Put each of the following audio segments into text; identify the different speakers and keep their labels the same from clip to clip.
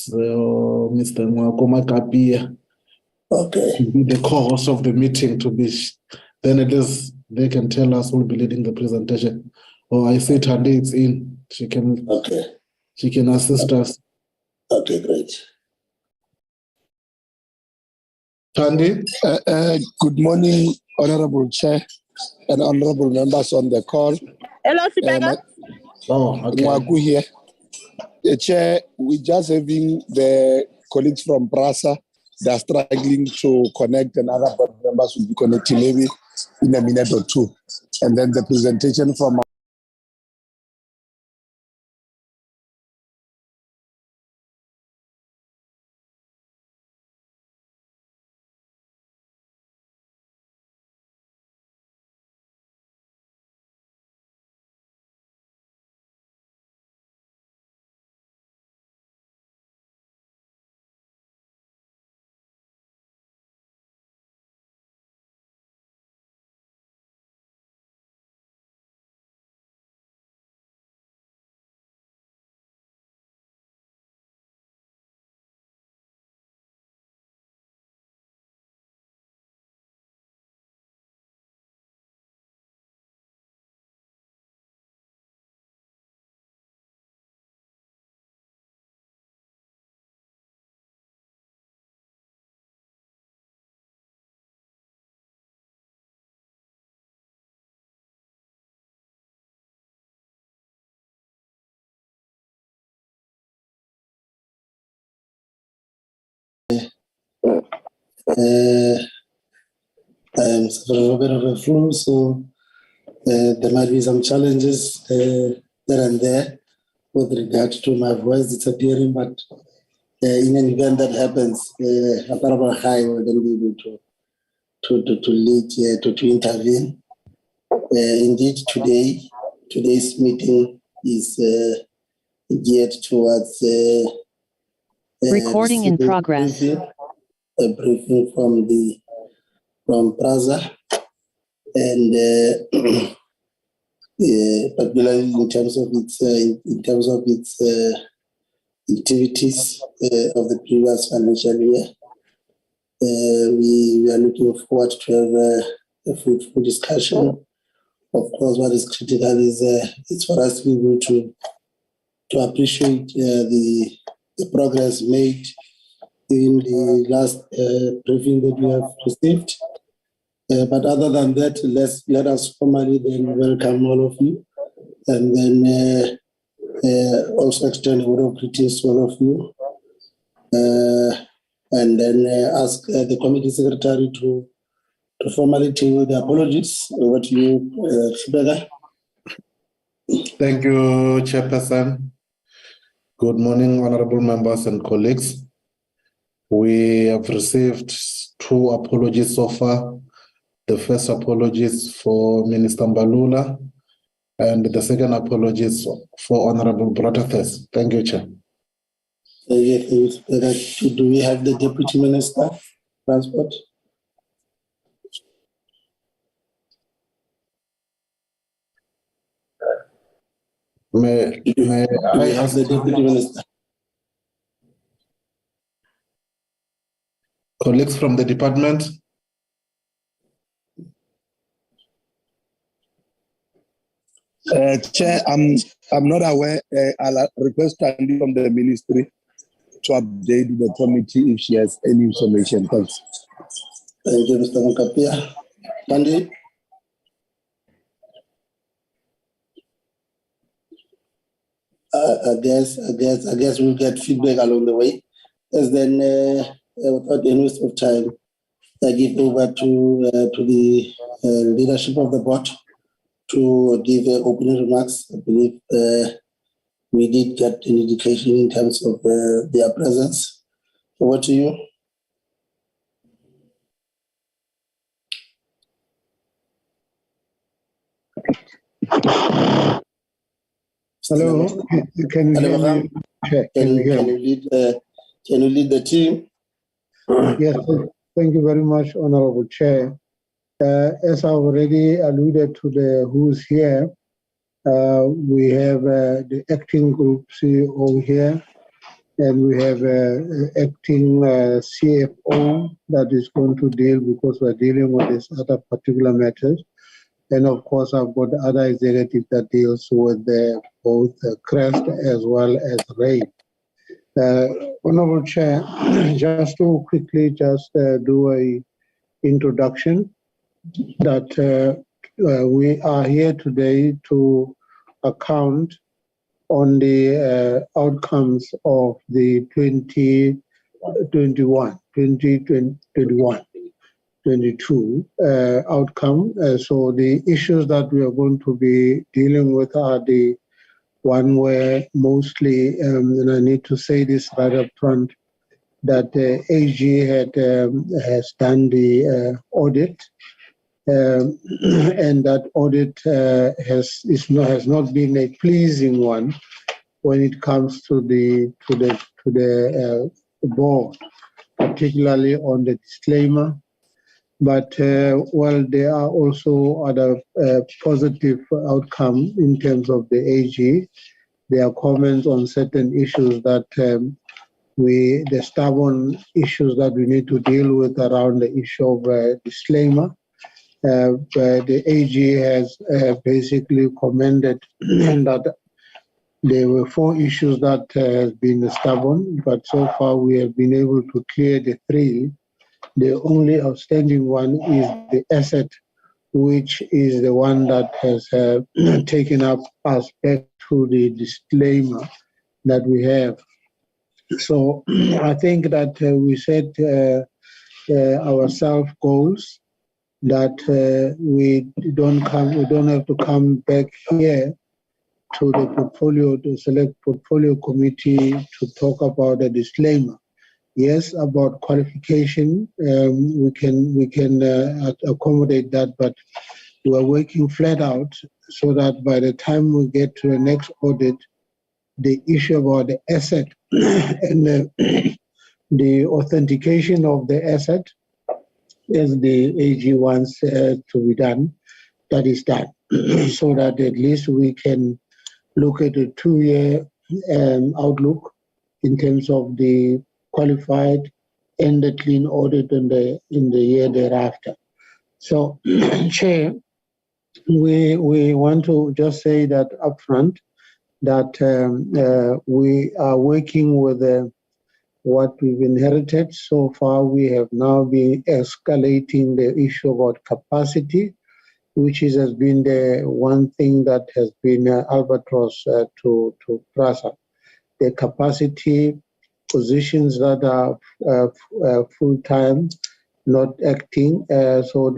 Speaker 1: Mr. Mwakoma Kapia.
Speaker 2: Okay.
Speaker 1: Be the co-host of the meeting to be. Then at least they can tell us who will be leading the presentation. Oh, I see Tandi is in. She can.
Speaker 2: Okay.
Speaker 1: She can assist us.
Speaker 2: Okay, great.
Speaker 1: Tandi.
Speaker 3: Good morning, Honorable Chair and honorable members on the call.
Speaker 4: Hello, Sibega.
Speaker 1: Okay.
Speaker 3: Mwagu here. Chair, we're just having the colleagues from PRASA. They are struggling to connect, and other board members will be connecting maybe in a minute or two. And then the presentation from
Speaker 2: I'm suffering a bit of a flu, so there might be some challenges there and there with regard to my voice disappearing, but in an event that happens, Aparaba High will then be able to lead here, to intervene. Indeed, today's meeting is geared towards
Speaker 5: recording in progress.
Speaker 2: A briefing from PRASA, and particularly in terms of its activities of the previous financial year. We are looking forward to have a fruitful discussion. Of course, what is critical is it's for us to be able to appreciate the progress made in the last briefing that we have received. But other than that, let us formally then welcome all of you, and then also extend a word of greetings to all of you, and then ask the committee secretary to formally table the apologies. Over to you, Sibega.
Speaker 1: Thank you, Chairperson. Good morning, honorable members and colleagues. We have received 2 apologies so far. The first apology is for Minister Mbalula, and the second apology is for Honorable Brotathes. Thank you, Chair.
Speaker 2: Do we have the Deputy Minister, Transport?
Speaker 1: May I ask
Speaker 2: the Deputy Minister?
Speaker 1: Colleagues from the department?
Speaker 3: Chair, I'm not aware. I'll request Tandi from the ministry to update the committee if she has any information. Thanks.
Speaker 2: Thank you, Mr. Mukapia. Tandi? I guess we'll get feedback along the way. As then, without any waste of time, I give over to the leadership of the board to give opening remarks. I believe we did get an indication in terms of their presence. Over to you.
Speaker 6: Hello, can you hear me?
Speaker 2: Can you lead the team?
Speaker 6: Yes, thank you very much, Honorable Chair. As I already alluded to who's here, we have the acting group CEO here, and we have an acting CFO that is going to deal, because we're dealing with these other particular matters. And of course, I've got other executive that deals with both CREST as well as RAID. Honorable Chair, just to quickly do a introduction that we are here today to account on the outcomes of the 2022 outcome. So the issues that we are going to be dealing with are the one where mostly, and I need to say this right up front, that AG has done the audit, and that audit has not been a pleasing one when it comes to the board, particularly on the disclaimer. But well, there are also other positive outcomes in terms of the AG. There are comments on certain issues that the stubborn issues that we need to deal with around the issue of disclaimer. The AG has basically commended that there were 4 issues that has been stubborn, but so far we have been able to clear the 3. The only outstanding one is the asset, which is the one that has taken up us back to the disclaimer that we have. So I think that we set ourselves goals that we don't have to come back here to the select portfolio committee to talk about a disclaimer. Yes, about qualification, we can accommodate that, but we are working flat out so that by the time we get to the next audit, the issue about the asset and the authentication of the asset, as the AG wants to be done, that is done, so that at least we can look at a 2-year outlook in terms of the qualified and the clean audit in the year thereafter. So, Chair, we want to just say that upfront that we are working with what we've inherited. So far, we have now been escalating the issue about capacity, which has been the one thing that has been albatross to PRASA. The capacity positions that are full-time, not acting. So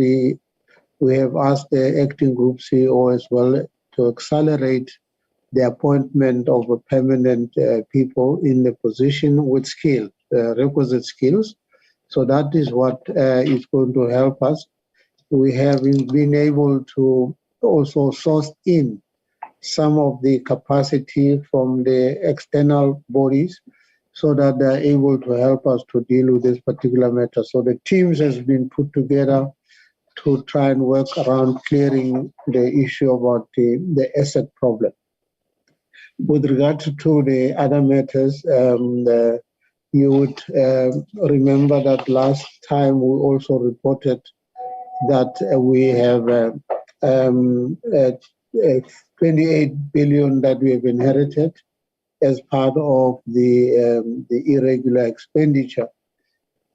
Speaker 6: we have asked the acting group CEO as well to accelerate the appointment of a permanent people in the position with skills, requisite skills. So that is what is going to help us. We have been able to also source in some of the capacity from the external bodies so that they're able to help us to deal with this particular matter. So the teams has been put together to try and work around clearing the issue about the asset problem. With regard to the other matters, you would remember that last time we also reported that we have 28 billion that we have inherited as part of the irregular expenditure,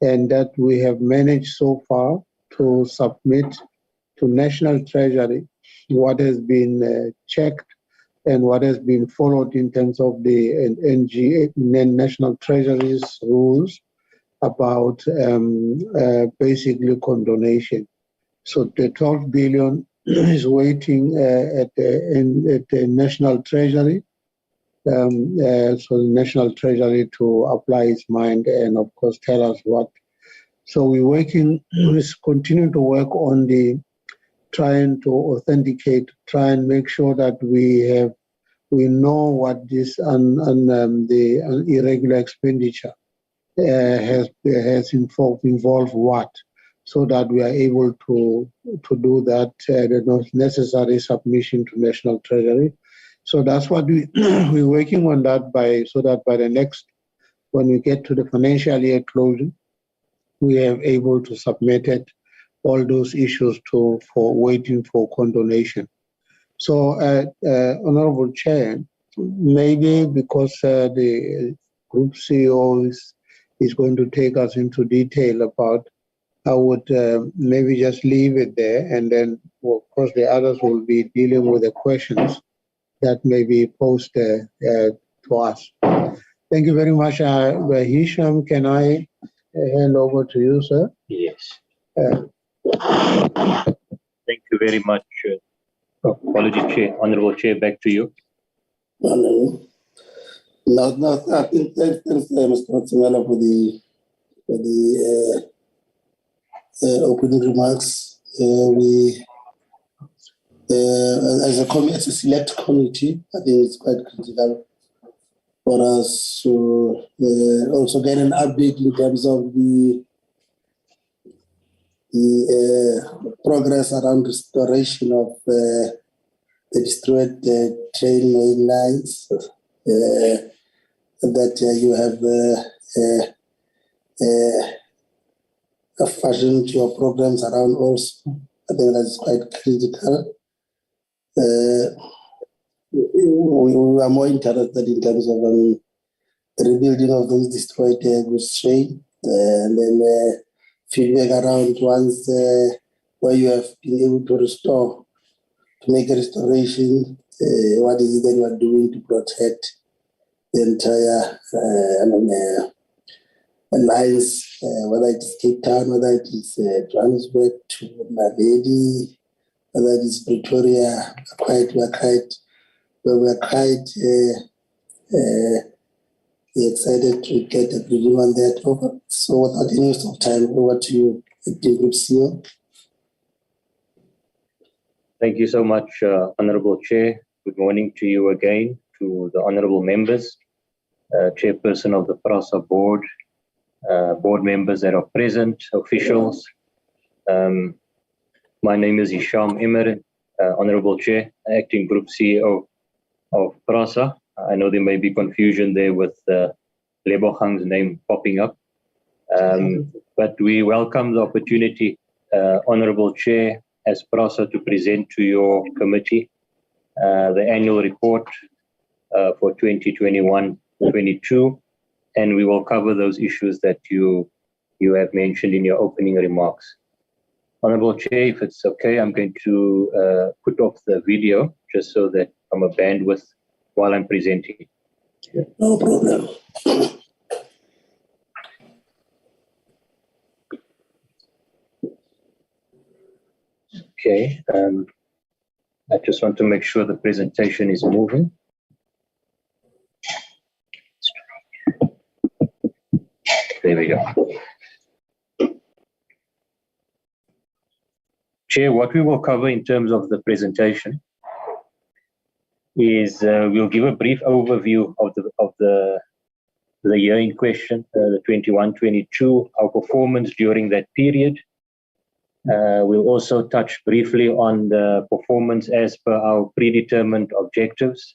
Speaker 6: and that we have managed so far to submit to National Treasury what has been checked and what has been followed in terms of the National Treasury's rules about basically condonation. So the 12 billion is waiting at the National Treasury. So the National Treasury to apply its mind and of course tell us what. So we're continue to work on trying to authenticate, try and make sure that we know what this the irregular expenditure has involved what, so that we are able to do that the necessary submission to National Treasury. So that's what we're working on that so that by the next when we get to the financial year closing, we are able to submit it, all those issues for waiting for condonation. So, Honorable Chair, maybe because the group CEO is going to take us into detail about, I would maybe just leave it there, and then, of course, the others will be dealing with the questions that may be posed to us. Thank you very much. Hisham, can I hand over to you, sir?
Speaker 4: Yes. Thank you very much. Apologies, Chair. Honorable Chair, back to you.
Speaker 2: No, I think thanks, Mr. Matsimela, for the opening remarks. We, as a select committee, I think it's quite critical for us to also get an update in terms of the progress around restoration of the destroyed train main lines that you have fashioned your programs around also. I think that's quite critical. We are more interested in terms of the rebuilding of those destroyed goods train, and then feedback around once where you have been able to restore, to make a restoration, what is it that you are doing to protect the entire lines, whether it is Cape Town, whether it is Johannesburg to Naledi, whether it is Pretoria. We are quite excited to get a briefing on that over. So without any waste of time, over to you, Group CEO.
Speaker 4: Thank you so much, Honorable Chair. Good morning to you again, to the honorable members, Chairperson of the PRASA board, board members that are present, officials. My name is Hisham Emmer, Honorable Chair, Acting Group CEO of PRASA. I know there may be confusion there with Lebohang's name popping up. But we welcome the opportunity, Honorable Chair, as PRASA to present to your committee the annual report for 2021-22, and we will cover those issues that you have mentioned in your opening remarks. Honorable Chair, if it's okay, I'm going to put off the video just so that I'm a bandwidth while I'm presenting.
Speaker 2: No problem.
Speaker 4: Okay, I just want to make sure the presentation is moving. There we go. Chair, what we will cover in terms of the presentation is we'll give a brief overview of the year in question, the 21-22, our performance during that period. We'll also touch briefly on the performance as per our predetermined objectives,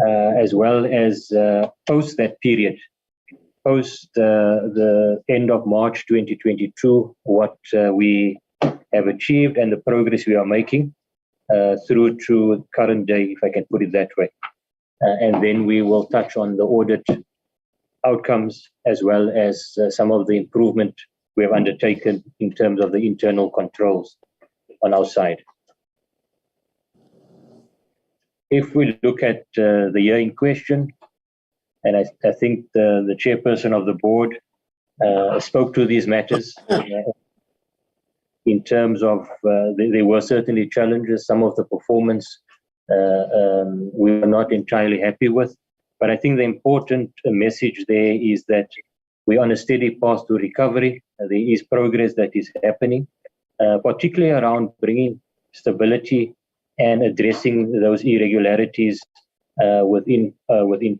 Speaker 4: as well as post that period, post the end of March 2022, what we have achieved and the progress we are making through to current day, if I can put it that way. And then we will touch on the audit outcomes as well as some of the improvement we have undertaken in terms of the internal controls on our side. If we look at the year in question, and I think the chairperson of the board spoke to these matters in terms of there were certainly challenges. Some of the performance we were not entirely happy with, but I think the important message there is that we're on a steady path to recovery. There is progress that is happening, particularly around bringing stability and addressing those irregularities within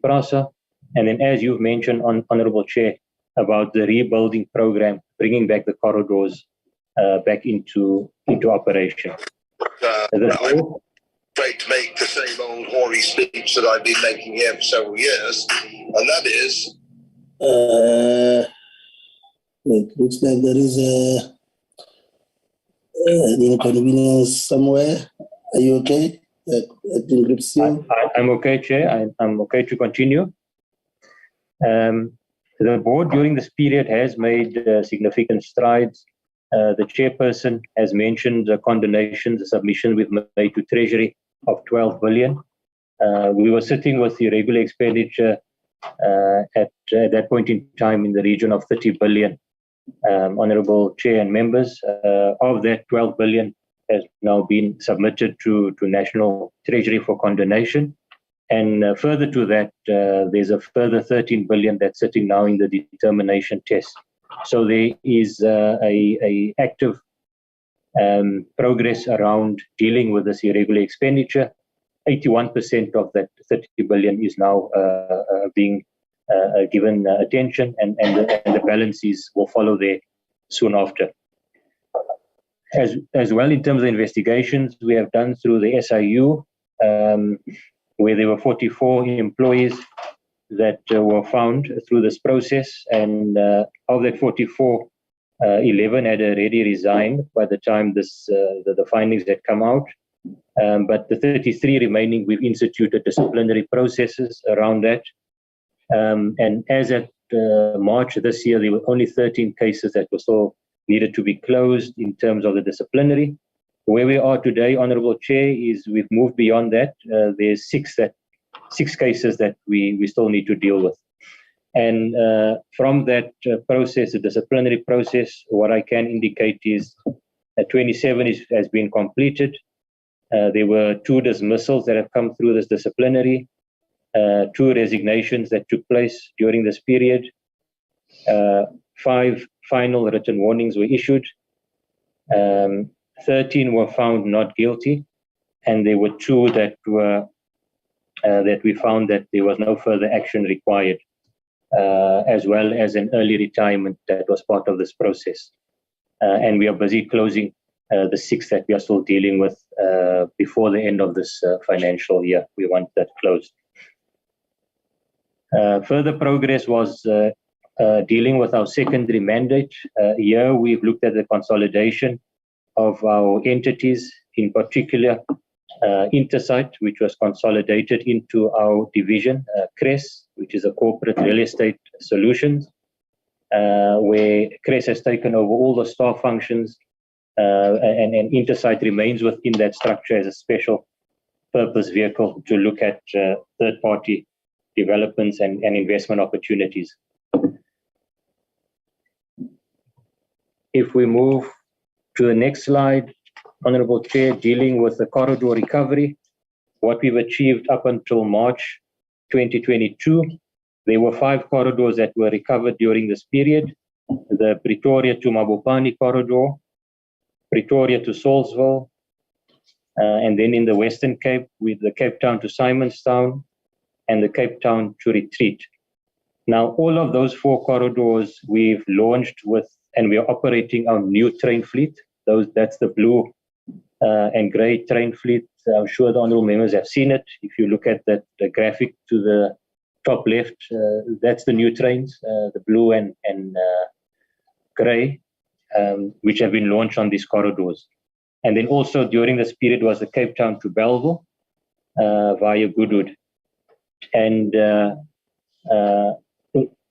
Speaker 4: PRASA. And then, as you've mentioned, Honorable Chair, about the rebuilding program, bringing back the corridors back into operation.
Speaker 5: I'm afraid to make the same old hoary speech that I've been making here for several years, and that is
Speaker 2: It looks like there is an inconvenience somewhere. Are you okay? Acting Group CEO?
Speaker 4: I'm okay, Chair. I'm okay to continue. The board during this period has made significant strides. The chairperson has mentioned the condonation, the submission we've made to Treasury of 12 billion. We were sitting with the regular expenditure at that point in time in the region of 30 billion. Honorable Chair and members, of that 12 billion has now been submitted to National Treasury for condonation. And further to that, there's a further 13 billion that's sitting now in the determination test. So there is a active progress around dealing with this irregular expenditure. 81% of that 30 billion is now being given attention, and the balances will follow there soon after. As well, in terms of investigations we have done through the SIU, where there were 44 employees that were found through this process, and of that 44, 11 had already resigned by the time the findings had come out. But the 33 remaining, we've instituted disciplinary processes around that. And as at March this year, there were only 13 cases that were still needed to be closed in terms of the disciplinary. Where we are today, Honourable Chair, is we've moved beyond that. There's six cases that we still need to deal with. And from that process, the disciplinary process, what I can indicate is that 27 has been completed. There were 2 dismissals that have come through this disciplinary, 2 resignations that took place during this period, 5 final written warnings were issued, 13 were found not guilty, and there were 2 that we found that there was no further action required, as well as an early retirement that was part of this process. And we are busy closing the 6 that we are still dealing with before the end of this financial year. We want that closed. Further progress was dealing with our secondary mandate. Here we've looked at the consolidation of our entities, in particular Intersight, which was consolidated into our division, CRES, which is a corporate real estate solutions, where CRES has taken over all the staff functions, and Intersight remains within that structure as a special purpose vehicle to look at third-party developments and investment opportunities. If we move to the next slide, Honourable Chair, dealing with the corridor recovery, what we've achieved up until March 2022, there were 5 corridors that were recovered during this period: the Pretoria to Mabopane corridor, Pretoria to Salisbury, and then in the Western Cape with the Cape Town to Simonstown and the Cape Town to Retreat. Now, all of those 4 corridors we've launched with, and we are operating our new train fleet. That's the blue and grey train fleet. I'm sure the honourable members have seen it. If you look at the graphic to the top left, that's the new trains, the blue and grey, which have been launched on these corridors. And then also during this period was the Cape Town to Bellville via Goodwood. And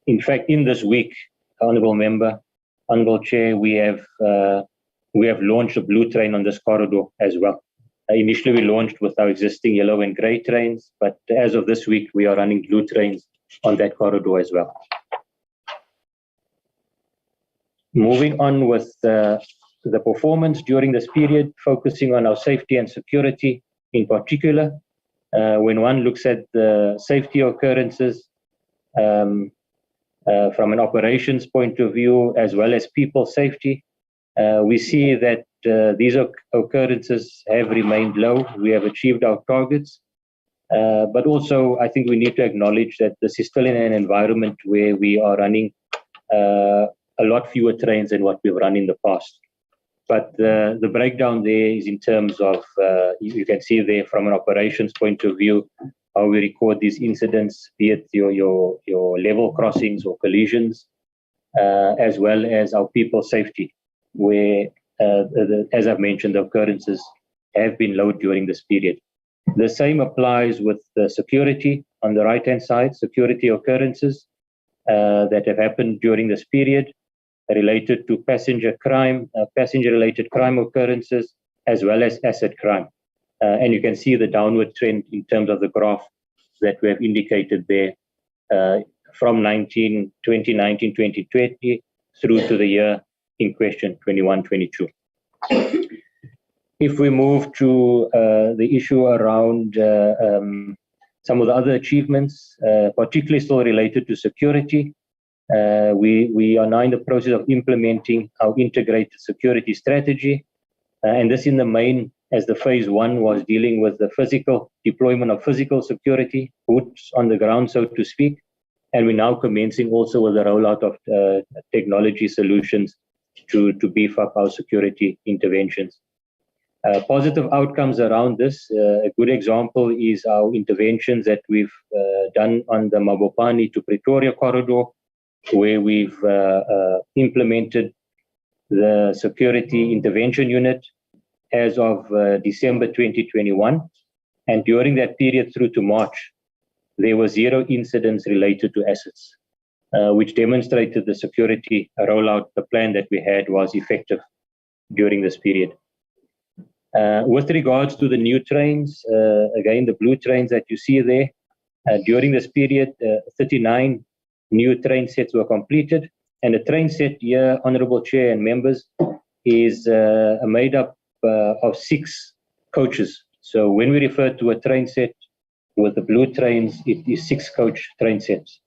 Speaker 4: in fact, in this week, Honourable Chair, we have launched a blue train on this corridor as well. Initially, we launched with our existing yellow and grey trains, but as of this week, we are running blue trains on that corridor as well. Moving on with the performance during this period, focusing on our safety and security in particular. When one looks at the safety occurrences from an operations point of view, as well as people safety, we see that these occurrences have remained low. We have achieved our targets, but also I think we need to acknowledge that this is still in an environment where we are running a lot fewer trains than what we've run in the past. But the breakdown there is in terms of, you can see there from an operations point of view, how we record these incidents, be it your level crossings or collisions, as well as our people safety, where, as I've mentioned, the occurrences have been low during this period. The same applies with the security on the right-hand side, security occurrences that have happened during this period related to passenger crime, passenger-related crime occurrences, as well as asset crime. And you can see the downward trend in terms of the graph that we have indicated there from 2019, 2020 through to the year in question, 21-22. If we move to the issue around some of the other achievements, particularly still related to security, we are now in the process of implementing our integrated security strategy. And this in the main, as the phase one was dealing with the physical deployment of physical security, boots on the ground, so to speak. And we're now commencing also with the rollout of technology solutions to beef up our security interventions. Positive outcomes around this, a good example is our interventions that we've done on the Mabopane to Pretoria corridor, where we've implemented the security intervention unit as of December 2021. And during that period through to March, there were 0 incidents related to assets, which demonstrated the security rollout, the plan that we had was effective during this period. With regards to the new trains, again, the blue trains that you see there, during this period, 39 new train sets were completed. And the train set here, Honorable Chair and members, is made up of 6 coaches. So when we refer to a train set with the blue trains, it is 6 coach train sets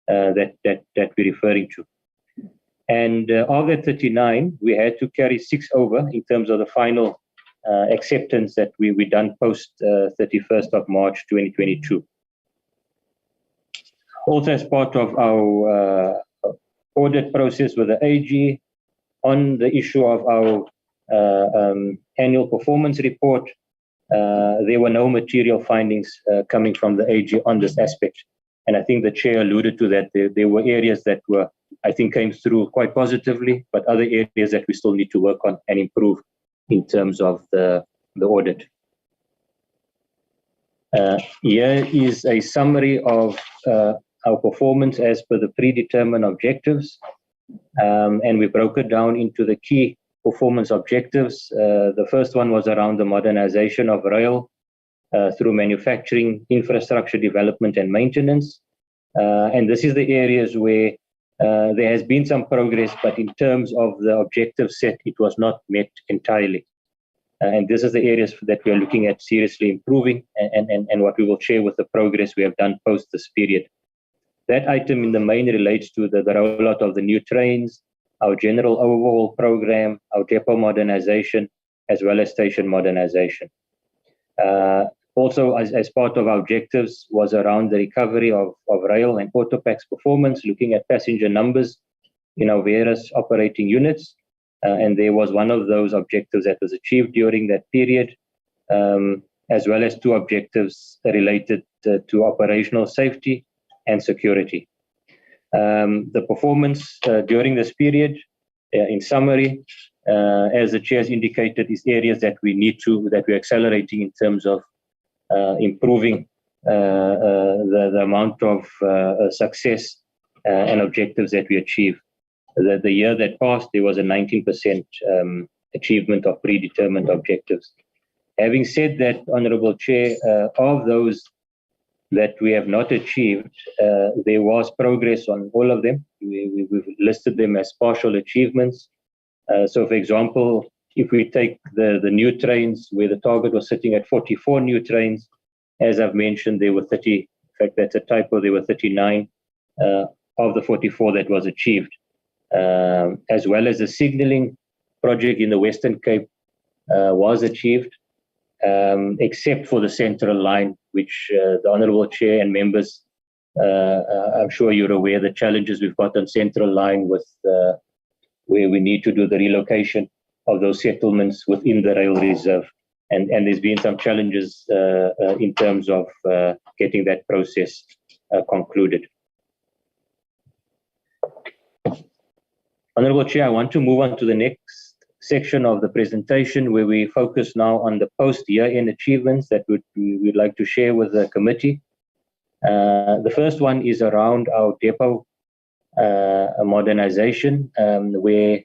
Speaker 4: that we're referring to. And of the 39, we had to carry 6 over in terms of the final acceptance that we done post 31st of March 2022. Also, as part of our audit process with the AG on the issue of our annual performance report, there were no material findings coming from the AG on this aspect. And I think the chair alluded to that. There were areas that were, I think, came through quite positively, but other areas that we still need to work on and improve in terms of the audit. Here is a summary of our performance as per the predetermined objectives. And we broke it down into the key performance objectives. The first one was around the modernization of rail through manufacturing, infrastructure development and maintenance. And this is the areas where there has been some progress, but in terms of the objective set, it was not met entirely. And this is the areas that we are looking at seriously improving and what we will share with the progress we have done post this period. That item in the main relates to the rollout of the new trains, our general overhaul program, our depot modernization, as well as station modernization. Also, as part of our objectives was around the recovery of rail and Autopax performance, looking at passenger numbers in our various operating units. And there was one of those objectives that was achieved during that period, as well as 2 objectives related to operational safety and security. The performance during this period, in summary, as the chair has indicated, is areas that we're accelerating in terms of improving the amount of success and objectives that we achieve. The year that passed, there was a 19% achievement of predetermined objectives. Having said that, Honorable Chair, of those that we have not achieved, there was progress on all of them. We've listed them as partial achievements. So, for example, if we take the new trains, where the target was sitting at 44 new trains, as I've mentioned, there were 30, in fact, that's a typo, there were 39 of the 44 that was achieved. As well as the signaling project in the Western Cape was achieved, except for the central line, which the Honourable Chair and members, I'm sure you're aware the challenges we've got on central line with where we need to do the relocation of those settlements within the rail reserve. and there's been some challenges in terms of getting that process concluded. Honorable Chair, I want to move on to the next section of the presentation where we focus now on the post-year-end achievements that we'd like to share with the committee. The first one is around our depot modernization, where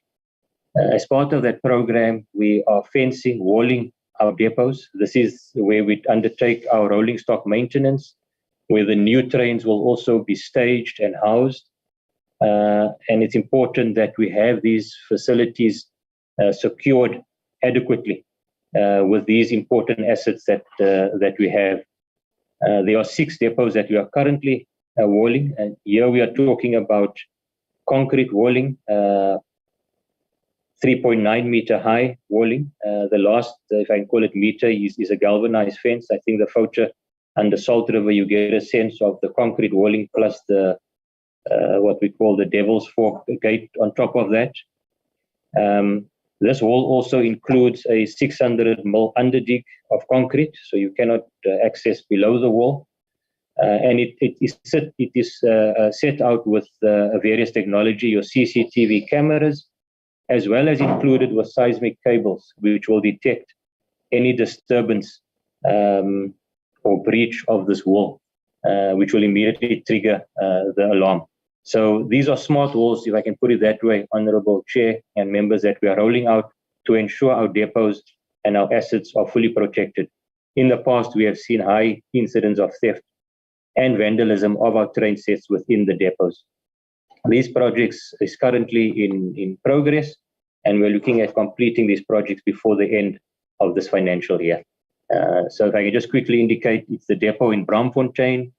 Speaker 4: as part of that program, we are fencing, walling our depots. This is where we undertake our rolling stock maintenance, where the new trains will also be staged and housed. And it's important that we have these facilities secured adequately with these important assets that we have. There are 6 depots that we are currently walling, and here we are talking about concrete walling, 3.9 meter high walling. The last, if I can call it meter, is a galvanized fence. I think the photo under Salt River, you get a sense of the concrete walling plus the what we call the Devil's Fork gate on top of that. This wall also includes a 600 mil underdig of concrete, so you cannot access below the wall. And it is set out with various technology, your CCTV cameras, as well as included with seismic cables, which will detect any disturbance or breach of this wall, which will immediately trigger the alarm. So these are smart walls, if I can put it that way, Honorable Chair and members, that we are rolling out to ensure our depots and our assets are fully protected. In the past, we have seen high incidents of theft and vandalism of our train sets within the depots. These projects is currently in progress, and we're looking at completing these projects before the end of this financial year. So if I can just quickly indicate, it's the depot in Braamfontein,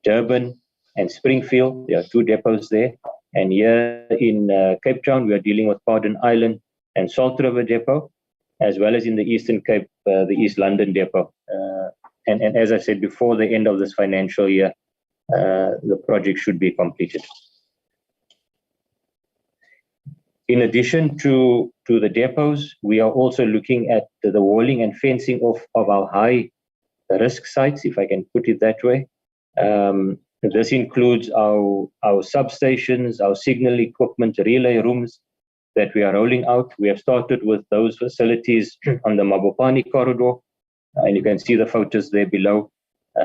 Speaker 4: Durban, and Springfield. There are 2 depots there. And here in Cape Town, we are dealing with Pardon Island and Salt River Depot, as well as in the Eastern Cape, the East London Depot. And as I said, before the end of this financial year, the project should be completed. In addition to the depots, we are also looking at the walling and fencing of our high risk sites, if I can put it that way. This includes our substations, our signal equipment, relay rooms that we are rolling out. We have started with those facilities on the Mabopane corridor, and you can see the photos there below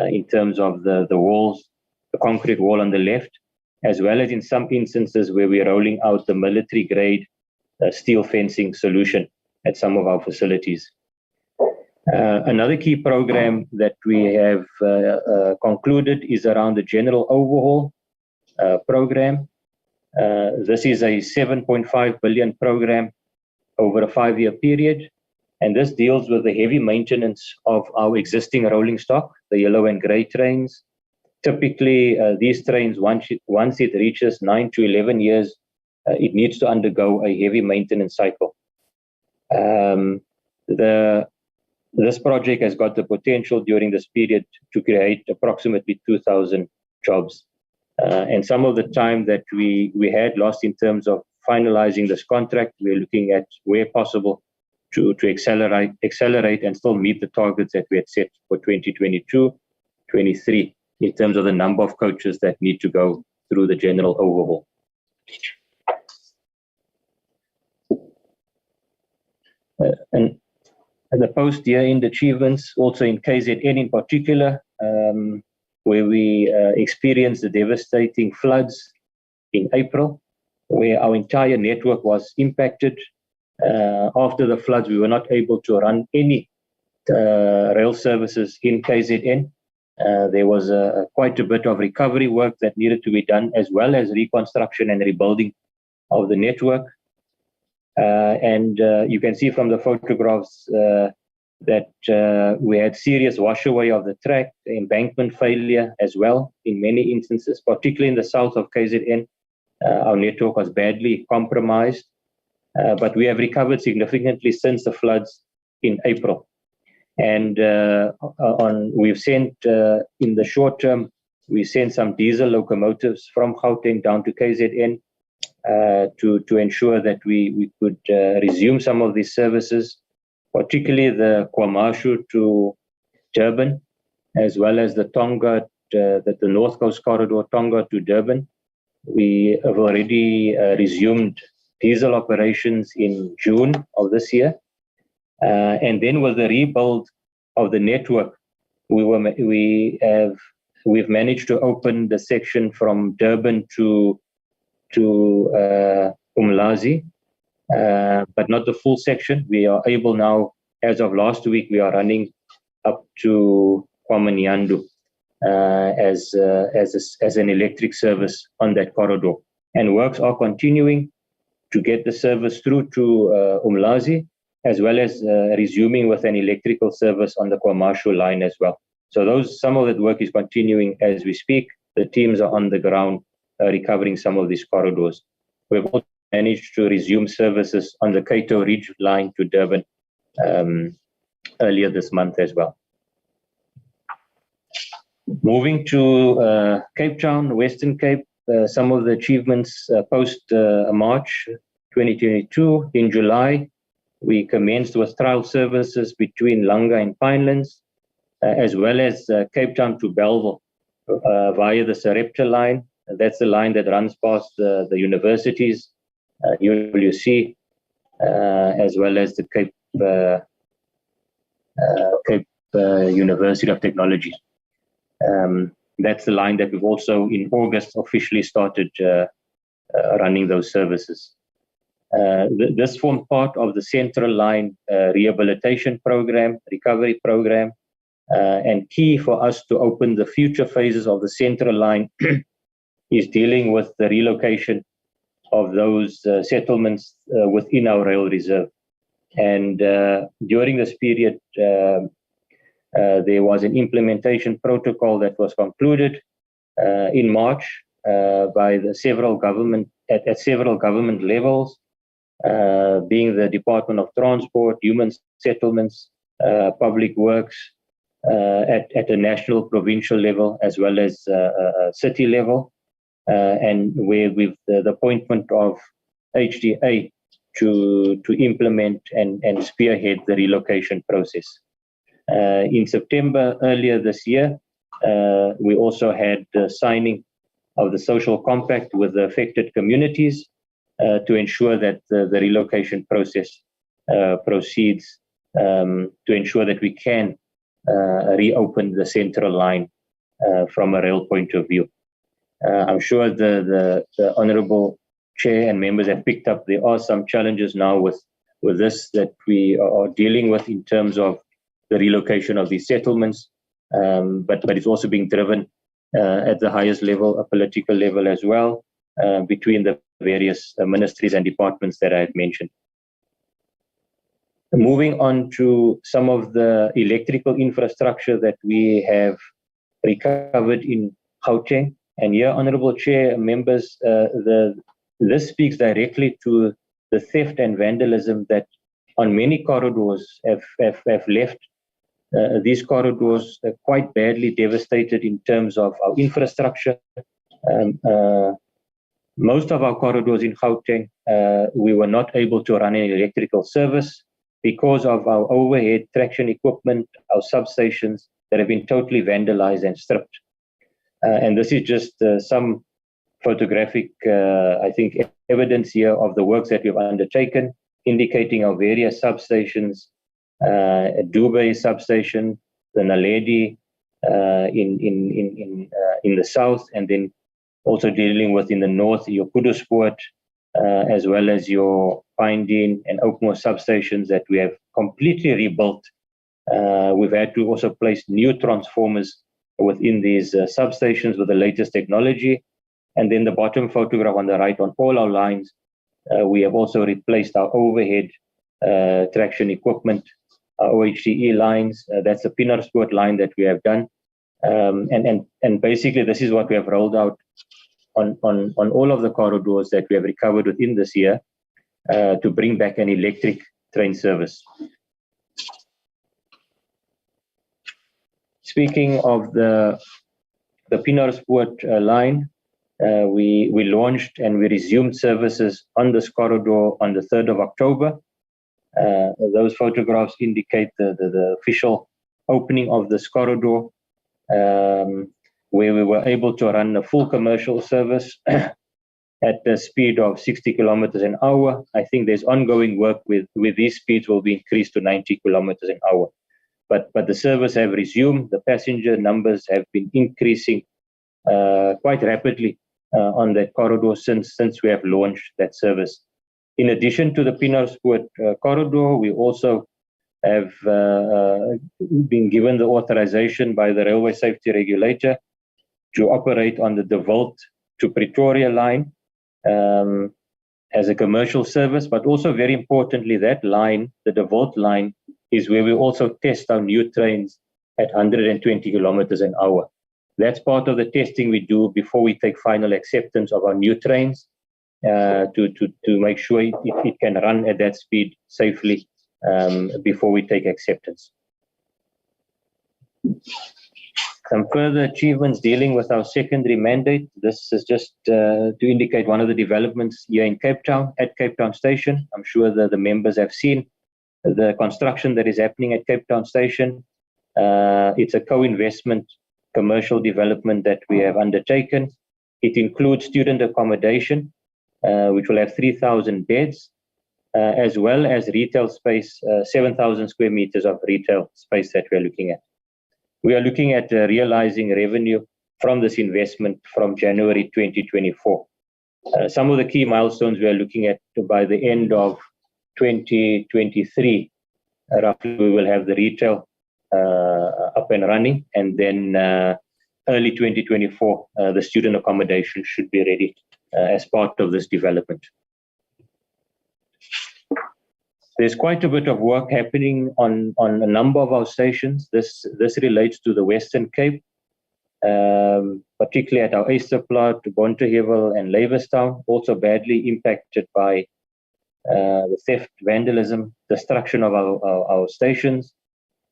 Speaker 4: in terms of the walls, the concrete wall on the left, as well as in some instances where we are rolling out the military grade steel fencing solution at some of our facilities. Another key program that we have concluded is around the general overhaul program. This is a 7.5 billion program over a 5-year period, and this deals with the heavy maintenance of our existing rolling stock, the yellow and grey trains. Typically, these trains, once it reaches 9 to 11 years, it needs to undergo a heavy maintenance cycle. This project has got the potential during this period to create approximately 2,000 jobs. And some of the time that we had lost in terms of finalizing this contract, we're looking at, where possible, to accelerate and still meet the targets that we had set for 2022-23 in terms of the number of coaches that need to go through the general overhaul. And the post-year-end achievements, also in KZN in particular, where we experienced the devastating floods in April, where our entire network was impacted. After the floods, we were not able to run any rail services in KZN. There was quite a bit of recovery work that needed to be done, as well as reconstruction and rebuilding of the network. And you can see from the photographs that we had serious wash away of the track, embankment failure as well in many instances, particularly in the south of KZN. Our network was badly compromised, but we have recovered significantly since the floods in April. And we've sent, in the short term, we sent some diesel locomotives from Gauteng down to KZN to ensure that we could resume some of these services. particularly the KwaMashu to Durban, as well as the Tonga, the North Coast Corridor, Tonga to Durban. We have already resumed diesel operations in June of this year. And then with the rebuild of the network, we've managed to open the section from Durban to Umlazi, but not the full section. We are able now, as of last week, we are running up to KwaManyandu as an electric service on that corridor. And works are continuing to get the service through to Umlazi, as well as resuming with an electrical service on the KwaMashu line as well. So some of that work is continuing as we speak. The teams are on the ground recovering some of these corridors. We've also managed to resume services on the Cato Ridge line to Durban earlier this month as well. Moving to Cape Town, Western Cape, some of the achievements post March 2022. In July, we commenced with trial services between Langa and Pinelands, as well as Cape Town to Bellville via the Sarepta line. That's the line that runs past the universities, UWC, as well as the Cape University of Technology. That's the line that we've also in August officially started running those services. This formed part of the Central Line rehabilitation program, recovery program, and key for us to open the future phases of the Central Line is dealing with the relocation of those settlements within our rail reserve. And during this period, there was an implementation protocol that was concluded in March by the several government at several government levels, being the Department of Transport, Human Settlements, Public Works, at a national, provincial level, as well as city level, and where with the appointment of HDA to implement and spearhead the relocation process. In September earlier this year, we also had the signing of the social compact with the affected communities to ensure that the relocation process proceeds, to ensure that we can reopen the Central Line from a rail point of view. I'm sure the Honourable Chair and members have picked up there are some challenges now with this that we are dealing with in terms of the relocation of these settlements, but it's also being driven at the highest level, a political level as well, between the various ministries and departments that I have mentioned. Moving on to some of the electrical infrastructure that we have recovered in Gauteng. And here, Honourable Chair, members, this speaks directly to the theft and vandalism that on many corridors have left these corridors quite badly devastated in terms of our infrastructure. Most of our corridors in Gauteng, we were not able to run an electrical service because of our overhead traction equipment, our substations that have been totally vandalized and stripped. And this is just some photographic, I think, evidence here of the works that we've undertaken, indicating our various substations, Dubai substation, the Naledi in the south, and then also dealing with in the north, your Kuduspoort, as well as your Pinedene and Oakmore substations that we have completely rebuilt. We've had to also place new transformers within these substations with the latest technology. And then the bottom photograph on the right, on all our lines, we have also replaced our overhead traction equipment, our OHTE lines. That's the Pienaarsport line that we have done. And basically, this is what we have rolled out on all of the corridors that we have recovered within this year to bring back an electric train service. Speaking of the Pienaarsport line, we launched and we resumed services on this corridor on the 3rd of October. Those photographs indicate the official opening of this corridor, where we were able to run a full commercial service at the speed of 60 kilometers an hour. I think there's ongoing work with these speeds will be increased to 90 kilometers an hour. But the service have resumed. The passenger numbers have been increasing quite rapidly on that corridor since we have launched that service. In addition to the Pienaarspruit corridor, we also have been given the authorization by the Railway Safety Regulator to operate on the De Wilt to Pretoria line as a commercial service, but also very importantly, that line, the De Wilt line, is where we also test our new trains at 120 kilometers an hour. That's part of the testing we do before we take final acceptance of our new trains to make sure it can run at that speed safely before we take acceptance. Some further achievements dealing with our secondary mandate. This is just to indicate one of the developments here in Cape Town, at Cape Town Station. I'm sure the members have seen the construction that is happening at Cape Town Station. It's a co-investment commercial development that we have undertaken. It includes student accommodation, which will have 3,000 beds, as well as retail space, 7,000 square meters of retail space that we're looking at. We are looking at realizing revenue from this investment from January 2024. Some of the key milestones we are looking at by the end of 2023, roughly we will have the retail up and running, and then early 2024, the student accommodation should be ready as part of this development. There's quite a bit of work happening on a number of our stations. This relates to the Western Cape, particularly at our Eysterplaat, Bontehevel and Laverstown, also badly impacted by the theft, vandalism, destruction of our stations,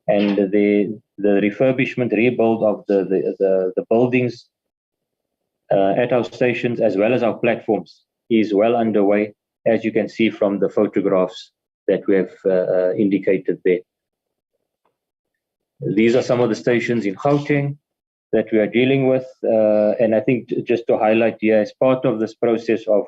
Speaker 4: and the refurbishment, rebuild of the buildings at our stations as well as our platforms is well underway, as you can see from the photographs that we have indicated there. These are some of the stations in Gauteng that we are dealing with, and I think just to highlight here, as part of this process of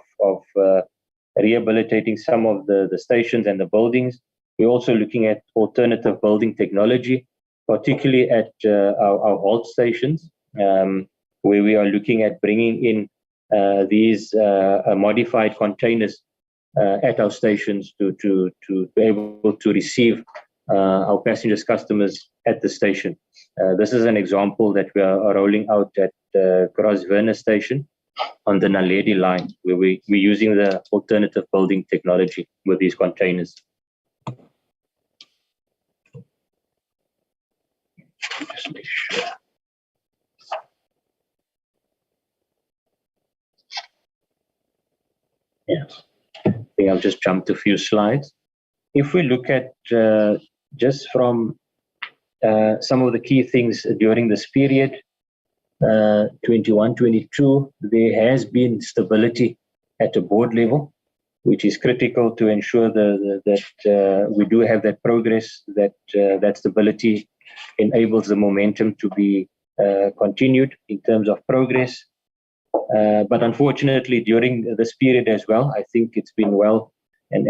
Speaker 4: rehabilitating some of the stations and the buildings, we're also looking at alternative building technology, particularly at our halt stations, where we are looking at bringing in these modified containers at our stations to be able to receive our passengers, customers at the station. This is an example that we are rolling out at Grosvenor station on the Naledi line, where we're using the alternative building technology with these containers. Just make sure. Yeah. I think I've just jumped a few slides. If we look at just from some of the key things during this period, 21-22, there has been stability at a board level, which is critical to ensure that we do have that progress, that stability enables the momentum to be continued in terms of progress. But unfortunately, during this period as well, I think it's been well, and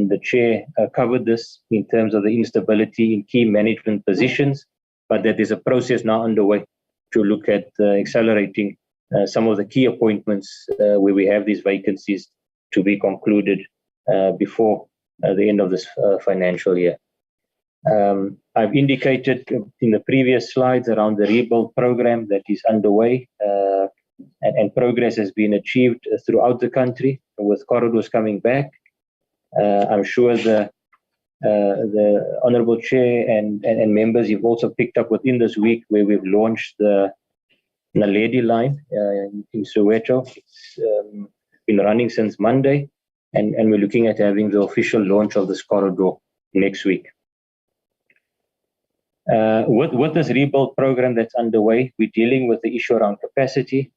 Speaker 4: the chair covered this in terms of the instability in key management positions, but that there's a process now underway to look at accelerating some of the key appointments where we have these vacancies to be concluded before the end of this financial year. I've indicated in the previous slides around the rebuild program that is underway, and progress has been achieved throughout the country with corridors coming back. I'm sure the Honourable Chair and members, you've also picked up within this week where we've launched the Naledi line in Soweto. It's been running since Monday, and we're looking at having the official launch of this corridor next week. With this rebuild program that's underway, we're dealing with the issue around capacity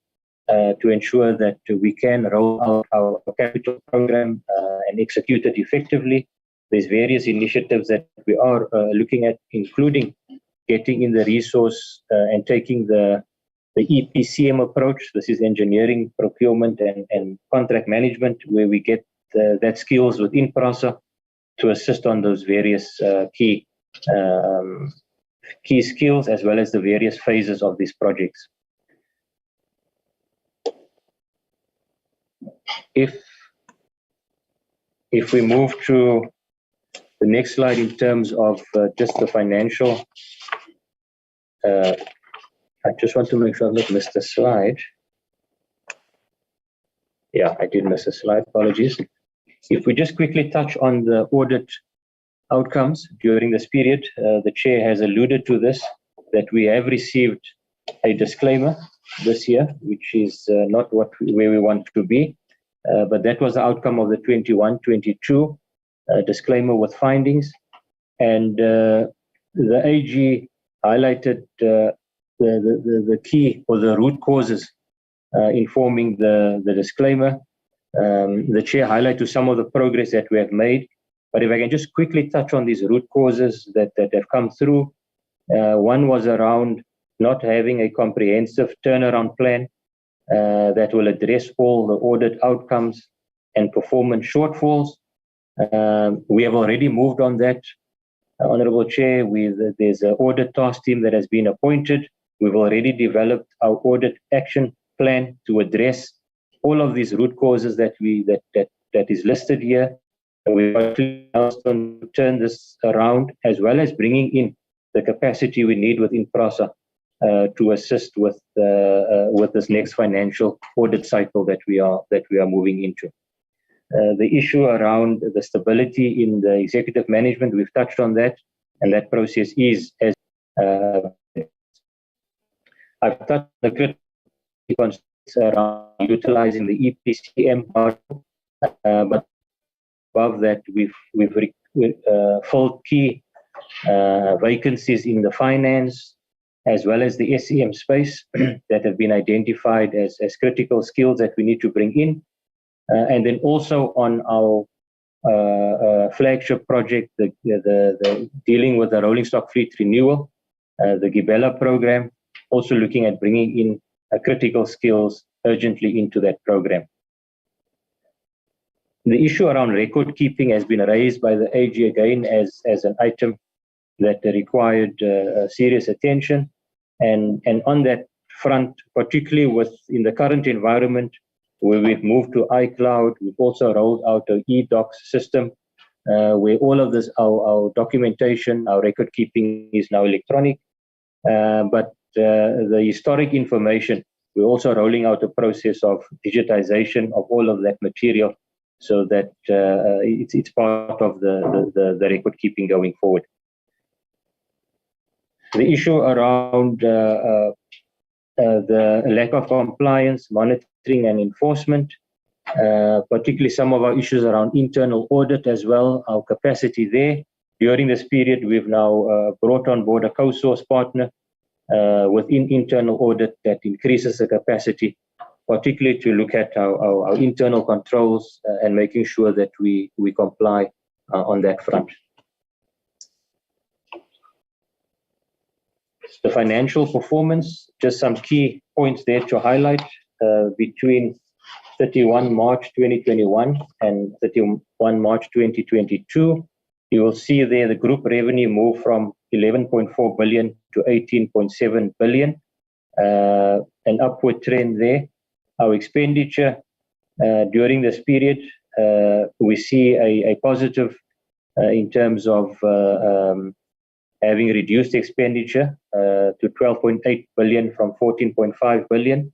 Speaker 4: to ensure that we can roll out our capital program and execute it effectively. there's various initiatives that we are looking at, including getting in the resource and taking the EPCM approach. This is engineering, procurement, and contract management, where we get that skills within PRASA to assist on those various key skills, as well as the various phases of these projects. If we move to the next slide in terms of just the financial, I just want to make sure I've not missed a slide. Yeah, I did miss a slide, apologies. If we just quickly touch on the audit outcomes during this period, the chair has alluded to this, that we have received a disclaimer this year, which is not where we want to be, but that was the outcome of the 21-22 disclaimer with findings. And the AG highlighted the key or the root causes informing the disclaimer. The chair highlighted some of the progress that we have made, but if I can just quickly touch on these root causes that have come through. One was around not having a comprehensive turnaround plan that will address all the audit outcomes and performance shortfalls. We have already moved on that, Honorable Chair. There's an audit task team that has been appointed. We've already developed our audit action plan to address all of these root causes that is listed here. And we're going to turn this around, as well as bringing in the capacity we need within PRASA to assist with this next financial audit cycle that we are moving into. The issue around the stability in the executive management, we've touched on that, and that process is as I've touched on the critical concerns around utilizing the EPCM model, but above that, we've filled key vacancies in the finance as well as the SEM space that have been identified as critical skills that we need to bring in. And then also on our flagship project, the dealing with the rolling stock fleet renewal, the Gibella program, also looking at bringing in critical skills urgently into that program. The issue around record keeping has been raised by the AG again as an item that required serious attention. And on that front, particularly in the current environment where we've moved to iCloud, we've also rolled out an eDocs system where all of this, our documentation, our record keeping is now electronic. But the historic information, we're also rolling out a process of digitization of all of that material so that it's part of the record keeping going forward. The issue around the lack of compliance, monitoring and enforcement, particularly some of our issues around internal audit as well, our capacity there. During this period, we've now brought on board a co-source partner within internal audit that increases the capacity, particularly to look at our internal controls and making sure that we comply on that front. The financial performance, just some key points there to highlight. Between 31 March 2021 and 31 March 2022, you will see there the group revenue moved from 11.4 billion to 18.7 billion, an upward trend there. Our expenditure during this period, we see a positive in terms of having reduced expenditure to 12.8 billion from 14.5 billion.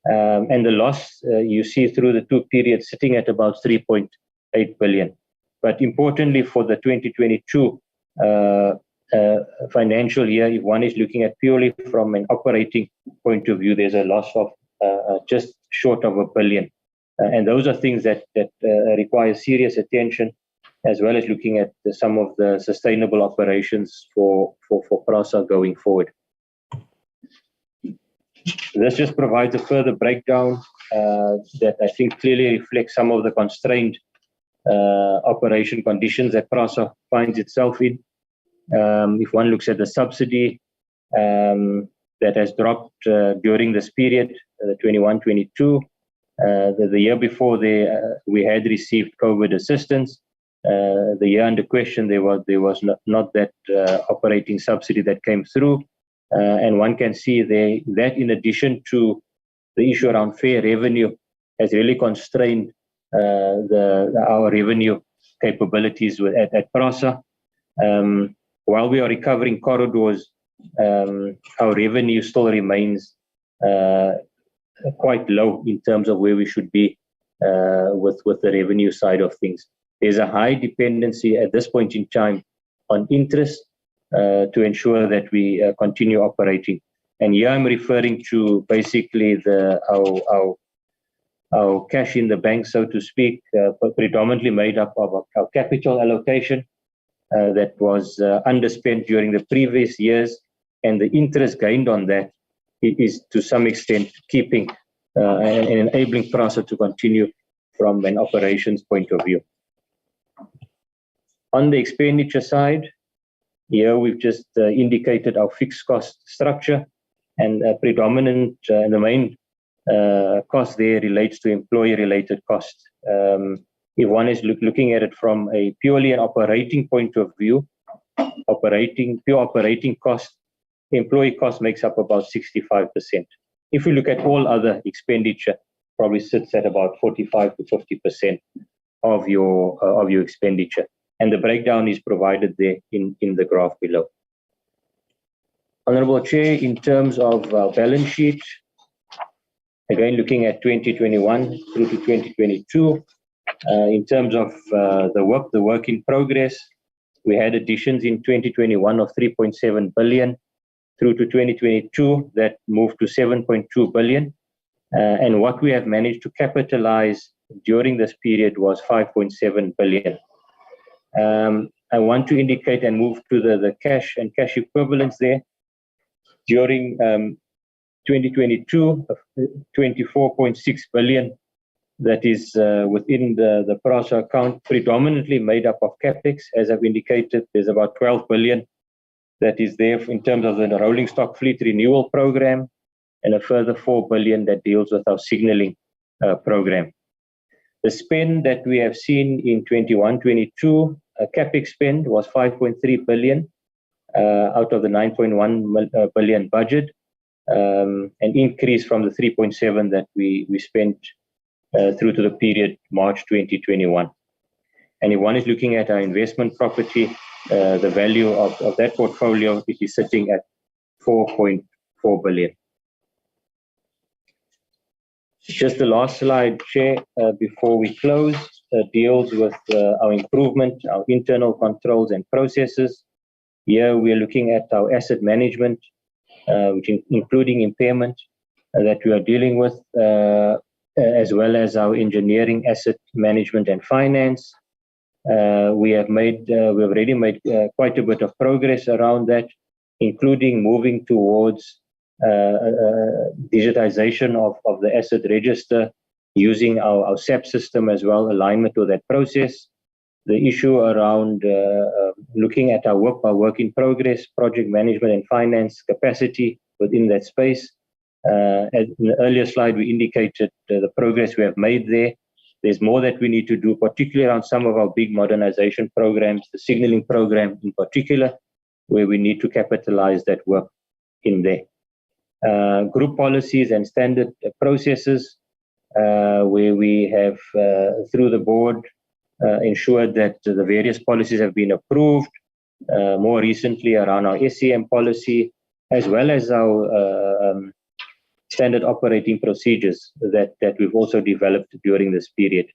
Speaker 4: And the loss you see through the two periods sitting at about 3.8 billion. But importantly for the 2022 financial year, if one is looking at purely from an operating point of view, there's a loss of just short of $1 billion. And those are things that require serious attention, as well as looking at some of the sustainable operations for PRASA going forward. This just provides a further breakdown that I think clearly reflects some of the constrained operation conditions that PRASA finds itself in. If one looks at the subsidy that has dropped during this period, the 21-22, the year before we had received COVID assistance. The year under question, there was not that operating subsidy that came through. And one can see there that in addition to the issue around fair revenue has really constrained our revenue capabilities at PRASA. While we are recovering corridors, our revenue still remains quite low in terms of where we should be with the revenue side of things. There's a high dependency at this point in time on interest to ensure that we continue operating. And here I'm referring to basically our cash in the bank, so to speak, predominantly made up of our capital allocation that was underspent during the previous years, and the interest gained on that is to some extent keeping and enabling PRASA to continue from an operations point of view. On the expenditure side, here we've just indicated our fixed cost structure, and predominant and the main cost there relates to employee-related costs. If one is looking at it from a purely an operating point of view, pure operating cost, employee cost makes up about 65%. If we look at all other expenditure, probably sits at about 45 to 50% of your expenditure. And the breakdown is provided there in the graph below. Honorable Chair, in terms of our balance sheet, again looking at 2021 through to 2022, in terms of the work in progress, we had additions in 2021 of 3.7 billion. Through to 2022, that moved to 7.2 billion. And what we have managed to capitalize during this period was 5.7 billion. I want to indicate and move to the cash and cash equivalents there. During 2022, 24.6 billion, that is within the PRASA account, predominantly made up of CapEx. As I've indicated, there's about 12 billion that is there in terms of the rolling stock fleet renewal program, and a further 4 billion that deals with our signaling program. The spend that we have seen in 21-22, CapEx spend was 5.3 billion out of the 9.1 billion budget, an increase from the 3.7 that we spent through to the period March 2021. And if one is looking at our investment property, the value of that portfolio, it is sitting at 4.4 billion. Just the last slide, Chair, before we close, deals with our improvement, our internal controls and processes. Here we are looking at our asset management, which including impairment that we are dealing with, as well as our engineering, asset management and finance. We have already made quite a bit of progress around that, including moving towards digitization of the asset register, using our SAP system as well, alignment to that process. The issue around looking at our work in progress, project management and finance capacity within that space. As in the earlier slide, we indicated the progress we have made there. There's more that we need to do, particularly around some of our big modernization programs, the signaling program in particular, where we need to capitalize that work in there. Group policies and standard processes, where we have, through the board, ensured that the various policies have been approved, more recently around our SCM policy, as well as our standard operating procedures that we've also developed during this period.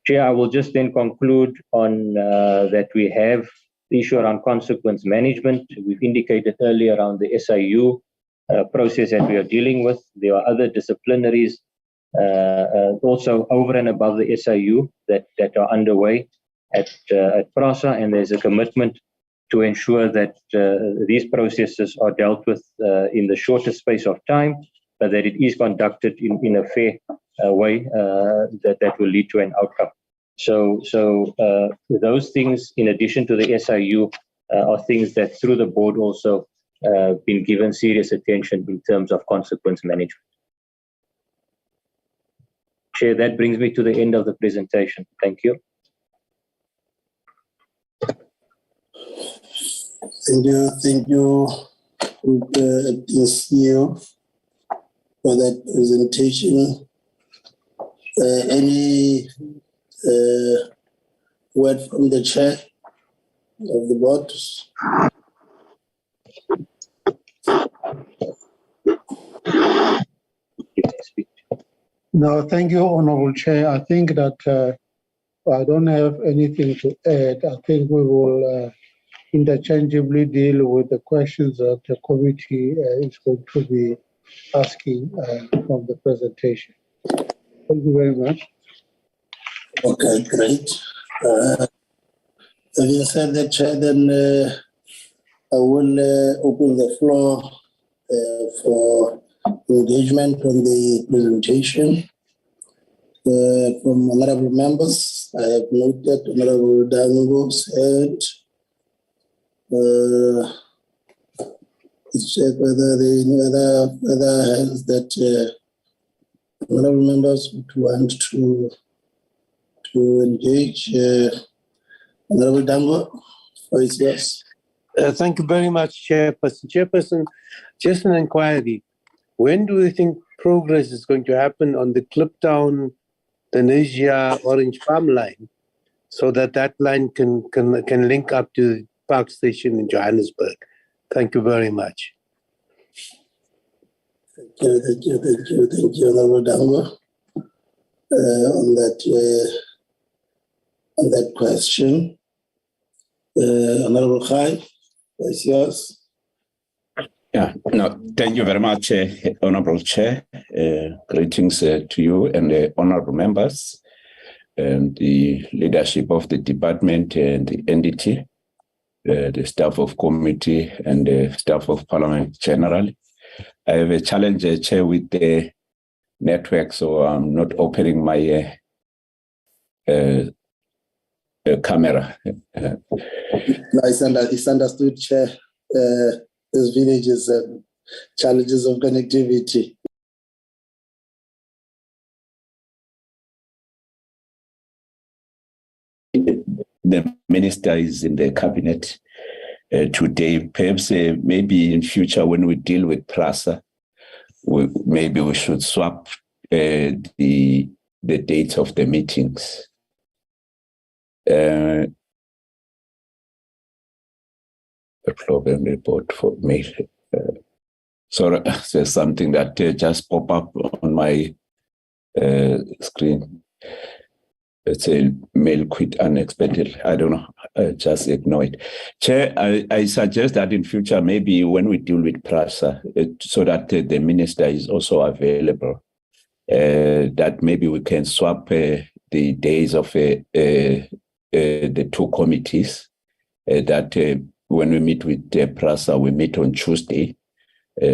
Speaker 4: Chair, I will just then conclude on that we have the issue around consequence management. We've indicated earlier around the SIU process that we are dealing with. There are other disciplinaries also over and above the SIU that are underway at PRASA, and there's a commitment to ensure that these processes are dealt with in the shortest space of time, but that it is conducted in a fair way that will lead to an outcome. So those things, in addition to the SIU, are things that through the board also been given serious attention in terms of consequence management. Chair, that brings me to the end of the presentation. Thank you.
Speaker 2: Thank you, CEO, for that presentation. Any word from the chair of the board?
Speaker 6: No, thank you, Honorable Chair. I think that I don't have anything to add. I think we will interchangeably deal with the questions that the committee is going to be asking from the presentation. Thank you very much.
Speaker 2: Okay, great. Having said that, Chair, then I will open the floor for engagement on the presentation from honorable members. I have noted Honorable Dango said, let's check whether there are any other hands that honorable members would want to engage. Honorable Dango, voice yours.
Speaker 7: Thank you very much, Chairperson. Chairperson, just an inquiry. When do you think progress is going to happen on the Kliptown, Tunisia, Orange Farm line, so that line can link up to the Park Station in Johannesburg? Thank you very much.
Speaker 2: Thank you, Honorable Dango, on that question. Honorable Khai, voice yours.
Speaker 8: Yeah, no, thank you very much, Honorable Chair. Greetings to you and the honorable members and the leadership of the department and the entity, the staff of committee and the staff of parliament generally. I have a challenge, Chair, with the network, so I'm not opening my camera.
Speaker 2: No, it's understood, Chair. There's villages and challenges of connectivity.
Speaker 8: The minister is in the cabinet today. Perhaps maybe in future when we deal with PRASA, maybe we should swap the dates of the meetings. The problem report for mail. So there's something that just popped up on my screen. It's a mail quit unexpectedly. I don't know. Just ignore it. Chair, I suggest that in future, maybe when we deal with PRASA, so that the minister is also available, that maybe we can swap the days of the two committees, that when we meet with PRASA, we meet on Tuesday,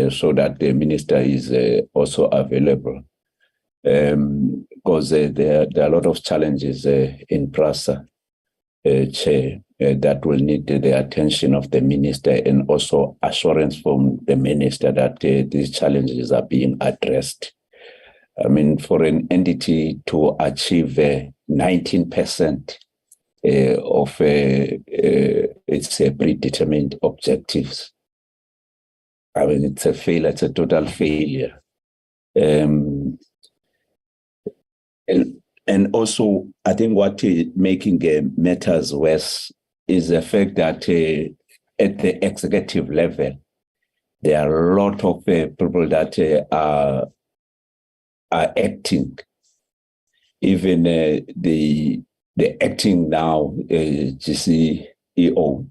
Speaker 8: so that the minister is also available. Because there are a lot of challenges in PRASA, Chair, that will need the attention of the minister and also assurance from the minister that these challenges are being addressed. I mean, for an entity to achieve 19% of its predetermined objectives, I mean, it's a failure, it's a total failure. And also, I think what is making matters worse is the fact that at the executive level, there are a lot of people that are acting. Even the acting now GCEO,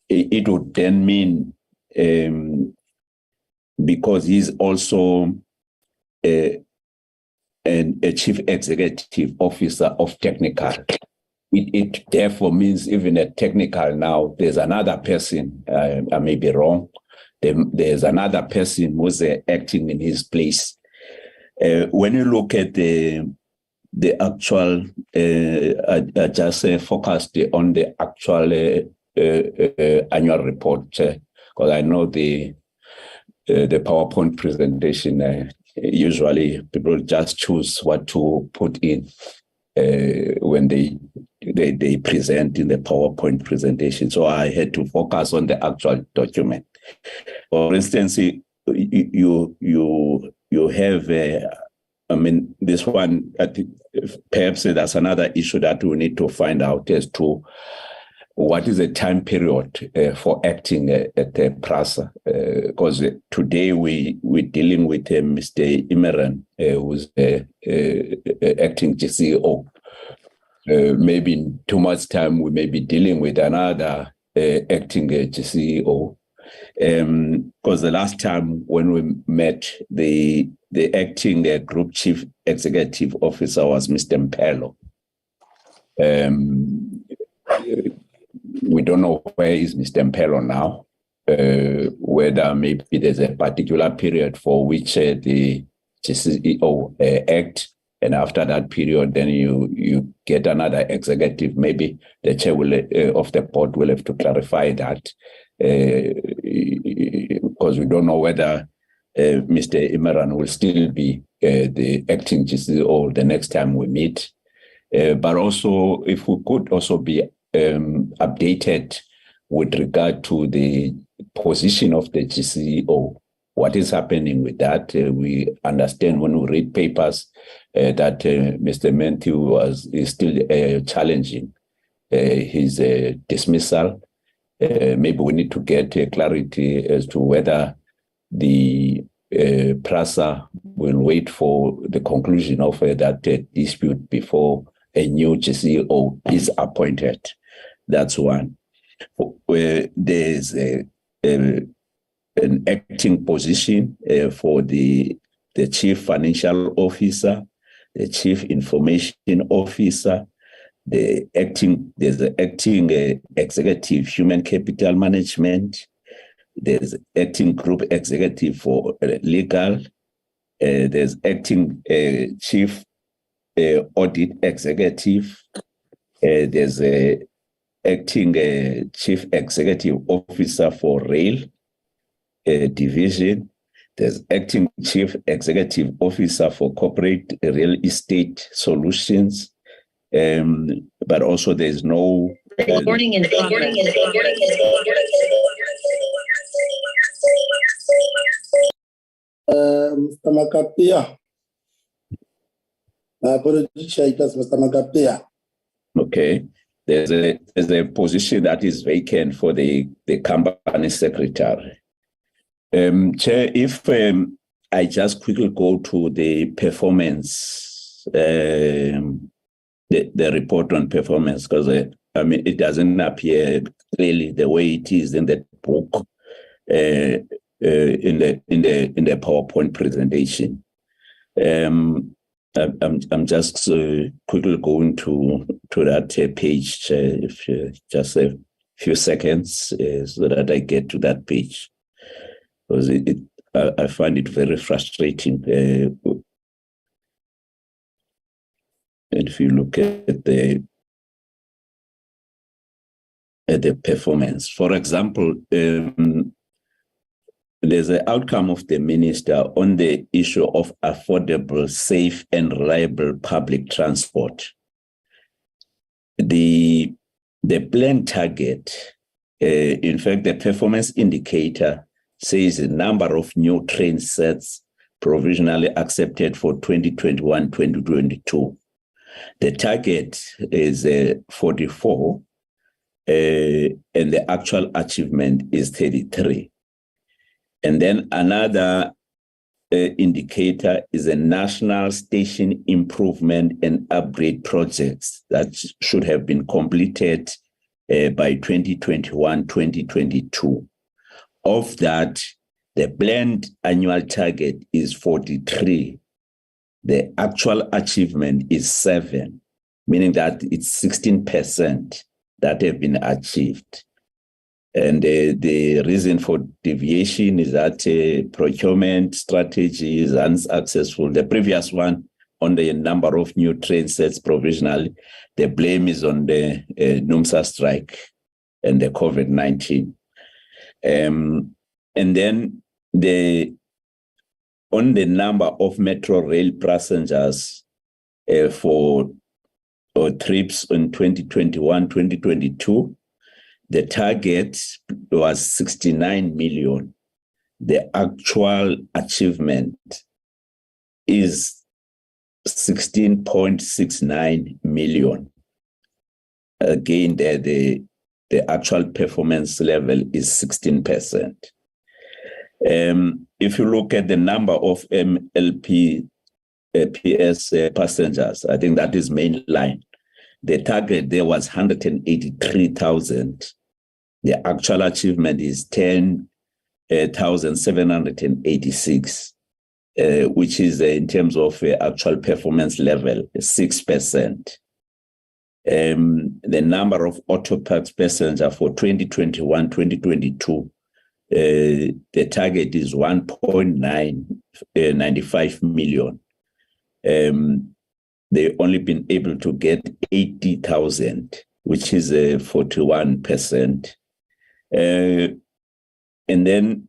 Speaker 8: it would then mean, because he's also a chief executive officer of technical, it therefore means even a technical now, there's another person, I may be wrong, there's another person who's acting in his place. When you look at the the actual, I just focused on the actual annual report, because I know the PowerPoint presentation, usually people just choose what to put in when they present in the PowerPoint presentation. So I had to focus on the actual document. For instance, you have, I mean, this one, I think perhaps that's another issue that we need to find out as to what is the time period for acting at the PRASA? Because today we're dealing with Mr. Imran, who's acting GCO. Maybe in 2 months' time, we may be dealing with another acting GCO. Because the last time when we met, the acting Group Chief Executive Officer was Mr. Mpelo. We don't know where is Mr. Mpelo now, whether maybe there's a particular period for which the GCEO act, and after that period, then you get another executive. Maybe the chair of the board will have to clarify that, because we don't know whether Mr. Imran will still be the acting GCEO the next time we meet. But also, if we could also be updated with regard to the position of the GCEO, what is happening with that? We understand when we read papers that Mr. Matthew is still challenging his dismissal. Maybe we need to get clarity as to whether the PRASA will wait for the conclusion of that dispute before a new GCEO is appointed. That's one. Where there's an acting position for the Chief Financial Officer, the Chief Information Officer, there's the acting Executive Human Capital Management, there's acting Group Executive for Legal, there's acting Chief Audit Executive, there's a acting Chief Executive Officer for Rail Division, there's acting Chief Executive Officer for Corporate Real Estate Solutions, but also there's no
Speaker 5: Recording in progress.
Speaker 2: Mr. Makapia. Mr. Makapia.
Speaker 8: Okay. There's a position that is vacant for the company secretary. Chair, if I just quickly go to the performance, the report on performance, because I mean it doesn't appear clearly the way it is in the book, in the PowerPoint presentation. I'm just quickly going to that page, if just a few seconds, so that I get to that page, because I find it very frustrating. And if you look at the performance, for example, there's an outcome of the minister on the issue of affordable, safe, and reliable public transport. The planned target, in fact, the performance indicator says the number of new train sets provisionally accepted for 2021-2022. The target is 44, and the actual achievement is 33. And then another indicator is a national station improvement and upgrade projects that should have been completed by 2021-2022. Of that, the planned annual target is 43. The actual achievement is 7, meaning that it's 16% that have been achieved. And the reason for deviation is that procurement strategy is unsuccessful. The previous one on the number of new train sets provisionally, the blame is on the NUMSA strike and the COVID-19. And then on the number of metro rail passengers for trips in 2021-2022, the target was 69 million. The actual achievement is 16.69 million. Again, the actual performance level is 16%. If you look at the number of MLP PS passengers, I think that is main line. The target there was 183,000. The actual achievement is 10,786, which is in terms of actual performance level, 6%. The number of auto-pax passengers for 2021-2022, the target is 1.95 million. They've only been able to get 80,000, which is 41%. And then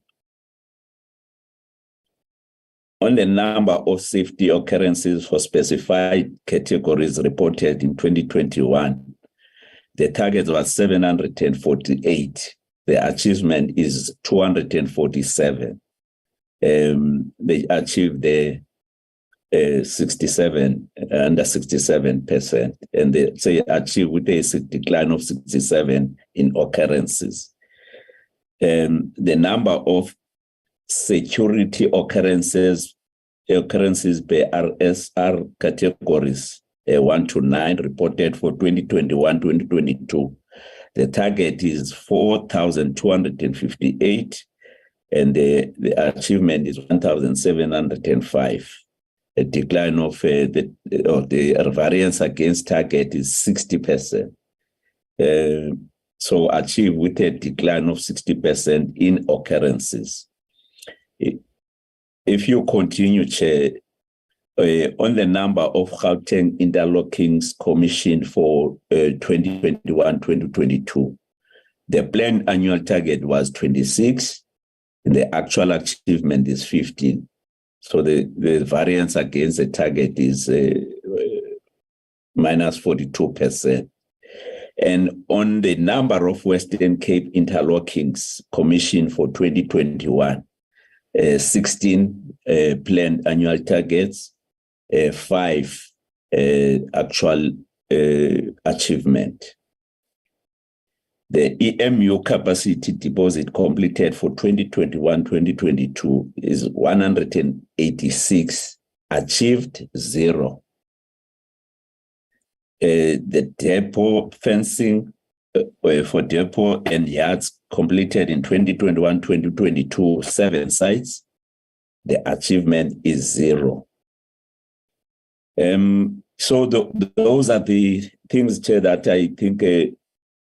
Speaker 8: on the number of safety occurrences for specified categories reported in 2021, the target was 748. The achievement is 247. They achieved the 67, under 67%, and they say achieved with a decline of 67 in occurrences. The number of security occurrences per RSR categories, 1 to 9, reported for 2021-2022. The target is 4,258, and the achievement is 1,705. A decline of the variance against target is 60%. So achieved with a decline of 60% in occurrences. If you continue, Chair, on the number of Gauteng interlockings commissioned for 2021-2022, the planned annual target was 26, and the actual achievement is 15. So the variance against the target is minus 42%. And on the number of Western Cape interlockings commissioned for 2021, 16 planned annual targets, 5 actual achievement. The EMU capacity deposit completed for 2021-2022 is 186, achieved 0. The depot fencing for depot and yards completed in 2021-2022, 7 sites. The achievement is 0. So those are the things, Chair, that I think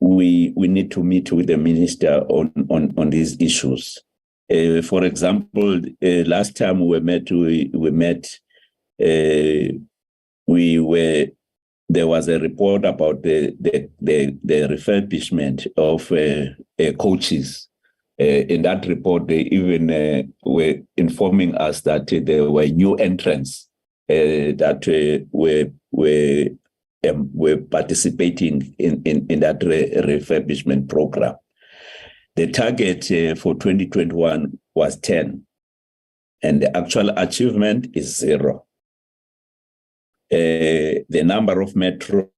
Speaker 8: we need to meet with the minister on these issues. For example, last time we met, there was a report about the refurbishment of coaches. In that report, they even were informing us that there were new entrants that were participating in that refurbishment program. The target for 2021 was 10, and the actual achievement is 0. The number of metro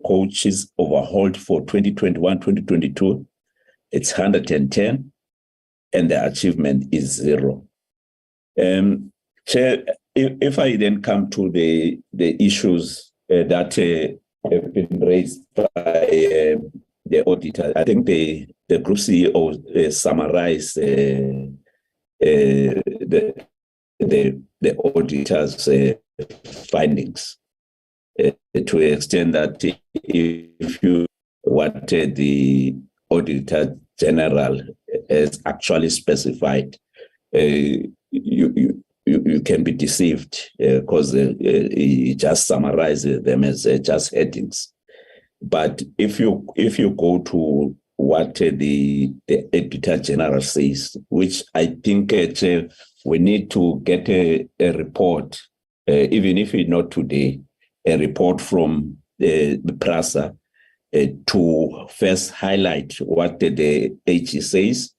Speaker 8: coaches overhauled for 2021-2022, it's 110, and the achievement is 0. Chair, if I then come to the issues that have been raised by the auditor, I think the Group CEO summarized the auditor's findings to the extent that if you what the Auditor General has actually specified, you can be deceived because he just summarizes them as just headings. But if you go to what the Editor General says, which I think we need to get a report, even if it's not today, a report from the PRASA to first highlight what the AG says,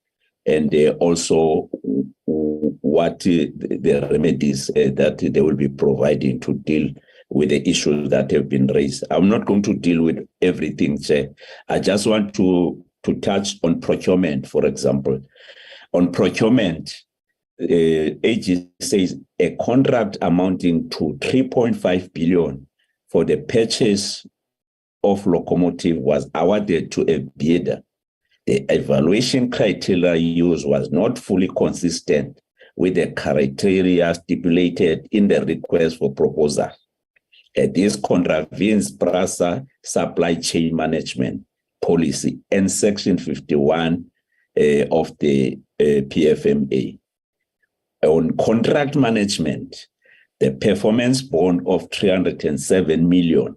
Speaker 8: and also what the remedies that they will be providing to deal with the issues that have been raised. I'm not going to deal with everything, Chair. I just want to touch on procurement, for example. On procurement, AG says a contract amounting to 3.5 billion for the purchase of locomotive was awarded to a bidder. The evaluation criteria used was not fully consistent with the criteria stipulated in the request for proposal. This contravenes PRASA supply chain management policy and Section 51 of the PFMA. On contract management, the performance bond of 307 million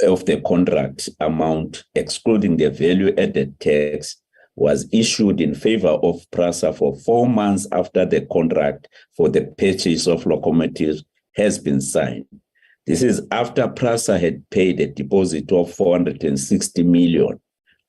Speaker 8: of the contract amount, excluding the value-added tax, was issued in favor of PRASA for 4 months after the contract for the purchase of locomotives has been signed. This is after PRASA had paid a deposit of 460 million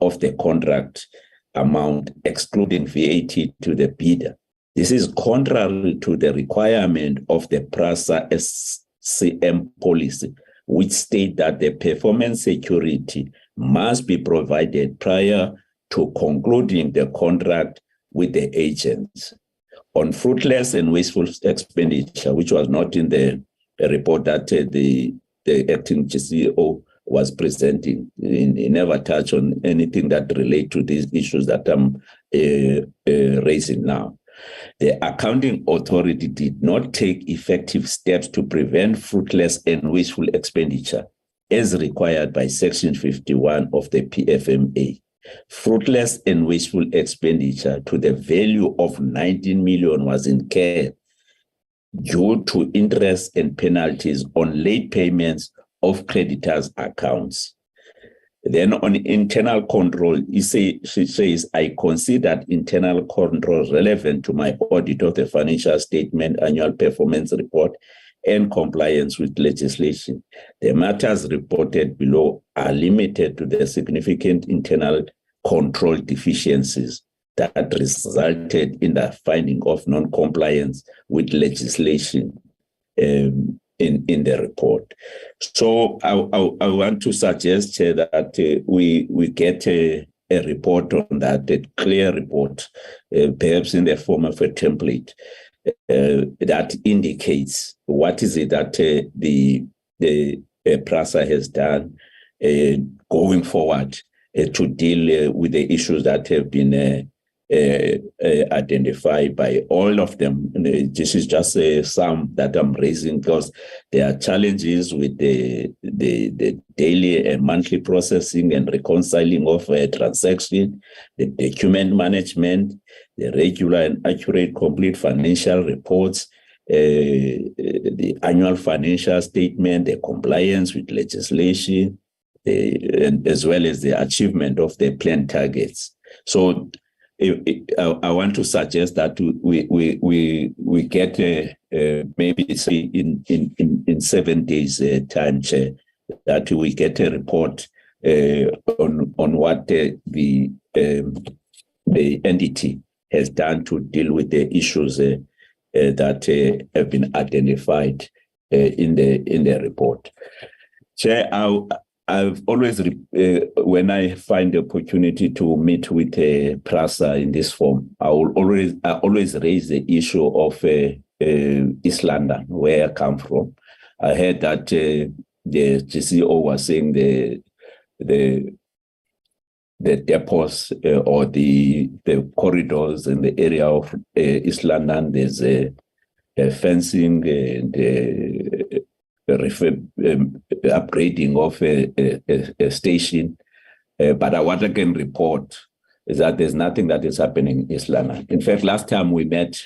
Speaker 8: of the contract amount, excluding VAT, to the bidder. This is contrary to the requirement of the PRASA SCM policy, which state that the performance security must be provided prior to concluding the contract with the agents. On fruitless and wasteful expenditure, which was not in the report that the acting GCO was presenting, he never touched on anything that relate to these issues that I'm raising now. The accounting authority did not take effective steps to prevent fruitless and wasteful expenditure as required by Section 51 of the PFMA. Fruitless and wasteful expenditure to the value of 19 million was incurred due to interest and penalties on late payments of creditors' accounts. Then on internal control, she says, I considered internal control relevant to my audit of the financial statement, annual performance report, and compliance with legislation. The matters reported below are limited to the significant internal control deficiencies that resulted in the finding of non-compliance with legislation in the report. So I want to suggest that we get a report on that, a clear report, perhaps in the form of a template that indicates what is it that the PRASA has done going forward to deal with the issues that have been identified by all of them. This is just some that I'm raising because there are challenges with the daily and monthly processing and reconciling of transaction, the document management, the regular and accurate complete financial reports, the annual financial statement, the compliance with legislation, and as well as the achievement of the planned targets. So I want to suggest that we get maybe say in 7 days time, Chair, that we get a report on what the entity has done to deal with the issues that have been identified in the report. Chair, I've always, when I find the opportunity to meet with PRASA in this form, I always raise the issue of East London, where I come from. I heard that the GCO was saying the depots or the corridors in the area of East London, there's a fencing and upgrading of a station. But what I can report is that there's nothing that is happening in East London. In fact, last time we met,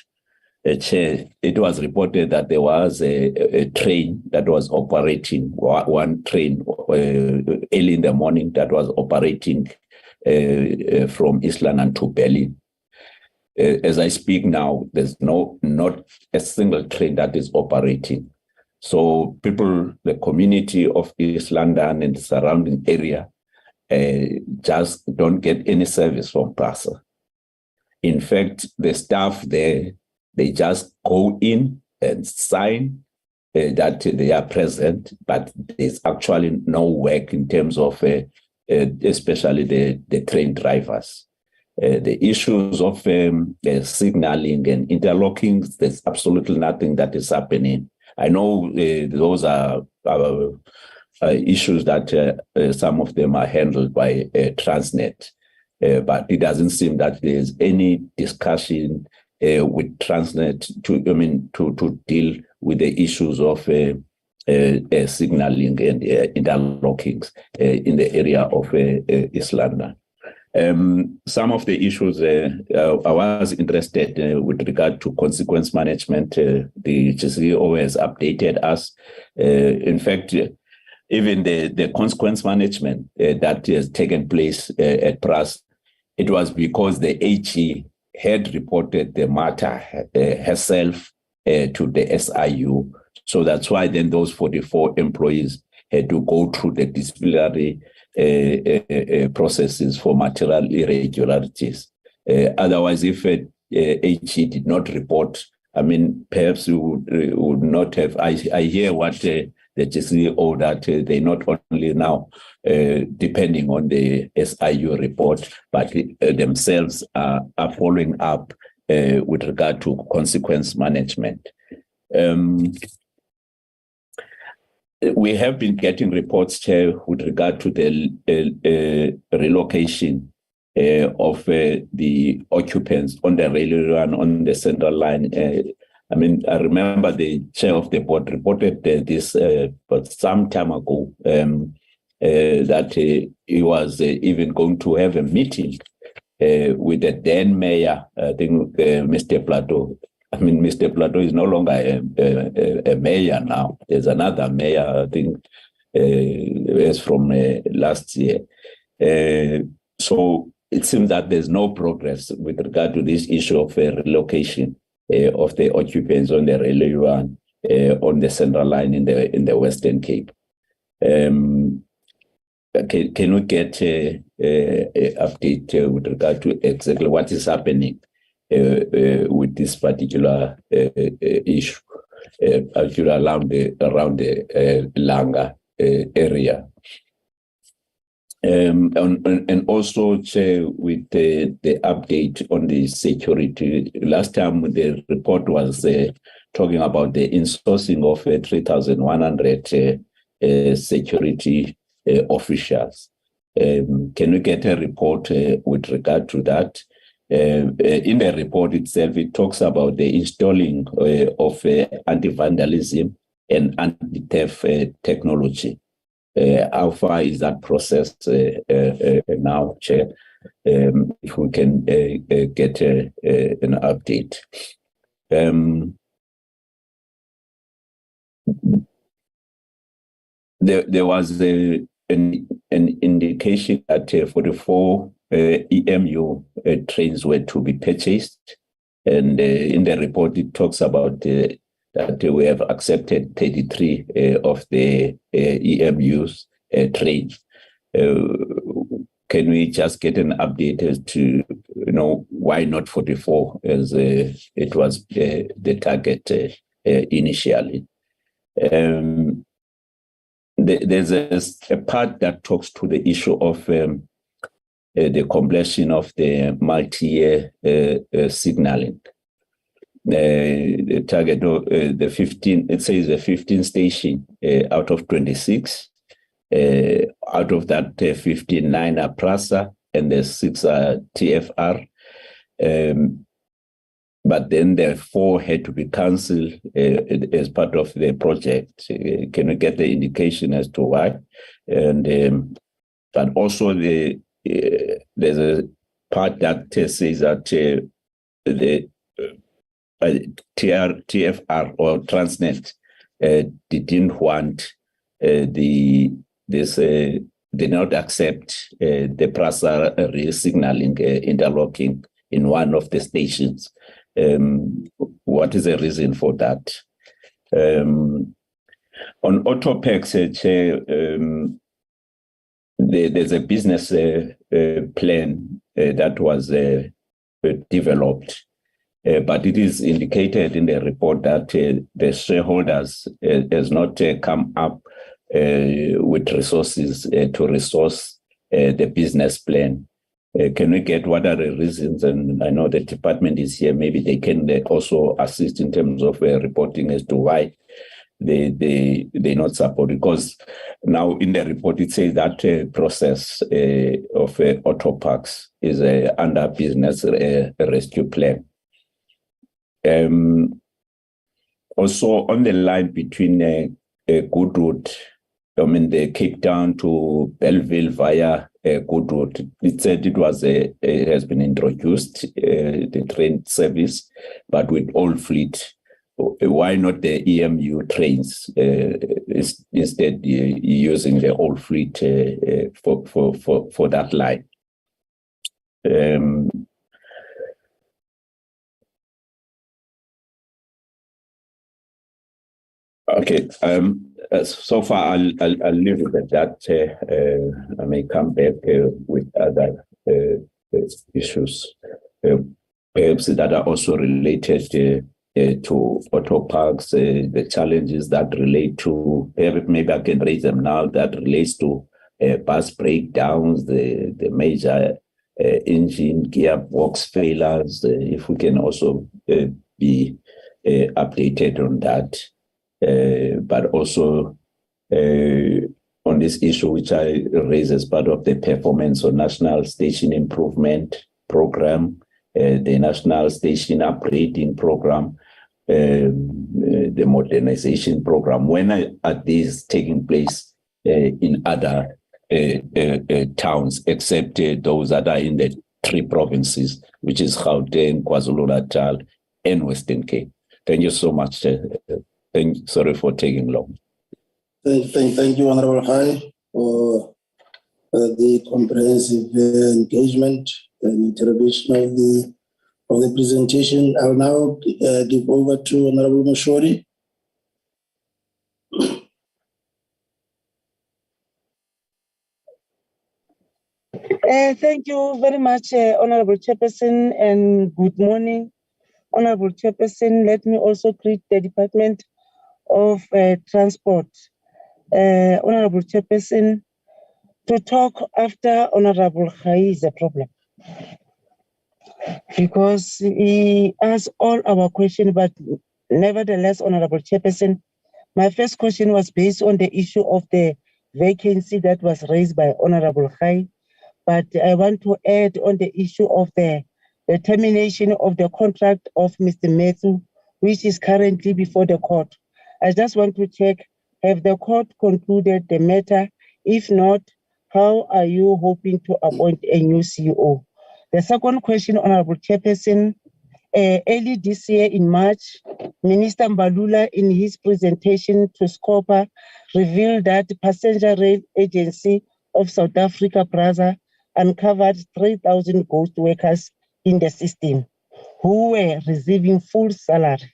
Speaker 8: Chair, it was reported that there was a train that was operating, one train early in the morning that was operating from East London to Berlin. As I speak now, there's not a single train that is operating. So people, the community of East London and the surrounding area just don't get any service from PRASA. In fact, the staff there, they just go in and sign that they are present, but there's actually no work in terms of especially the train drivers. The issues of signaling and interlocking, there's absolutely nothing that is happening. I know those are issues that some of them are handled by Transnet, but it doesn't seem that there's any discussion with Transnet to deal with the issues of signaling and interlockings in the area of East London. Some of the issues I was interested with regard to consequence management. The GCO has updated us. In fact, even the consequence management that has taken place at PRASA, it was because the AG had reported the matter herself to the SIU. So that's why then those 44 employees had to go through the disciplinary processes for material irregularities. Otherwise, if AG did not report, perhaps we would not have. I hear what the GCO that they not only now depending on the SIU report, but themselves are following up with regard to consequence management. We have been getting reports, Chair, with regard to the relocation of the occupants on the railway run on the central line. I remember the chair of the board reported this but some time ago that he was even going to have a meeting with the then mayor, I think Mr. Plateau. Mr. Plateau is no longer a mayor now. There's another mayor, I think, is from last year. So it seems that there's no progress with regard to this issue of relocation of the occupants on the railway run on the central line in the Western Cape. Can we get an update with regard to exactly what is happening with this particular issue, around the Langa area? And also, Chair, with the update on the security. Last time the report was talking about the insourcing of 3,100 security officials. Can we get a report with regard to that? In the report itself, it talks about the installing of anti-vandalism and anti-theft technology. How far is that process now, Chair? If we can get an update. There was an indication that 44 EMU trains were to be purchased, and in the report it talks about that we have accepted 33 of the EMU's trains. Can we just get an update as to why not 44 as it was the target initially? There's a part that talks to the issue of the completion of the multi-year signaling. The target, the 15, it says the 15 station out of 26. Out of that, 15, 9 are PRASA and the 6 are TFR. But then the 4 had to be cancelled as part of the project. Can we get the indication as to why? And but also there's a part that says that the TFR or Transnet didn't want did not accept the PRASA re-signaling interlocking in one of the stations. What is the reason for that? On Autopex, Chair, there's a business plan that was developed, but it is indicated in the report that the shareholders has not come up with resources to resource the business plan. Can we get what are the reasons? And I know the department is here. Maybe they can also assist in terms of reporting as to why they not support, because now in the report it says that process of auto parks is under business rescue plan. Also on the line between Goodwood, I mean the Cape Town to Belleville via Goodwood, it said it has been introduced, the train service, but with all fleet. Why not the EMU trains instead using the old fleet for that line? Okay. So far, I'll leave it at that. I may come back with other issues, perhaps that are also related to auto parks, the challenges that relate to, maybe I can raise them now, that relates to bus breakdowns, the major engine gearbox failures, if we can also be updated on that. But also on this issue, which I raised as part of the performance or national station improvement program, the national station upgrading program, the modernization program. When are these taking place in other towns, except those that are in the 3 provinces, which is Gauteng, KwaZulu-Natal, and Western Cape? Thank you so much. Sorry for taking long.
Speaker 2: Thank you, Honorable High, for the comprehensive engagement and intervention of the presentation. I'll now give over to Honorable Moshori.
Speaker 9: Thank you very much, Honorable Chairperson, and good morning, Honorable Chairperson. Let me also greet the Department of Transport. Honorable Chairperson, to talk after Honorable Khai is a problem, because he asked all our questions, but nevertheless, Honorable Chairperson, my first question was based on the issue of the vacancy that was raised by Honorable Khai, but I want to add on the issue of the termination of the contract of Mr. Methu, which is currently before the court. I just want to check, have the court concluded the matter? If not, how are you hoping to appoint a new CEO? The second question, Honorable Chairperson, early this year in March, Minister Mbalula, in his presentation to SCOPA, revealed that the Passenger Rail Agency of South Africa, PRASA, uncovered 3,000 ghost workers in the system who were receiving full salary.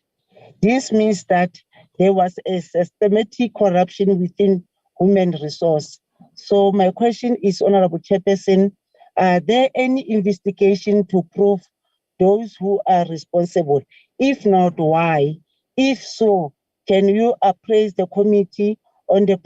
Speaker 9: This means that there was a systematic corruption within human resource. So my question is, Honorable Chairperson, are there any investigation to prove those who are responsible? If not, why? If so, can you appraise the committee on the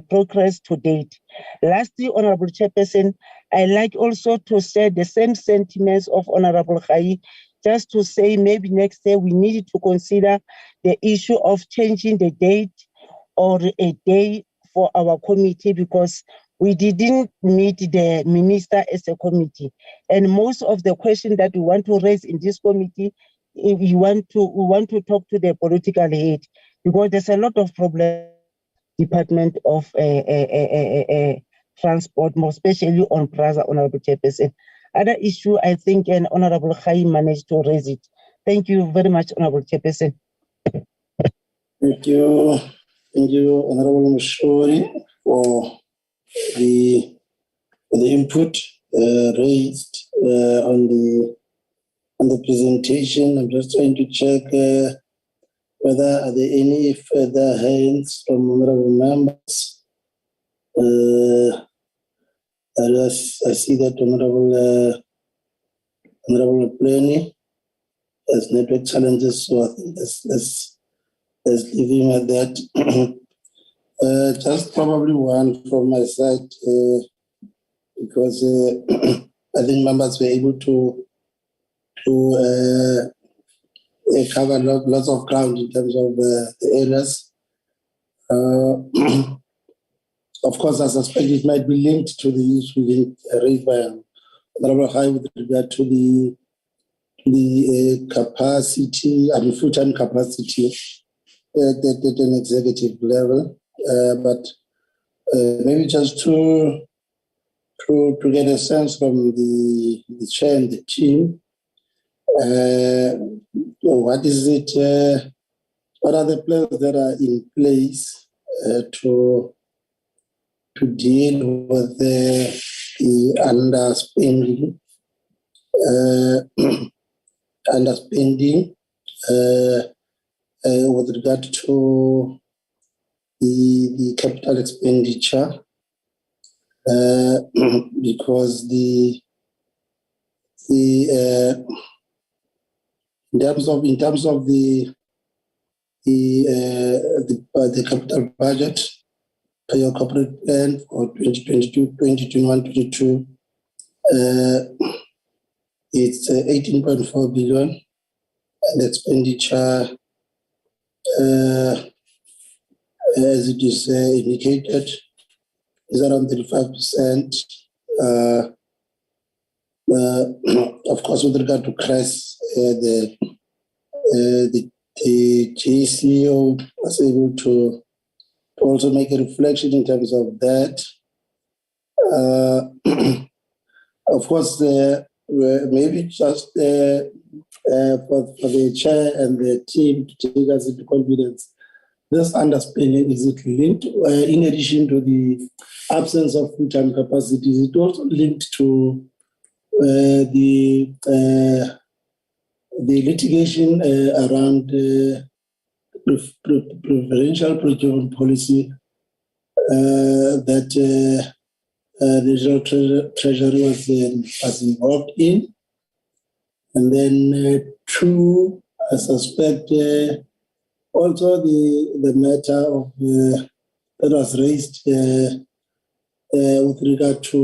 Speaker 9: progress to date? Lastly, Honorable Chairperson, I like also to share the same sentiments of Honorable Khai, just to say maybe next year we need to consider the issue of changing the date or a day for our committee, because we didn't meet the minister as a committee. And most of the questions that we want to raise in this committee, we want to talk to the political head, because there's a lot of problems Department of Transport, more especially on PRASA, Honorable Chairperson. Other issue, I think, and Honorable Khai managed to raise it. Thank you very much, Honorable Chairperson.
Speaker 2: Thank you. Thank you, Honorable Mashori, for the input raised on the presentation. I'm just trying to check whether are there any further hands from honorable members. I see that Honorable Plenty has network challenges, so I think let's leave him at that. Just probably one from my side, because I think members were able to cover lots of ground in terms of the areas. Of course, I suspect it might be linked to the issue raised by Honorable High with regard to the capacity, full-time capacity at an executive level. But maybe just to get a sense from the chair and the team, what is it? What are the plans that are in place to deal with the underspending? Underspending with regard to the capital expenditure, because in terms of the capital budget, your corporate plan for 2022, 2021, 22, it's 18.4 billion, and expenditure, as it is indicated, is around 35%. Of course, with regard to CRES, the GCO was able to also make a reflection in terms of that. Of course, maybe just for the chair and the team to take us into confidence, this underspending, is it linked, in addition to the absence of full-time capacity, is it also linked to the litigation around preferential procurement policy that the National Treasury was involved in? And then two, I suspect also the matter of that was raised with regard to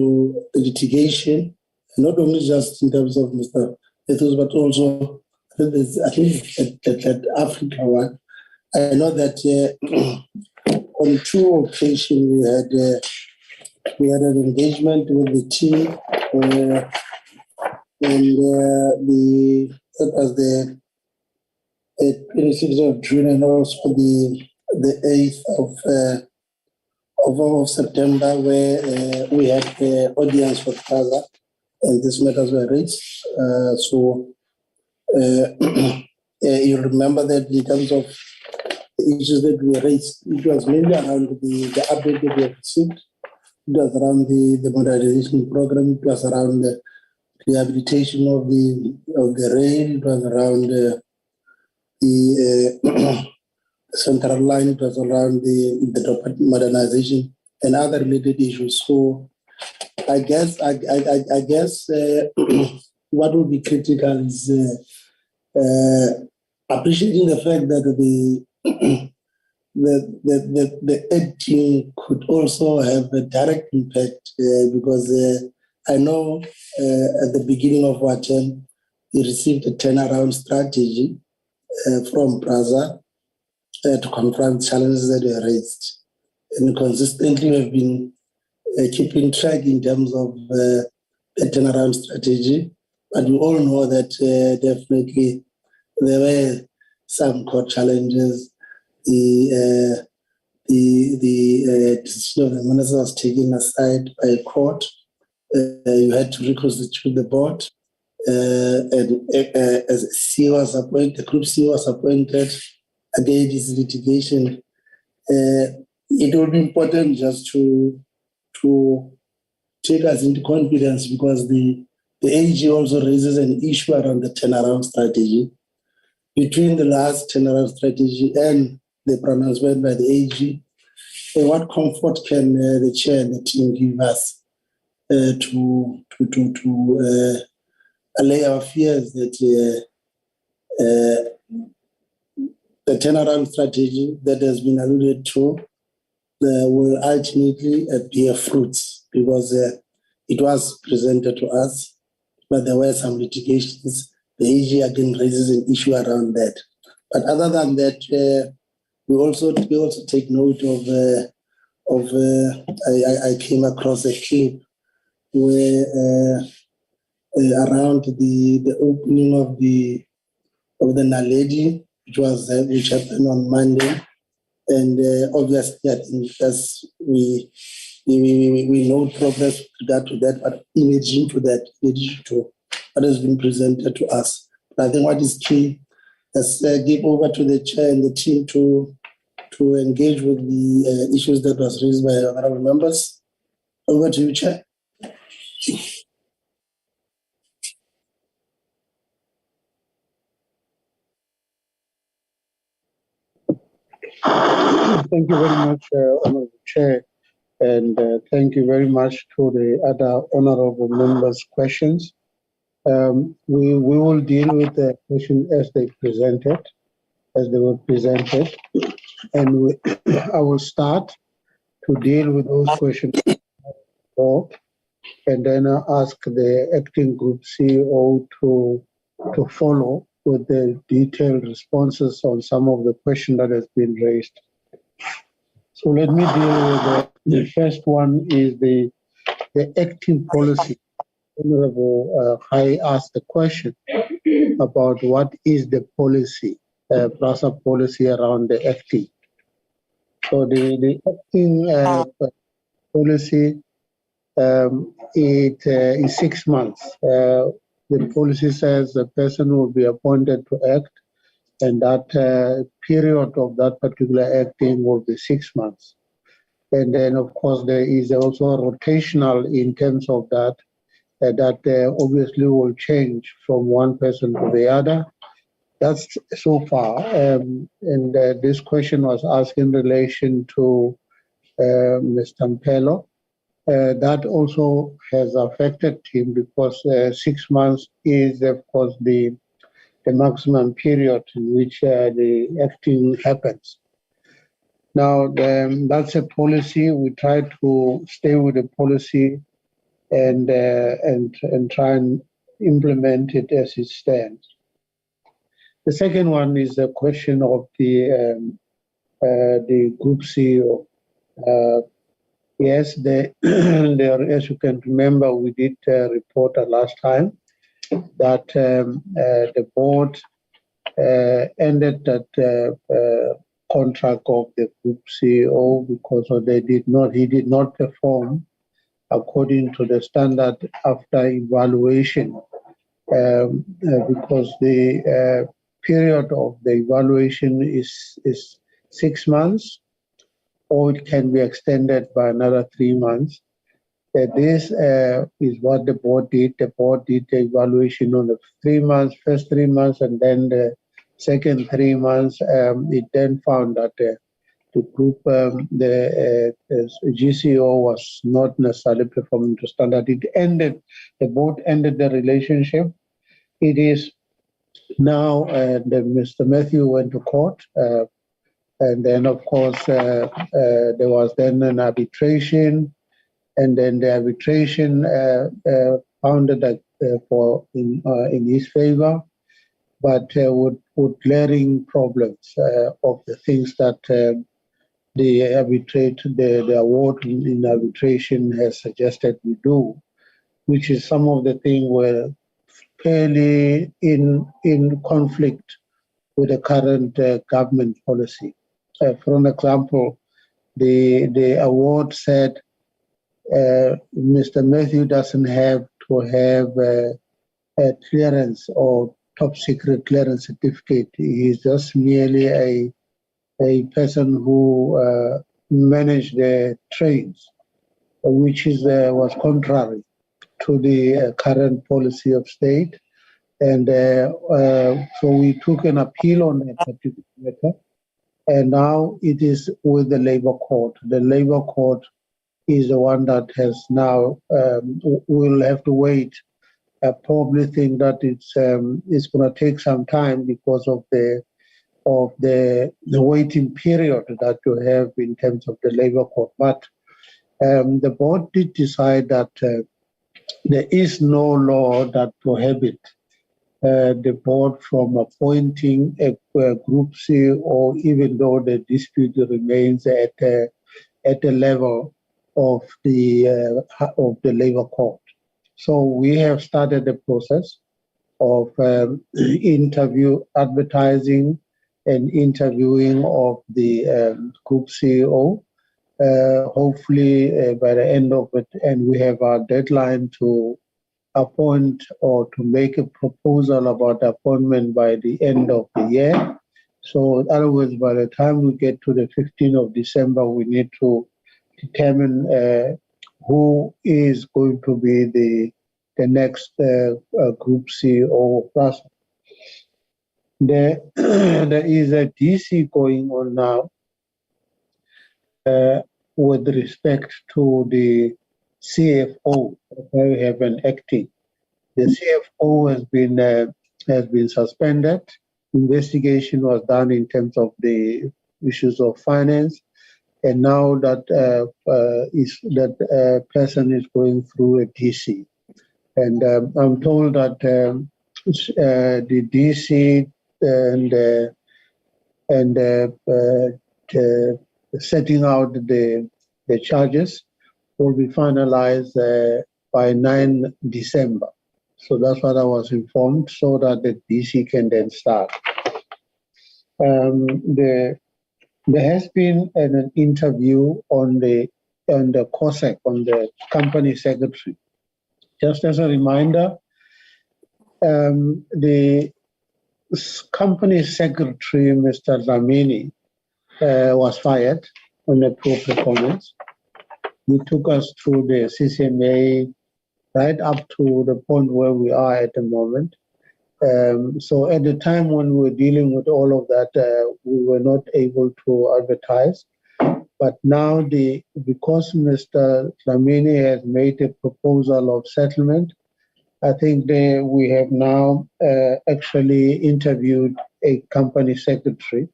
Speaker 2: the litigation, not only just in terms of Mr. Ethos, but also I think that Africa one. I know that on two occasions we had an engagement with the team, and that was the 26th of June, and also the 8th of September, where we had the audience for PRASA, and these matters were raised. You remember that in terms of the issues that were raised, it was mainly around the update that we have received. It was around the modernization program. It was around the rehabilitation of the rail. It was around the central line. It was around the modernization and other related issues. So I guess what would be critical is appreciating the fact that the ed team could also have a direct impact, because I know at the beginning of our term, we received a turnaround strategy from PRASA to confront challenges that were raised. And consistently we have been keeping track in terms of the turnaround strategy. But we all know that definitely there were some core challenges. The decision of the minister was taken aside by a court. You had to reconstitute the board. and as C was appointed, the group C was appointed. Again, this litigation. It will be important just to take us into confidence, because the AG also raises an issue around the turnaround strategy. Between the last turnaround strategy and the pronouncement by the AG, what comfort can the chair and the team give us to allay our fears that the turnaround strategy that has been alluded to will ultimately bear fruits, because it was presented to us, but there were some litigations. The AG again raises an issue around that. But other than that, we also take note of I came across a clip where around the opening of the Naledi, which happened on Monday, and obviously I think as we know progress with regard to that, but in addition to that, in addition to what has been presented to us, but I think what is key is give over to the chair and the team to engage with the issues that was raised by honorable members. Over to you, Chair.
Speaker 6: Thank you very much, Honorable Chair, and thank you very much to the other honorable members' questions. We will deal with the question as they were presented, and I will start to deal with those questions, and then I'll ask the acting group CEO to follow with the detailed responses on some of the questions that has been raised. So let me deal with the first one is the acting policy. Honorable Hai asked the question about what is the policy, PRASA policy around the acting. So the acting policy, it is 6 months. The policy says the person will be appointed to act, and that period of that particular acting will be 6 months. And then, of course, there is also rotational in terms of that, that obviously will change from one person to the other. That's so far. And this question was asked in relation to Mr. Mpelo. That also has affected him, because 6 months is, of course, the maximum period in which the acting happens. Now, that's a policy. We try to stay with the policy and try and implement it as it stands. The second one is the question of the group CEO. Yes, there, as you can remember, we did report last time that the board ended that contract of the group CEO because he did not perform according to the standard after evaluation, because the period of the evaluation is 6 months, or it can be extended by another 3 months. This is what the board did. The board did the evaluation on the first 3 months, and then the second 3 months. It then found that the group, the GCO was not necessarily performing to standard. The board ended the relationship. It is now that Mr. Matthew went to court. And then, of course, there was then an arbitration, and then the arbitration found that in his favor, but with glaring problems of the things that the award in arbitration has suggested we do, which is some of the things were fairly in conflict with the current government policy. For example, the award said Mr. Matthew doesn't have to have clearance or top secret clearance certificate. He is just merely a person who managed the trains, which was contrary to the current policy of state. And so we took an appeal on that particular matter. And now it is with the Labour Court. The Labour Court is the one that has now, we'll have to wait. I probably think that it's going to take some time because of the waiting period that you have in terms of the Labour Court. But the board did decide that there is no law that prohibits the board from appointing a Group C, or even though the dispute remains at the level of the Labour Court. So we have started the process of interview advertising and interviewing of the Group CEO. Hopefully by the end of it, and we have our deadline to appoint or to make a proposal about appointment by the end of the year. So in other words, by the time we get to the 15th of December, we need to determine who is going to be the next Group CEO of PRASA. There is a DC going on now with respect to the CFO. We have an acting. The CFO has been suspended. Investigation was done in terms of the issues of finance, and now that person is going through a DC. And I'm told that the DC and setting out the charges will be finalized by 9 December. So that's what I was informed, so that the DC can then start. There has been an interview on the COSEC, on the company secretary. Just as a reminder, the company secretary, Mr. Dlamini, was fired on a poor performance. He took us through the CCMA right up to the point where we are at the moment. So at the time when we were dealing with all of that, we were not able to advertise. But now, because Mr. Dlamini has made a proposal of settlement, I think we have now actually interviewed a company secretary,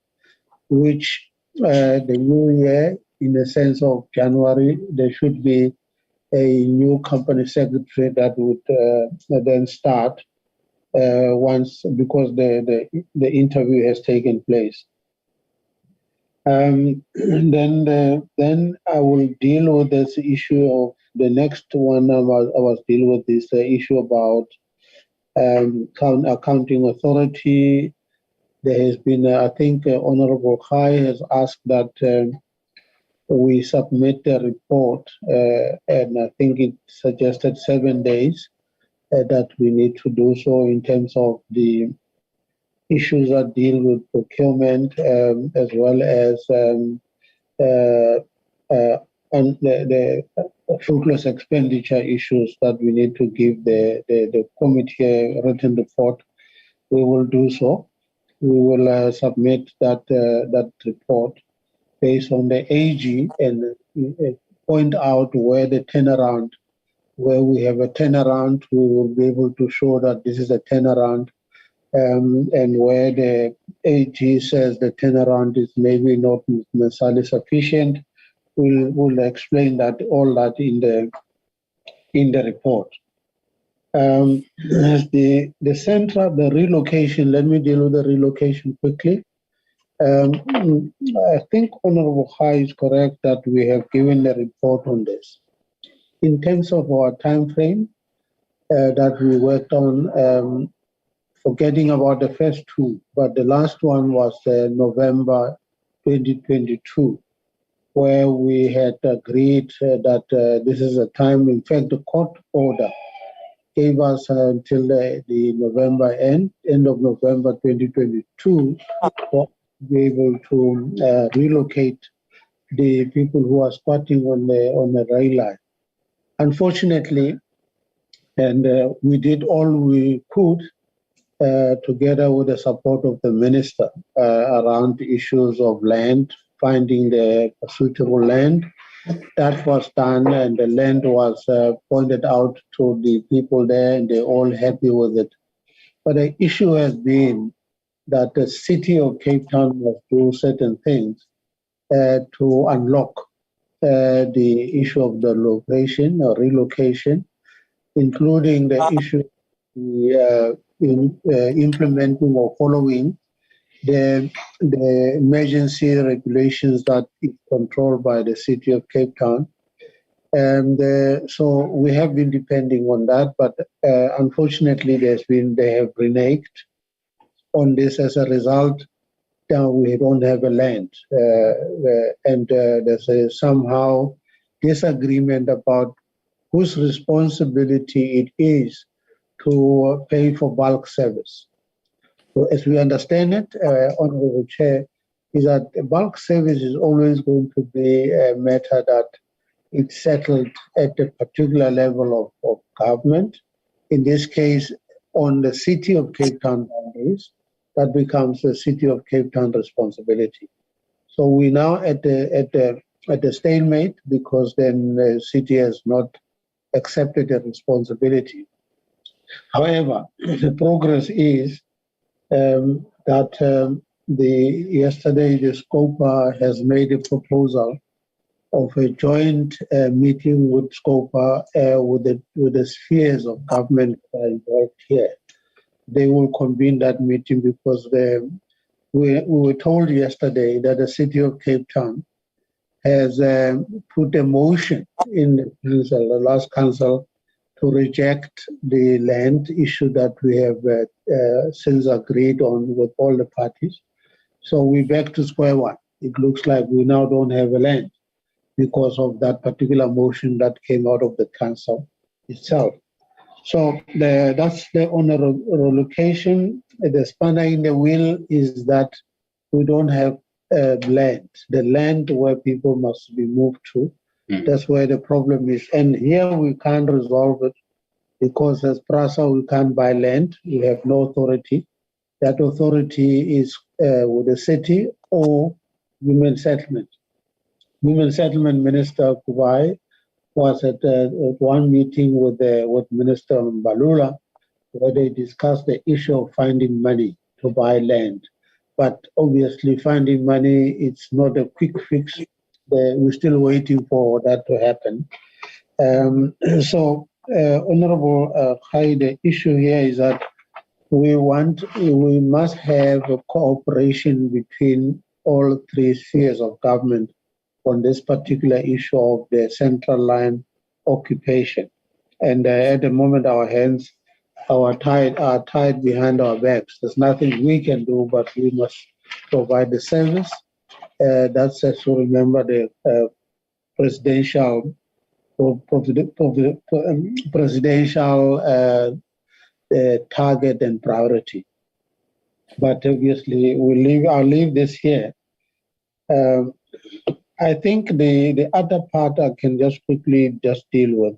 Speaker 6: which the new year, in the sense of January, there should be a new company secretary that would then start once, because the interview has taken place. Then I will deal with this issue of the next one. I was dealing with this issue about accounting authority. There has been, I think, Honorable Khai has asked that we submit a report, and I think it suggested 7 days that we need to do so in terms of the issues that deal with procurement, as well as and the fruitless expenditure issues that we need to give the committee a written report. We will do so. We will submit that report based on the AG and point out where the turnaround, where we have a turnaround, we will be able to show that this is a turnaround, and where the AG says the turnaround is maybe not necessarily sufficient, we'll explain that, all that in the report. The central, the relocation, let me deal with the relocation quickly. I think Honorable Khai is correct that we have given a report on this. In terms of our time frame that we worked on, forgetting about the first two, but the last one was November 2022, where we had agreed that this is a time, in fact, the court order gave us until the November end of November 2022 to be able to relocate the people who are squatting on the rail line. Unfortunately, and we did all we could together with the support of the minister around the issues of land, finding the suitable land. That was done, and the land was pointed out to the people there, and they're all happy with it. But the issue has been that the city of Cape Town must do certain things to unlock the issue of the location or relocation, including the issue in implementing or following the emergency regulations that is controlled by the city of Cape Town. And so we have been depending on that, but unfortunately they have reneged on this. As a result, now we don't have a land, and there's somehow disagreement about whose responsibility it is to pay for bulk service. So as we understand it, Honorable Chair, is that bulk service is always going to be a matter that it's settled at a particular level of government. In this case, on the city of Cape Town boundaries, that becomes the city of Cape Town responsibility. So we now at the stalemate, because then the city has not accepted the responsibility. However, the progress is that yesterday the SCOPA has made a proposal of a joint meeting with SCOPA with the spheres of government involved here. They will convene that meeting because we were told yesterday that the city of Cape Town has put a motion in the council, the last council, to reject the land issue that we have since agreed on with all the parties. So we're back to square one. It looks like we now don't have a land because of that particular motion that came out of the council itself. So that's the honorable relocation. The spanner in the wheel is that we don't have land, the land where people must be moved to. That's where the problem is. And here we can't resolve it because as PRASA, we can't buy land. We have no authority. That authority is with the city or Women Settlement. Women Settlement Minister Kubai was at one meeting with Minister Mbalula, where they discussed the issue of finding money to buy land. But obviously finding money, it's not a quick fix. We're still waiting for that to happen. So, Honorable Khai, the issue here is that we must have a cooperation between all three spheres of government on this particular issue of the central line occupation. And at the moment, our hands are tied behind our backs. There's nothing we can do, but we must provide the service. That's as to remember the presidential target and priority. But obviously, I'll leave this here. I think the other part I can just quickly deal with.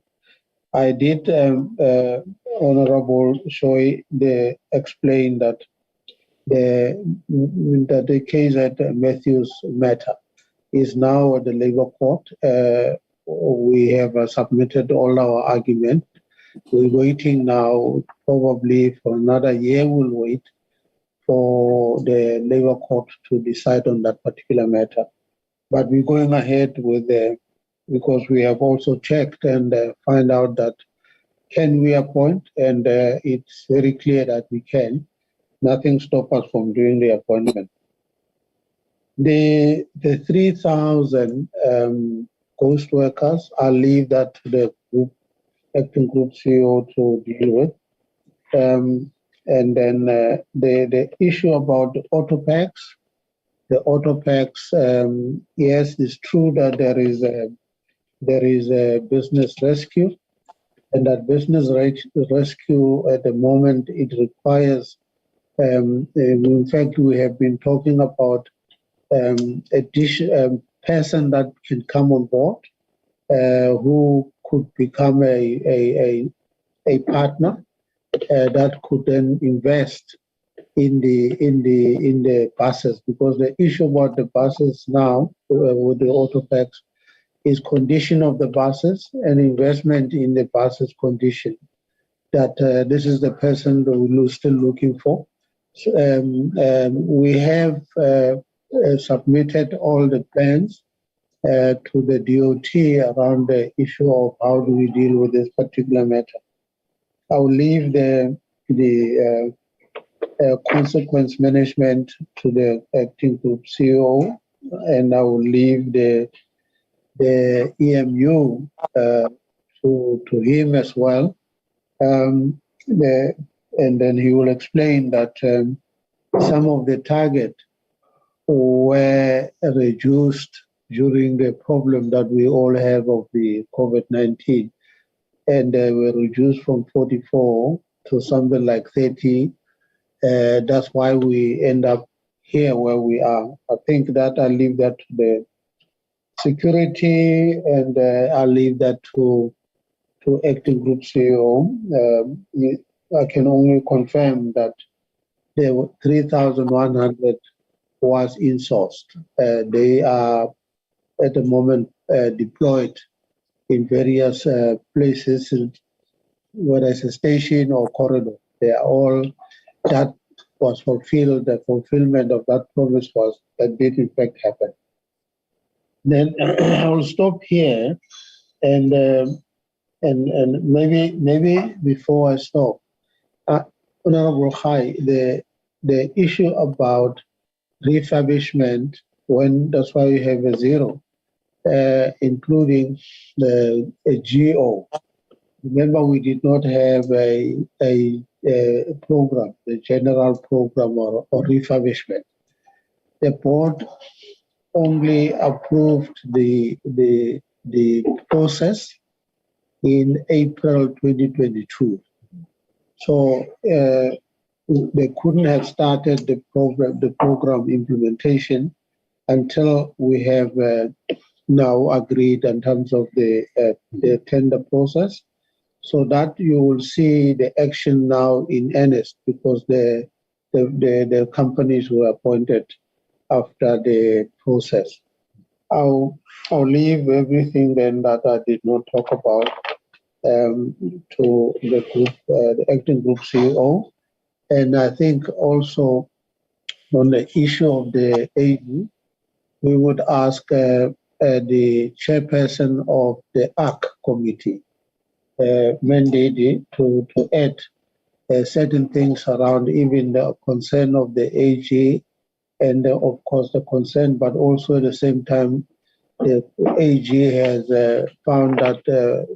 Speaker 6: I did, Honorable Shoy, explain that the case at Matthews matter is now at the Labour Court. We have submitted all our argument. We're waiting now, probably for another year, we'll wait for the Labour Court to decide on that particular matter. But we're going ahead with because we have also checked and find out that can we appoint, and it's very clear that we can. Nothing stops us from doing the appointment. The 3,000 ghost workers, I'll leave that to the acting group CEO to deal with. And then the issue about the auto packs. The auto packs, yes, it's true that there is a business rescue, and that business rescue at the moment, it requires, in fact, we have been talking about a person that can come on board who could become a partner that could then invest in the buses, because the issue about the buses now with the auto tax is condition of the buses and investment in the buses condition. That this is the person that we're still looking for. So, we have submitted all the plans to the DOT around the issue of how do we deal with this particular matter. I'll leave the consequence management to the acting group CEO, and I will leave the EMU to him as well. And then he will explain that some of the target were reduced during the problem that we all have of the COVID-19, and they were reduced from 44 to something like 30. That's why we end up here where we are. I think that I'll leave that to the security, and I'll leave that to acting group CEO. I can only confirm that there were 3,100 was insourced. They are at the moment deployed in various places, whether it's a station or corridor. They are all, that was fulfilled, the fulfillment of that promise was, that did in fact happen. Then I will stop here, and maybe before I stop, Honorable Khai, the issue about refurbishment, when that's why we have a zero, including a GO. Remember, we did not have a program, the general program or refurbishment. The board only approved the process in April 2022. So they couldn't have started the program implementation until we have now agreed in terms of the tender process. So that you will see the action now in earnest, because the companies were appointed after the process. I'll leave everything then that I did not talk about to the group, the acting group CEO. And I think also on the issue of the AU, we would ask the chairperson of the ARC committee, mandated to add certain things around even the concern of the AG, and of course the concern, but also at the same time, the AG has found that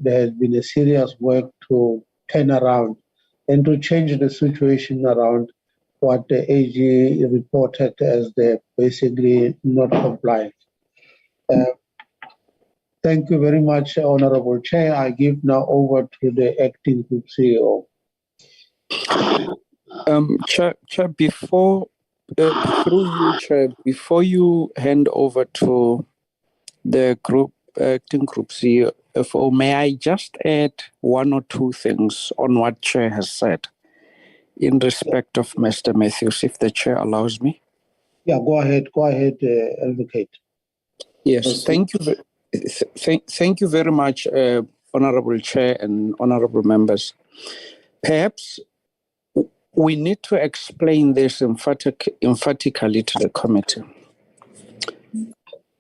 Speaker 6: there has been a serious work to turn around and to change the situation around what the AG reported as the basically not compliant. Thank you very much, Honorable Chair. I give now over to the acting group CEO.
Speaker 10: Chair, before through you, Chair, before you hand over to the group acting group CEO, may I just add one or two things on what Chair has said in respect of Mr. Matthews, if the Chair allows me?
Speaker 6: Yeah, go ahead, Advocate.
Speaker 10: Yes, thank you. Thank you very much, Honorable Chair and Honorable Members. Perhaps we need to explain this emphatically to the committee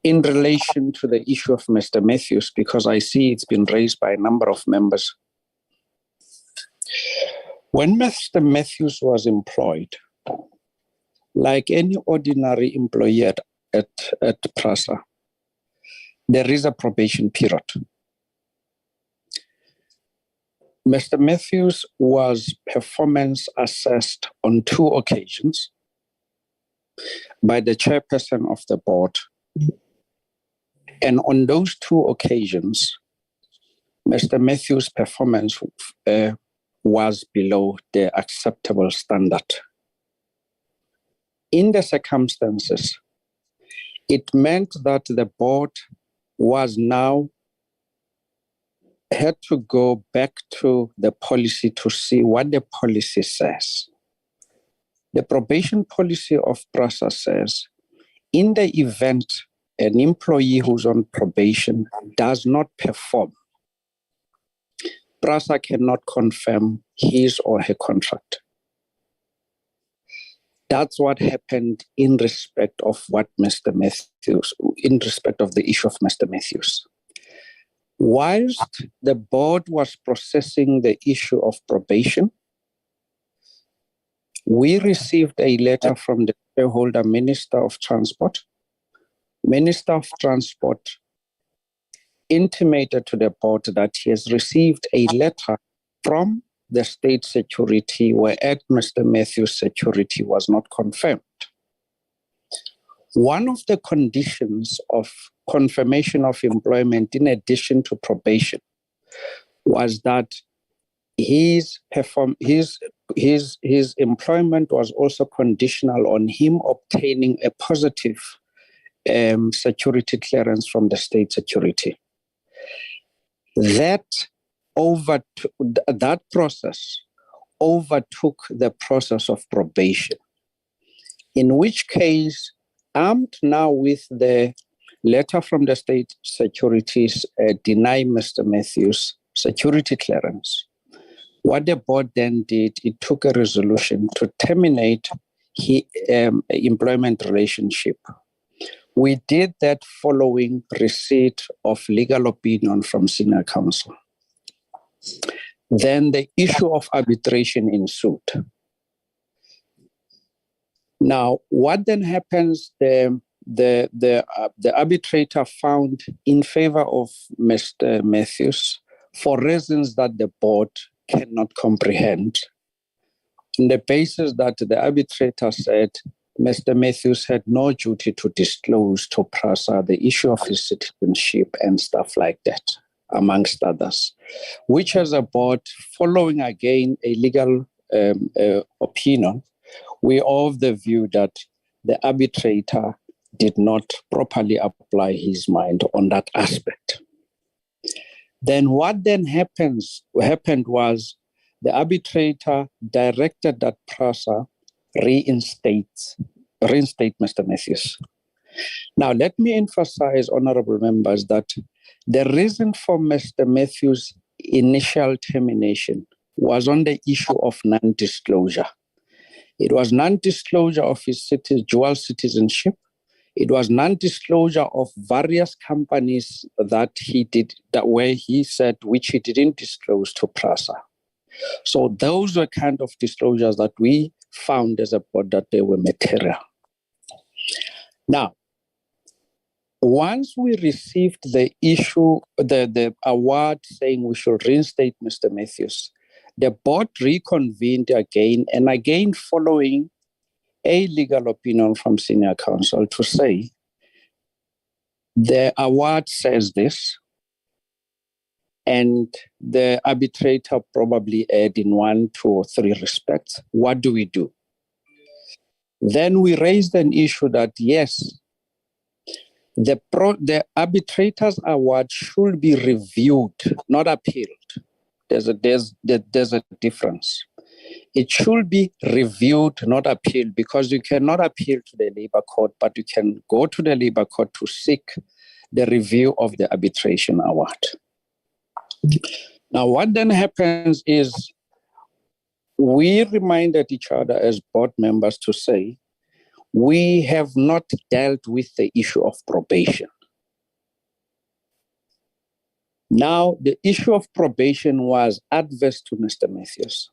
Speaker 10: in relation to the issue of Mr. Matthews, because I see it's been raised by a number of members. When Mr. Matthews was employed, like any ordinary employee at PRASA, there is a probation period. Mr. Matthews was performance assessed on 2 occasions by the chairperson of the board. And on those 2 occasions, Mr. Matthews' performance was below the acceptable standard. In the circumstances, it meant that the board was now had to go back to the policy to see what the policy says. The probation policy of PRASA says, in the event an employee who's on probation does not perform, PRASA cannot confirm his or her contract. That's what happened in respect of what Mr. Matthews, in respect of the issue of Mr. Matthews. Whilst the board was processing the issue of probation, we received a letter from the shareholder Minister of Transport. Minister of Transport intimated to the board that he has received a letter from the state security whereat Mr. Matthews' security was not confirmed. One of the conditions of confirmation of employment, in addition to probation, was that his employment was also conditional on him obtaining a positive security clearance from the state security. That process overtook the process of probation, in which case, armed now with the letter from the state securities denying Mr. Matthews security clearance, what the board then did, it took a resolution to terminate his employment relationship. We did that following receipt of legal opinion from senior counsel. Then the issue of arbitration ensued. Now, what then happens? The arbitrator found in favor of Mr. Matthews for reasons that the board cannot comprehend. On the basis that the arbitrator said Mr. Matthews had no duty to disclose to PRASA the issue of his citizenship and stuff like that, amongst others, which as a board, following again a legal opinion, we are of the view that the arbitrator did not properly apply his mind on that aspect. Then what then happened was the arbitrator directed that PRASA reinstate Mr. Matthews. Now, let me emphasize, honorable members, that the reason for Mr. Matthews' initial termination was on the issue of non-disclosure. It was non-disclosure of his dual citizenship. It was non-disclosure of various companies that he did, that where he said, which he didn't disclose to PRASA. So those were kind of disclosures that we found as a board that they were material. Now, once we received the issue, the award saying we should reinstate Mr. Matthews, the board reconvened again and again following a legal opinion from senior counsel to say the award says this, and the arbitrator probably erred in 1, 2, or 3 respects. What do we do? Then we raised an issue that yes, the arbitrator's award should be reviewed, not appealed. There's a difference. It should be reviewed, not appealed, because you cannot appeal to the labor court, but you can go to the labor court to seek the review of the arbitration award. Now, what then happens is we reminded each other as board members to say, we have not dealt with the issue of probation. Now, the issue of probation was adverse to Mr. Matthews.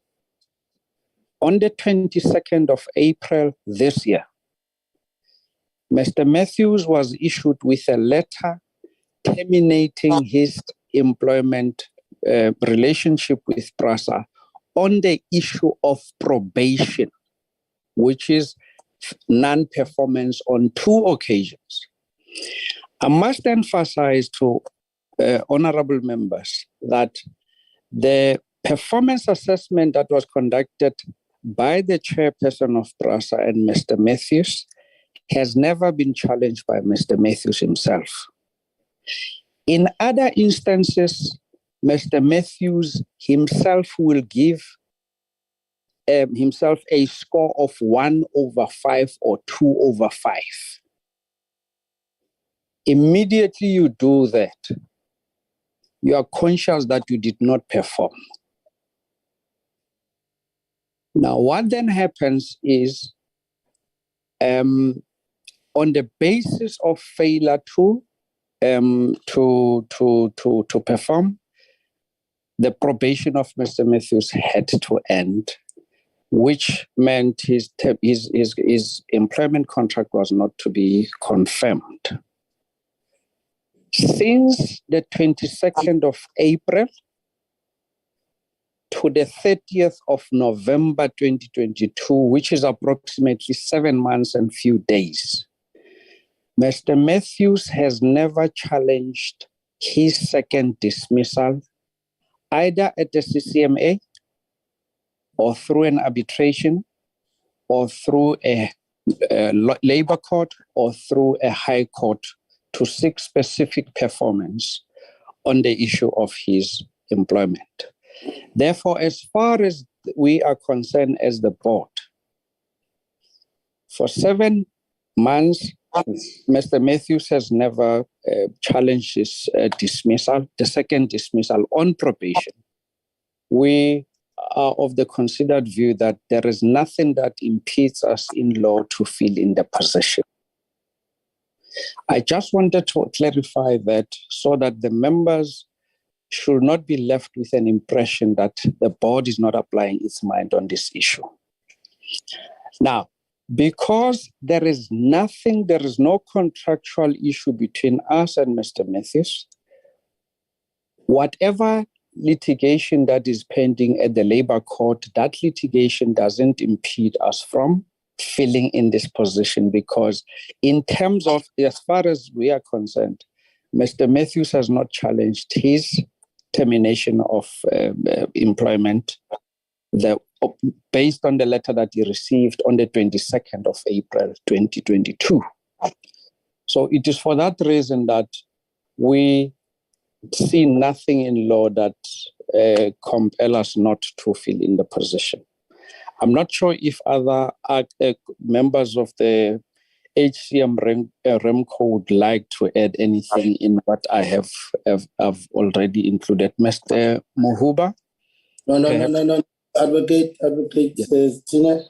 Speaker 10: On the 22nd of April this year, Mr. Matthews was issued with a letter terminating his employment relationship with PRASA on the issue of probation, which is non-performance on 2 occasions. I must emphasize to honorable members, that the performance assessment that was conducted by the chairperson of PRASA and Mr. Matthews has never been challenged by Mr. Matthews himself. In other instances, Mr. Matthews himself will give himself a score of 1/5 or 2/5. Immediately you do that, you are conscious that you did not perform. Now, what then happens is, on the basis of failure to perform, the probation of Mr. Matthews had to end, which meant his employment contract was not to be confirmed. Since the 22nd of April to the 30th of November 2022, which is approximately 7 months and few days, Mr. Matthews has never challenged his second dismissal, either at the CCMA or through an arbitration or through a labor court or through a high court to seek specific performance on the issue of his employment. Therefore, as far as we are concerned as the board, for 7 months, Mr. Matthews has never challenged his dismissal, the second dismissal on probation. We are of the considered view that there is nothing that impedes us in law to fill in the position. I just wanted to clarify that so that the members should not be left with an impression that the board is not applying its mind on this issue. Now, because there is no contractual issue between us and Mr. Matthews, whatever litigation that is pending at the labor court, that litigation doesn't impede us from filling in this position, because in terms of, as far as we are concerned, Mr. Matthews has not challenged his termination of employment based on the letter that he received on the 22nd of April 2022. So it is for that reason that we see nothing in law that compel us not to fill in the position. I'm not sure if other members of the HCM REMCO would like to add anything in what I have already included. Mr. Muhuba?
Speaker 2: No. Advocate Tina.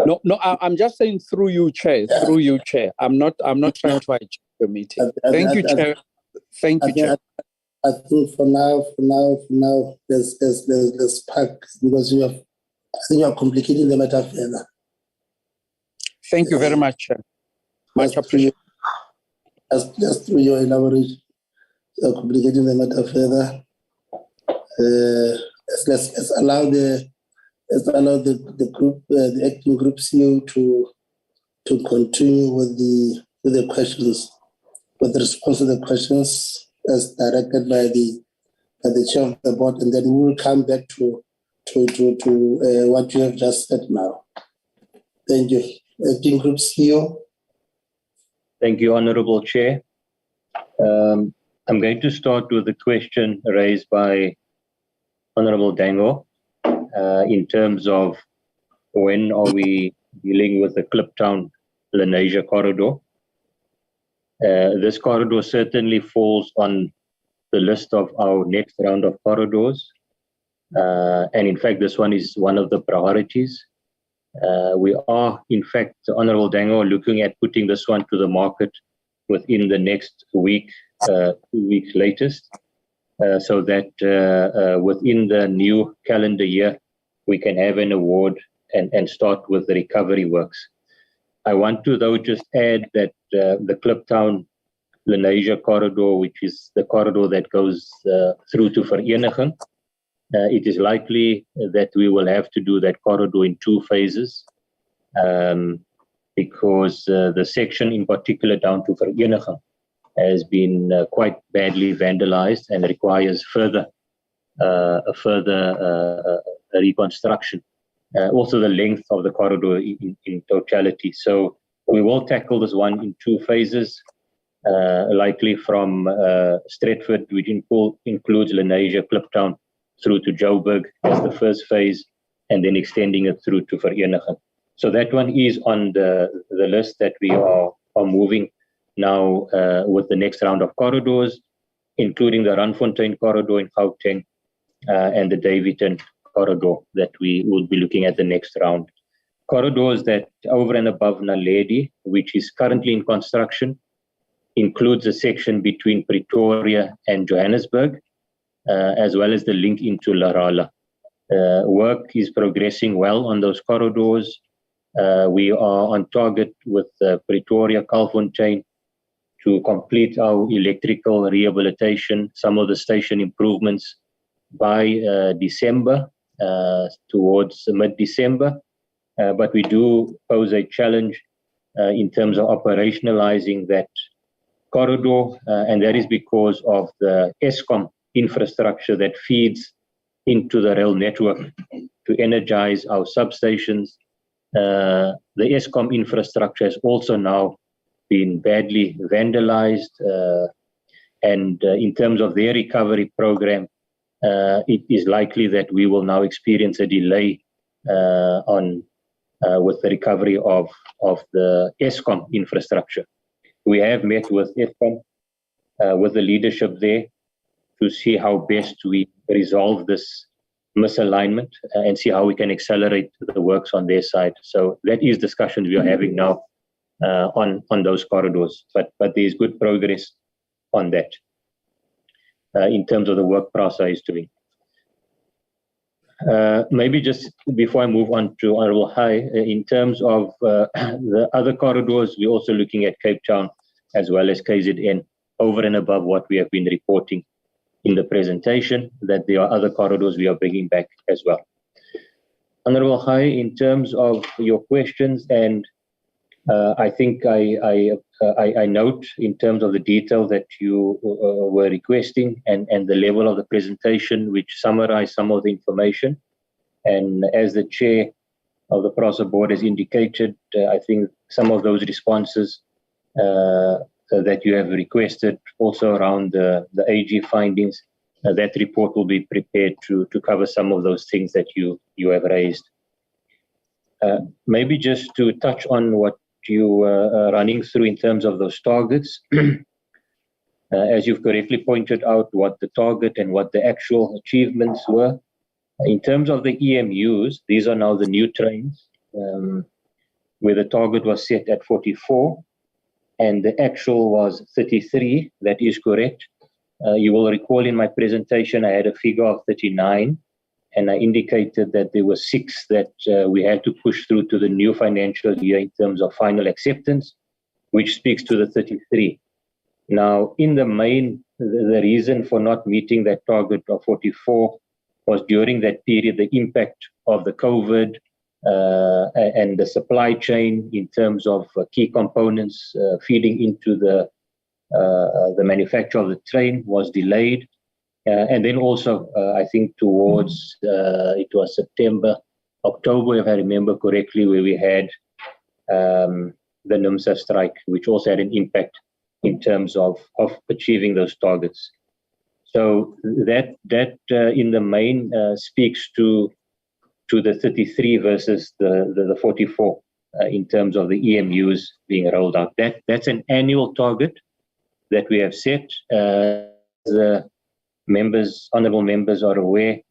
Speaker 10: No, I'm just saying through you, Chair. Yeah. Through you, Chair. I'm not trying to hijack the meeting. Thank you, Chair. Thank you, Chair.
Speaker 2: I think for now, let's pack, because I think you are complicating the matter further.
Speaker 10: Thank you very much, Chair. Much appreciated.
Speaker 2: Just through your elaboration, you are complicating the matter further. Let's allow the group, the acting group CEO to continue with the questions, with the response to the questions as directed by the chair of the board, and then we will come back to what you have just said now. Thank you. Acting group CEO.
Speaker 4: Thank you, Honorable Chair. I'm going to start with the question raised by Honorable Dango in terms of when are we dealing with the Kliptown Lenasia corridor. This corridor certainly falls on the list of our next round of corridors. And in fact, this one is one of the priorities. We are, in fact, Honorable Dango, looking at putting this one to the market within the next week, 2 weeks latest, so that within the new calendar year, we can have an award and start with the recovery works. I want to, though, just add that the Kliptown Lenasia corridor, which is the corridor that goes through to Vereniging, it is likely that we will have to do that corridor in 2 phases, because the section in particular down to Vereniging has been quite badly vandalized and requires further reconstruction. Also the length of the corridor in totality. So we will tackle this one in 2 phases, likely from Stratford, which includes Lenasia, Kliptown, through to Joburg as the first phase, and then extending it through to Vereniging. So that one is on the list that we are moving now with the next round of corridors, including the Randfontein corridor in Gauteng and the Davidton corridor that we will be looking at the next round. Corridors that over and above Naledi, which is currently in construction, includes a section between Pretoria and Johannesburg, as well as the link into Larala. Work is progressing well on those corridors. We are on target with Pretoria, Kalfontein, to complete our electrical rehabilitation, some of the station improvements by December, towards mid-December. But we do pose a challenge in terms of operationalizing that corridor, and that is because of the Eskom infrastructure that feeds into the rail network to energize our substations. The Eskom infrastructure has also now been badly vandalized, and in terms of their recovery program, it is likely that we will now experience a delay with the recovery of the Eskom infrastructure. We have met with Eskom, with the leadership there, to see how best we resolve this misalignment and see how we can accelerate the works on their side. So that is discussions we are having now on those corridors, but there is good progress on that in terms of the work PRASA is doing. Maybe just before I move on to Honorable High, in terms of the other corridors, we're also looking at Cape Town as well as KZN, over and above what we have been reporting in the presentation, that there are other corridors we are bringing back as well. Honorable High, in terms of your questions, and I think I note in terms of the detail that you were requesting and the level of the presentation, which summarized some of the information. And as the chair of the PRASA board has indicated, I think some of those responses that you have requested also around the AG findings, that report will be prepared to cover some of those things that you have raised. Maybe just to touch on what you were running through in terms of those targets. As you've correctly pointed out, what the target and what the actual achievements were. In terms of the EMUs, these are now the new trains, where the target was set at 44 and the actual was 33. That is correct. You will recall in my presentation, I had a figure of 39, and I indicated that there were 6 that we had to push through to the new financial year in terms of final acceptance, which speaks to the 33. Now, in the main, the reason for not meeting that target of 44 was during that period, the impact of the COVID and the supply chain in terms of key components feeding into the manufacture of the train was delayed. And then also, I think towards, it was September, October, if I remember correctly, where we had the NUMSA strike, which also had an impact in terms of achieving those targets. So that in the main speaks to the 33 versus the 44 in terms of the EMUs being rolled out. That's an annual target that we have set. The members, honorable members, are aware.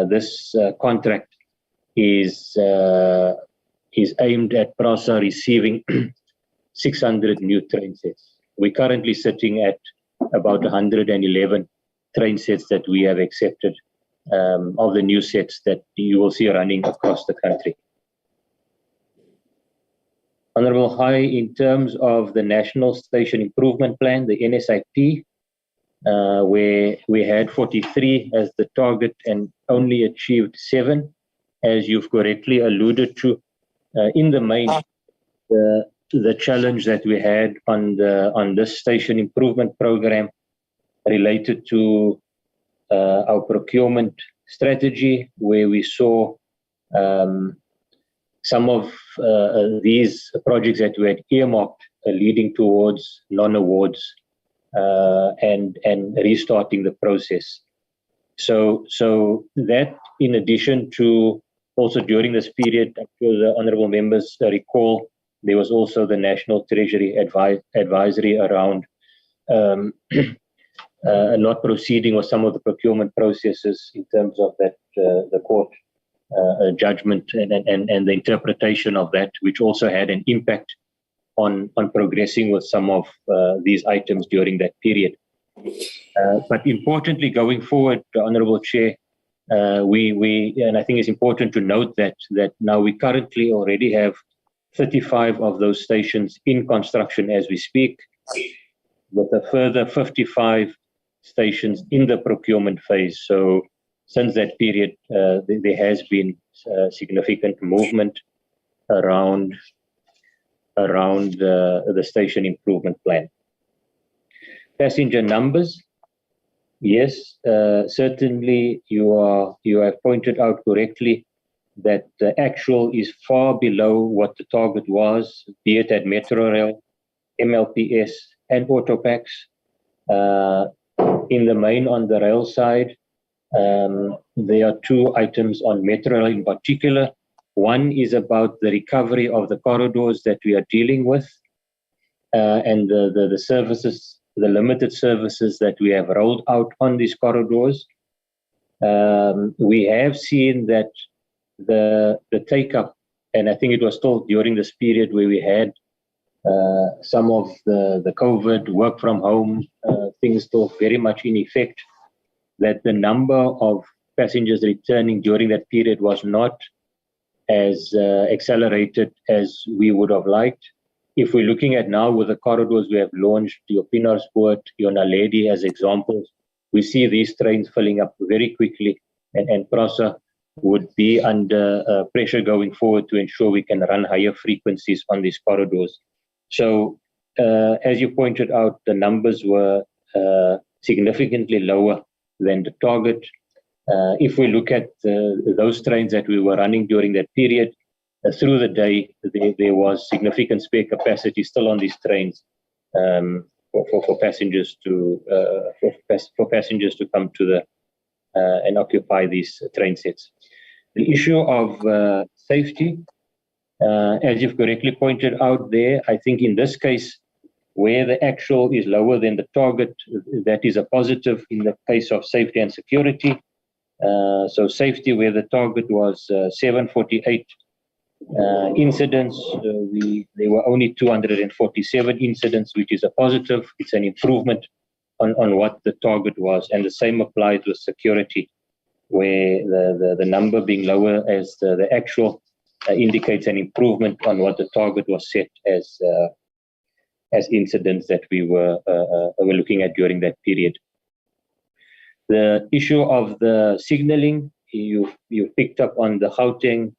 Speaker 4: This contract is aimed at PRASA receiving 600 new train sets. We're currently sitting at about 111 train sets that we have accepted of the new sets that you will see running across the country. Honorable High, in terms of the National Station Improvement Plan, the NSIP, where we had 43 as the target and only achieved 7, as you've correctly alluded to. In the main, the the challenge that we had on this station improvement program related to our procurement strategy, where we saw some of these projects that we had earmarked leading towards non-awards and restarting the process. So that, in addition to also during this period, I'm sure the honourable members recall, there was also the National Treasury advisory around not proceeding with some of the procurement processes in terms of that the court judgment and the interpretation of that, which also had an impact on progressing with some of these items during that period. But importantly, going forward, Honourable Chair, and I think it's important to note that now we currently already have 35 of those stations in construction as we speak, with a further 55 stations in the procurement phase. So since that period, there has been significant movement around the station improvement plan. Passenger numbers, yes, certainly you have pointed out correctly that the actual is far below what the target was, be it at Metrorail, MLPS, and Autopax. In the main, on the rail side, there are two items on Metrorail in particular. One is about the recovery of the corridors that we are dealing with, and the services, the limited services that we have rolled out on these corridors. We have seen that the take-up, and I think it was still during this period where we had some of the COVID work from home things still very much in effect, that the number of passengers returning during that period was not as accelerated as we would have liked. If we're looking at now with the corridors we have launched, your Pienaarpoort, your Naledi as examples, we see these trains filling up very quickly, and PRASA would be under pressure going forward to ensure we can run higher frequencies on these corridors. So as you pointed out, the numbers were significantly lower than the target. If we look at those trains that we were running during that period, through the day, there was significant spare capacity still on these trains for passengers to come to the and occupy these train sets. The issue of safety, as you've correctly pointed out there, I think in this case, where the actual is lower than the target, that is a positive in the case of safety and security. So safety, where the target was 748 incidents, there were only 247 incidents, which is a positive. It's an improvement on what the target was, and the same applies with security, where the number being lower as the actual indicates an improvement on what the target was set as incidents that we were looking at during that period. The issue of the signalling, you picked up on the Gauteng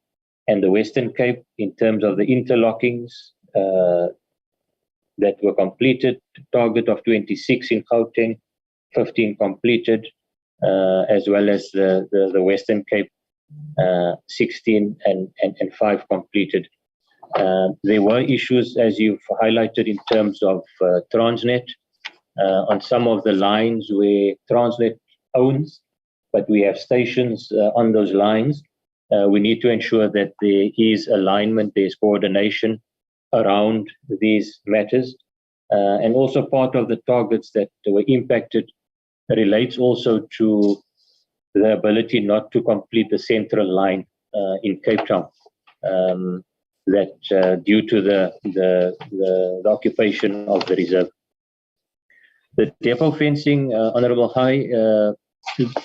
Speaker 4: and the Western Cape in terms of the interlockings that were completed. Target of 26 in Gauteng, 15 completed, as well as the Western Cape, 16 and 5 completed. There were issues, as you've highlighted, in terms of Transnet on some of the lines where Transnet owns, but we have stations on those lines. We need to ensure that there is alignment, there's coordination around these matters. And also part of the targets that were impacted relates also to the ability not to complete the central line in Cape Town, that due to the occupation of the reserve. The depot fencing, Honourable High,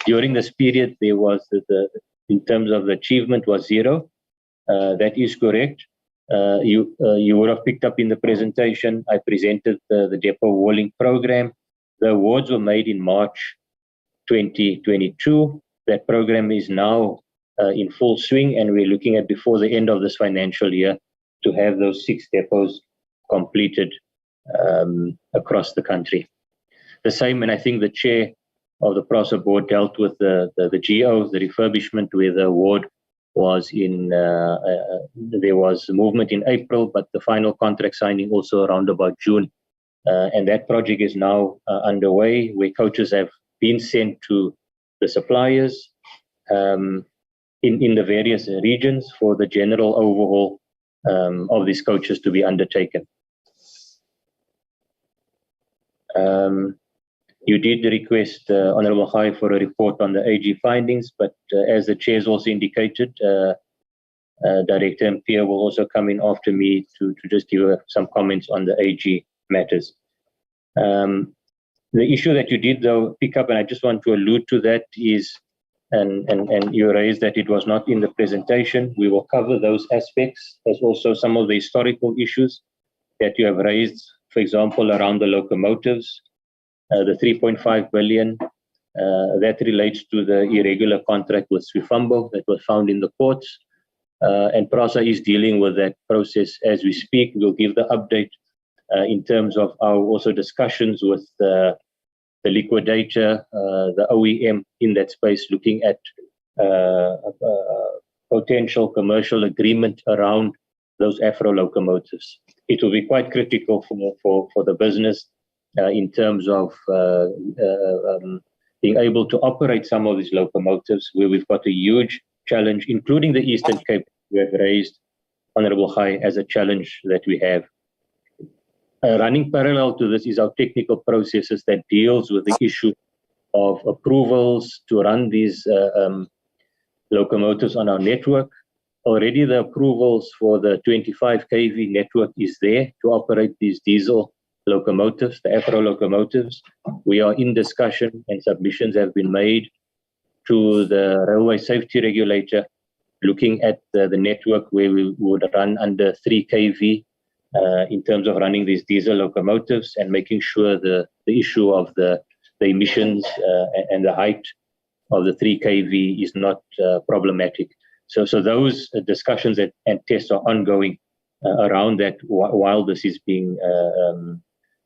Speaker 4: during this period there was in terms of the achievement was 0. That is correct. You would have picked up in the presentation, I presented the depot walling program. The awards were made in March 2022. That program is now in full swing, and we're looking at before the end of this financial year to have those 6 depots completed across the country. The same, and I think the chair of the PRASA board dealt with the GO, the refurbishment, where the award was in, there was movement in April, but the final contract signing also around about June. And that project is now underway, where coaches have been sent to the suppliers in the various regions for the general overhaul of these coaches to be undertaken. You did request, Honorable Khai, for a report on the AG findings, but as the chair's also indicated, Director Mpier will also come in after me to just give some comments on the AG matters. The issue that you did, though, pick up, and I just want to allude to that, is, and you raised that it was not in the presentation. We will cover those aspects. There's also some of the historical issues that you have raised, for example, around the locomotives, the 3.5 billion, that relates to the irregular contract with Swifambo that was found in the courts. And PRASA is dealing with that process as we speak. We'll give the update in terms of our also discussions with the liquidator, the OEM in that space, looking at potential commercial agreement around those Afro locomotives. It will be quite critical for the business in terms of being able to operate some of these locomotives, where we've got a huge challenge, including the Eastern Cape. We have raised, Honorable Khai, as a challenge that we have. Running parallel to this is our technical processes that deals with the issue of approvals to run these locomotives on our network. Already the approvals for the 25 kV network is there to operate these diesel locomotives, the Afro locomotives. We are in discussion and submissions have been made to the railway safety regulator, looking at the network where we would run under 3 kV in terms of running these diesel locomotives and making sure the issue of the emissions and the height of the 3 kV is not problematic. So those discussions and tests are ongoing around that while this is being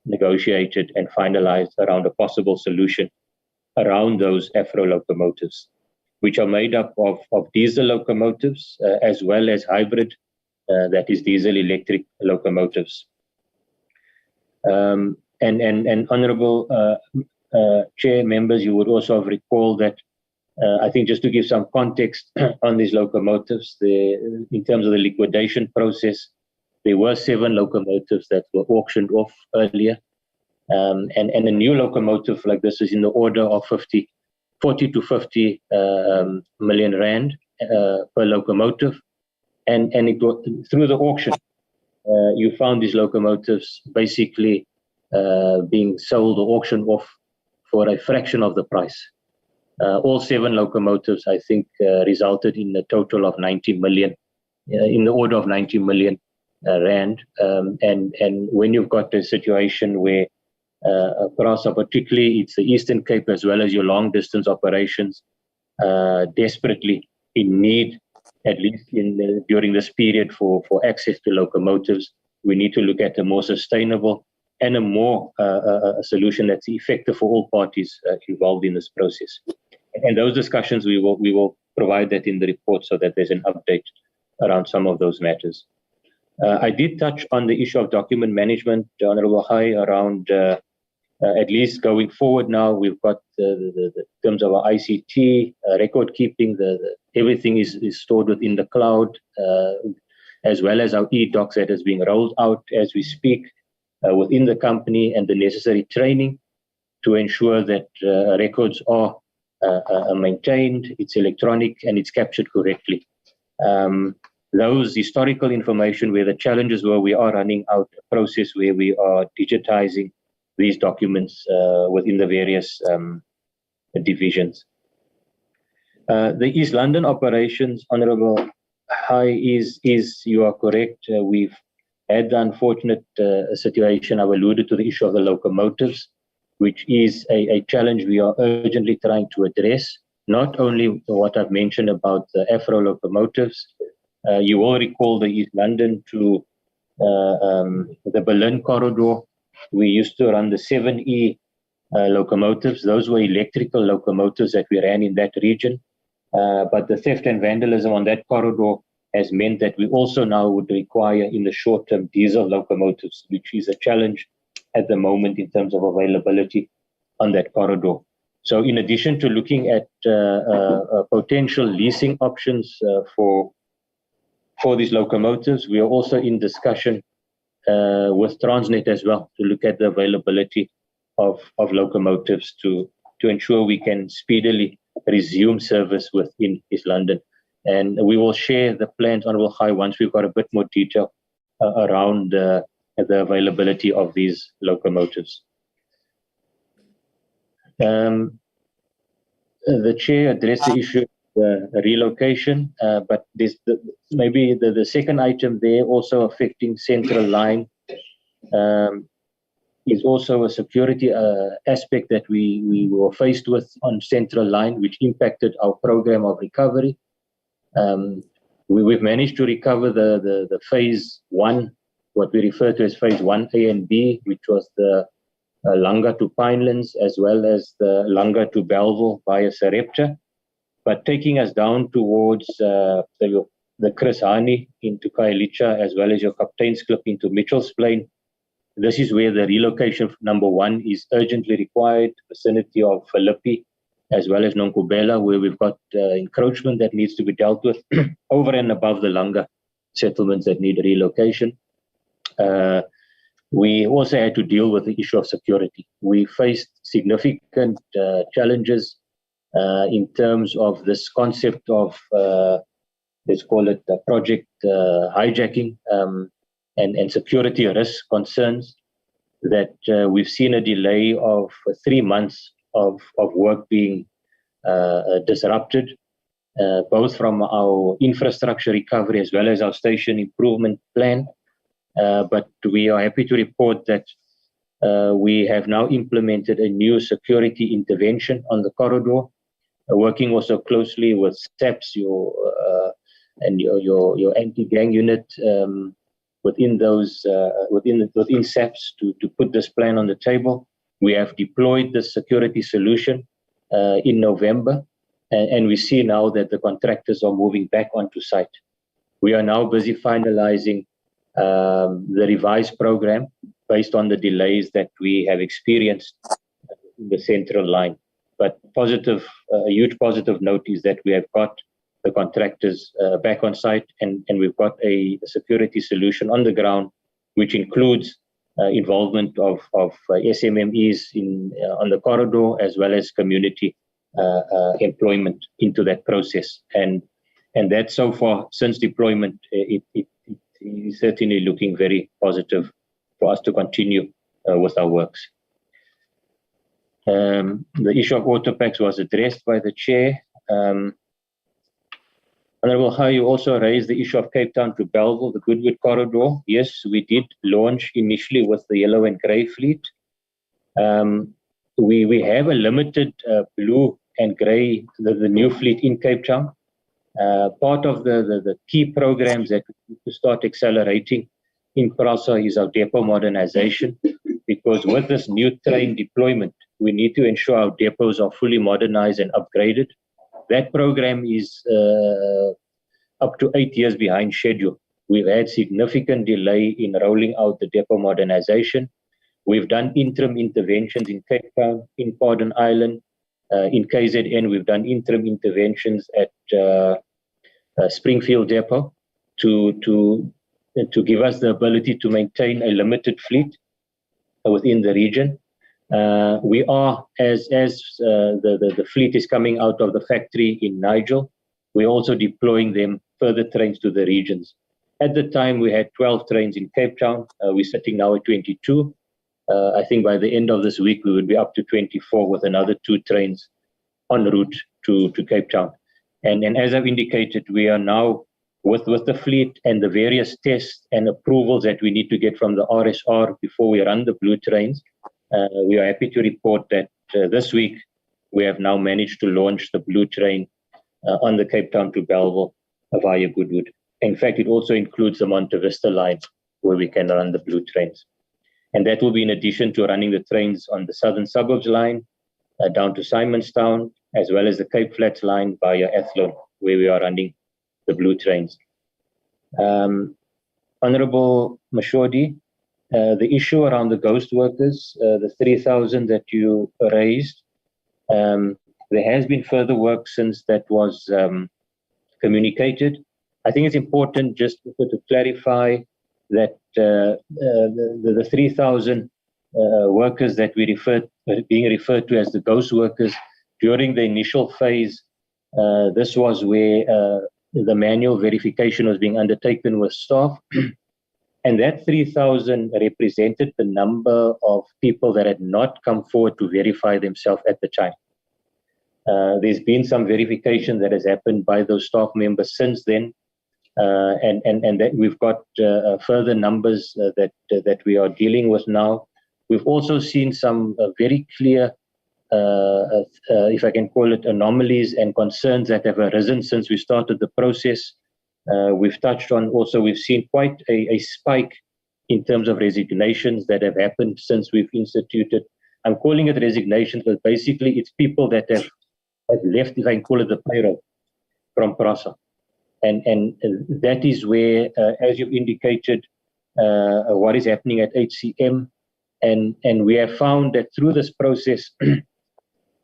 Speaker 4: negotiated and finalized around a possible solution around those Afro locomotives, which are made up of diesel locomotives as well as hybrid, that is diesel electric locomotives. And Honorable Chair, members, you would also have recalled that I think just to give some context on these locomotives, in terms of the liquidation process, there were 7 locomotives that were auctioned off earlier. And a new locomotive like this is in the order of 40 to 50 million rand per locomotive. And it was, through the auction, you found these locomotives basically being sold or auctioned off for a fraction of the price. All 7 locomotives, I think, resulted in a total of 90 million, in the order of 90 million rand. And when you've got a situation where PRASA, particularly it's the Eastern Cape as well as your long distance operations, desperately in need, at least during this period, for access to locomotives, we need to look at a more sustainable and a more a solution that's effective for all parties involved in this process. And those discussions, we will provide that in the report so that there's an update around some of those matters. I did touch on the issue of document management, Honorable Khai, around at least going forward now, we've got the terms of our ICT, record keeping, everything is stored within the cloud, as well as our e-docs that is being rolled out as we speak within the company, and the necessary training to ensure that records are maintained, it's electronic, and it's captured correctly. Those historical information where the challenges were, we are running out a process where we are digitizing these documents within the various divisions. The East London operations, Honorable High, you are correct. We've had the unfortunate situation. I've alluded to the issue of the locomotives, which is a challenge we are urgently trying to address. Not only what I've mentioned about the Afro locomotives, you will recall the East London to the Berlin corridor, we used to run the 7E locomotives. Those were electrical locomotives that we ran in that region. But the theft and vandalism on that corridor has meant that we also now would require in the short term diesel locomotives, which is a challenge at the moment in terms of availability on that corridor. So in addition to looking at potential leasing options for these locomotives, we are also in discussion with Transnet as well to look at the availability of locomotives to ensure we can speedily resume service within East London. And we will share the plans, Honourable High, once we've got a bit more detail around the availability of these locomotives. The Chair addressed the issue of relocation, but this, maybe the second item there also affecting Central Line is also a security aspect that we were faced with on Central Line, which impacted our program of recovery. We've managed to recover the phase 1, what we refer to as phase 1A and B, which was the Langa to Pinelands, as well as the Langa to Belleville via Sarepta. But taking us down towards the Chris Hani into Khayelitsha, as well as your Captain's Clip into Mitchell's Plain, this is where the relocation number 1 is urgently required, vicinity of Philippi, as well as Nonkubela, where we've got encroachment that needs to be dealt with over and above the Langa settlements that need relocation. We also had to deal with the issue of security. We faced significant challenges in terms of this concept of, let's call it project hijacking and security risk concerns, that we've seen a delay of 3 months of work being disrupted, both from our infrastructure recovery as well as our station improvement plan. But we are happy to report that we have now implemented a new security intervention on the corridor, working also closely with SAPS, your anti-gang unit within those within SAPS to put this plan on the table. We have deployed the security solution in November, and we see now that the contractors are moving back onto site. We are now busy finalizing the revised program based on the delays that we have experienced in the Central Line. But positive, a huge positive note is that we have got the contractors back on site, and we've got a security solution on the ground, which includes involvement of SMMEs on the corridor, as well as community employment into that process. And that so far, since deployment, it is certainly looking very positive for us to continue with our works. The issue of autopacks was addressed by the Chair. Honourable High, you also raised the issue of Cape Town to Belleville, the Goodwood corridor. Yes, we did launch initially with the yellow and grey fleet. We have a limited blue and grey, the new fleet in Cape Town. Part of the key programs that we need to start accelerating in PRASA is our depot modernization, because with this new train deployment, we need to ensure our depots are fully modernized and upgraded. That program is up to 8 years behind schedule. We've had significant delay in rolling out the depot modernization. We've done interim interventions in Cape Town, in Pardon Island, in KZN. We've done interim interventions at Springfield Depot to give us the ability to maintain a limited fleet within the region. We are, as the fleet is coming out of the factory in Nigel, we're also deploying them further trains to the regions. At the time, we had 12 trains in Cape Town. We're sitting now at 22. I think by the end of this week, we would be up to 24 with another 2 trains en route to Cape Town. And as I've indicated, we are now with the fleet and the various tests and approvals that we need to get from the RSR before we run the blue trains. We are happy to report that this week we have now managed to launch the blue train on the Cape Town to Belleville via Goodwood. In fact, it also includes the Monte Vista line where we can run the blue trains. And that will be in addition to running the trains on the Southern Suburbs line down to Simonstown, as well as the Cape Flats line via Athlone, where we are running the blue trains. Honorable Mashodi, the issue around the ghost workers, the 3,000 that you raised, there has been further work since that was communicated. I think it's important just to clarify that the 3,000 workers that being referred to as the ghost workers during the initial phase, this was where the manual verification was being undertaken with staff. And that 3,000 represented the number of people that had not come forward to verify themselves at the time. There's been some verification that has happened by those staff members since then, and that we've got further numbers that we are dealing with now. We've also seen some very clear, if I can call it, anomalies and concerns that have arisen since we started the process. We've touched on also, we've seen quite a spike in terms of resignations that have happened since we've instituted. I'm calling it resignations, but basically it's people that have left, if I can call it, the payroll from PRASA. And that is where, as you've indicated, what is happening at HCM. And we have found that through this process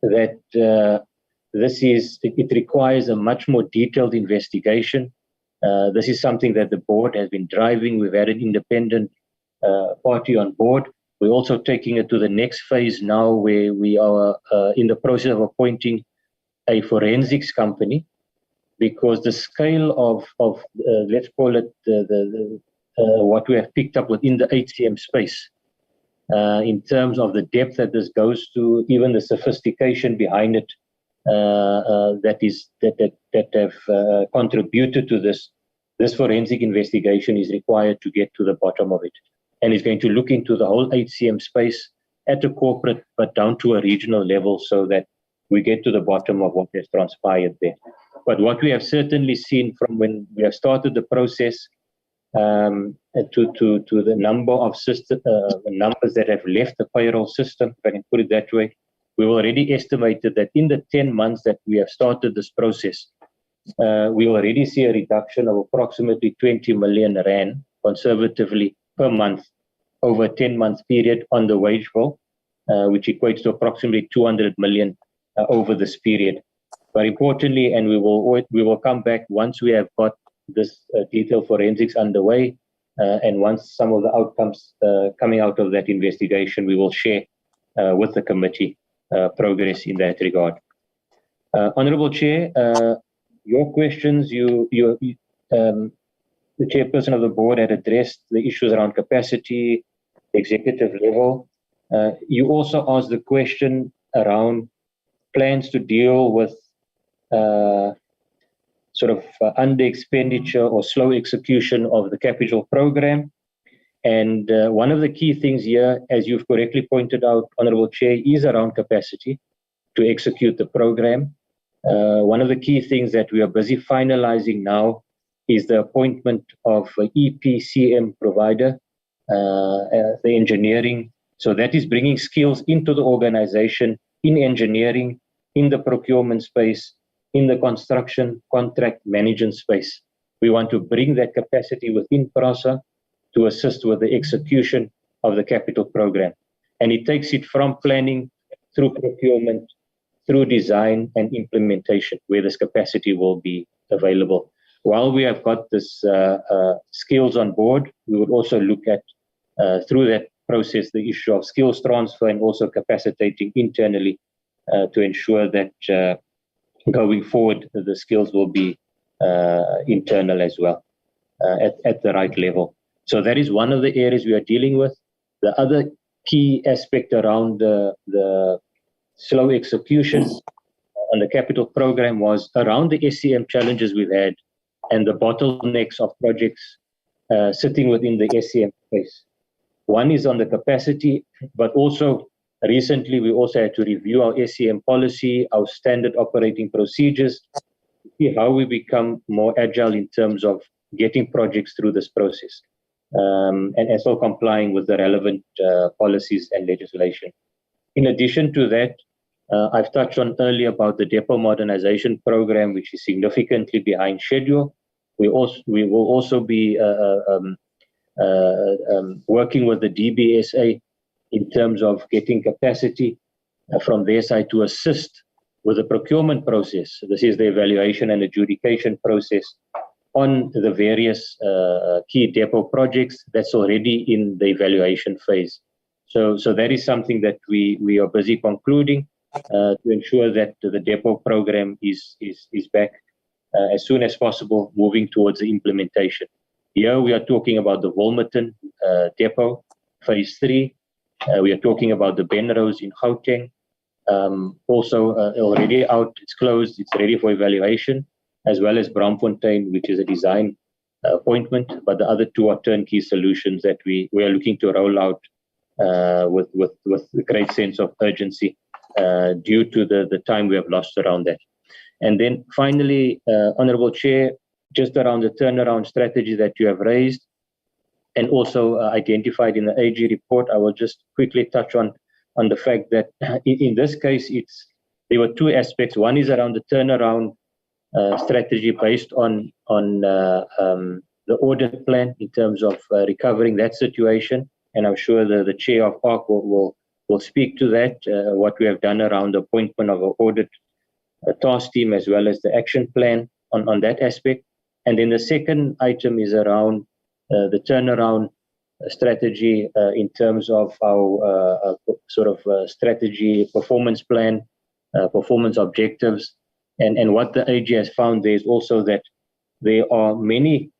Speaker 4: that it requires a much more detailed investigation. This is something that the board has been driving. We've had an independent party on board. We're also taking it to the next phase now, where we are in the process of appointing a forensics company, because the scale of let's call it what we have picked up within the HCM space, in terms of the depth that this goes to, even the sophistication behind it, that have contributed to this. This forensic investigation is required to get to the bottom of it, and is going to look into the whole HCM space at a corporate, but down to a regional level, so that we get to the bottom of what has transpired there. But what we have certainly seen from when we have started the process to the number of numbers that have left the payroll system, if I can put it that way, we've already estimated that in the 10 months that we have started this process, we already see a reduction of approximately 20 million rand conservatively per month over a 10-month period on the wage bill, which equates to approximately 200 million over this period. But importantly, and we will come back once we have got this detailed forensics underway, and once some of the outcomes coming out of that investigation, we will share with the committee progress in that regard. Honourable Chair, your questions, the chairperson of the board had addressed the issues around capacity, executive level. You also asked the question around plans to deal with sort of under expenditure or slow execution of the capital program. And one of the key things here, as you've correctly pointed out, Honourable Chair, is around capacity to execute the program. One of the key things that we are busy finalizing now is the appointment of an EPCM provider, the engineering. So that is bringing skills into the organization in engineering, in the procurement space, in the construction contract management space. We want to bring that capacity within PRASA to assist with the execution of the capital program. And it takes it from planning through procurement, through design and implementation, where this capacity will be available. While we have got this skills on board, we would also look at, through that process, the issue of skills transfer and also capacitating internally to ensure that going forward, the skills will be internal as well, at the right level. So that is one of the areas we are dealing with. The other key aspect around the slow execution on the capital program was around the SCM challenges we've had and the bottlenecks of projects sitting within the SCM space. One is on the capacity, but also recently we also had to review our SCM policy, our standard operating procedures, to see how we become more agile in terms of getting projects through this process. and so complying with the relevant policies and legislation. In addition to that, I've touched on earlier about the depot modernization program, which is significantly behind schedule. We will also be working with the DBSA in terms of getting capacity from their side to assist with the procurement process. This is the evaluation and adjudication process on the various key depot projects that's already in the evaluation phase. So that is something that we are busy concluding to ensure that the depot program is back as soon as possible, moving towards the implementation. Here we are talking about the Wolmerton depot, phase 3. We are talking about the Benrose in Gauteng. Also already out, it's closed, it's ready for evaluation, as well as Braamfontein, which is a design appointment, but the other two are turnkey solutions that we are looking to roll out with a great sense of urgency due to the time we have lost around that. And then finally, Honorable Chair, just around the turnaround strategy that you have raised and also identified in the AG report, I will just quickly touch on the fact that in this case, there were two aspects. One is around the turnaround strategy based on the audit plan in terms of recovering that situation. And I'm sure the chair of ARC will speak to that, what we have done around the appointment of an audit task team as well as the action plan on that aspect. And then the second item is around the turnaround strategy in terms of our strategy, performance plan, performance objectives. And what the AG has found there is also that there are many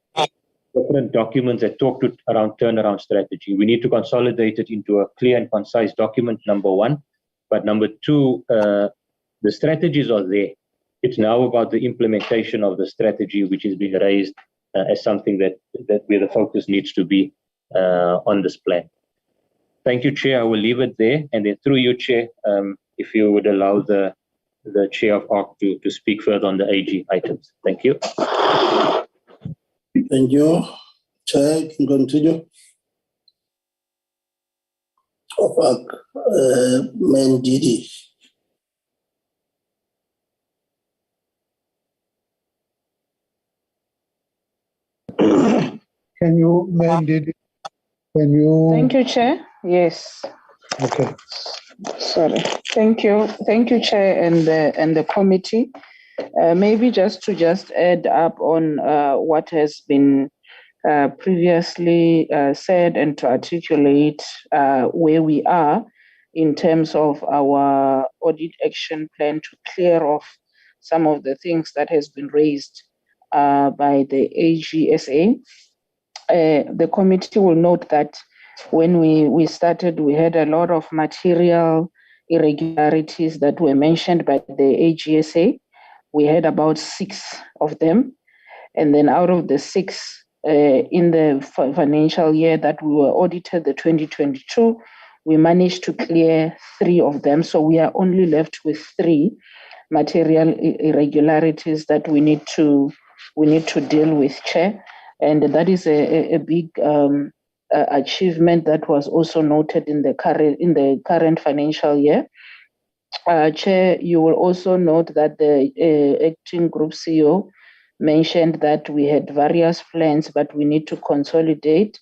Speaker 4: different documents that talk around turnaround strategy. We need to consolidate it into a clear and concise document, number one. But number two, the strategies are there. It's now about the implementation of the strategy, which is being raised as something that where the focus needs to be on this plan. Thank you, Chair. I will leave it there. And then through you, Chair, if you would allow the Chair of ARC to speak further on the AG items. Thank you.
Speaker 2: Thank you. Chair, you can continue. Of ARC, main DD.
Speaker 6: Can you mandate? Can you?
Speaker 11: Thank you, Chair. Yes.
Speaker 6: Okay.
Speaker 11: Sorry. Thank you, Chair, and the committee. Maybe just to add up on what has been previously said and to articulate where we are in terms of our audit action plan to clear off some of the things that has been raised by the AGSA. The committee will note that when we started, we had a lot of material irregularities that were mentioned by the AGSA. We had about 6 of them. And then out of the 6 in the financial year that we were audited, the 2022, we managed to clear 3 of them. So we are only left with 3 material irregularities that we need to deal with, Chair. And that is a big achievement that was also noted in the current financial year. Chair, you will also note that the acting group CEO mentioned that we had various plans, but we need to consolidate.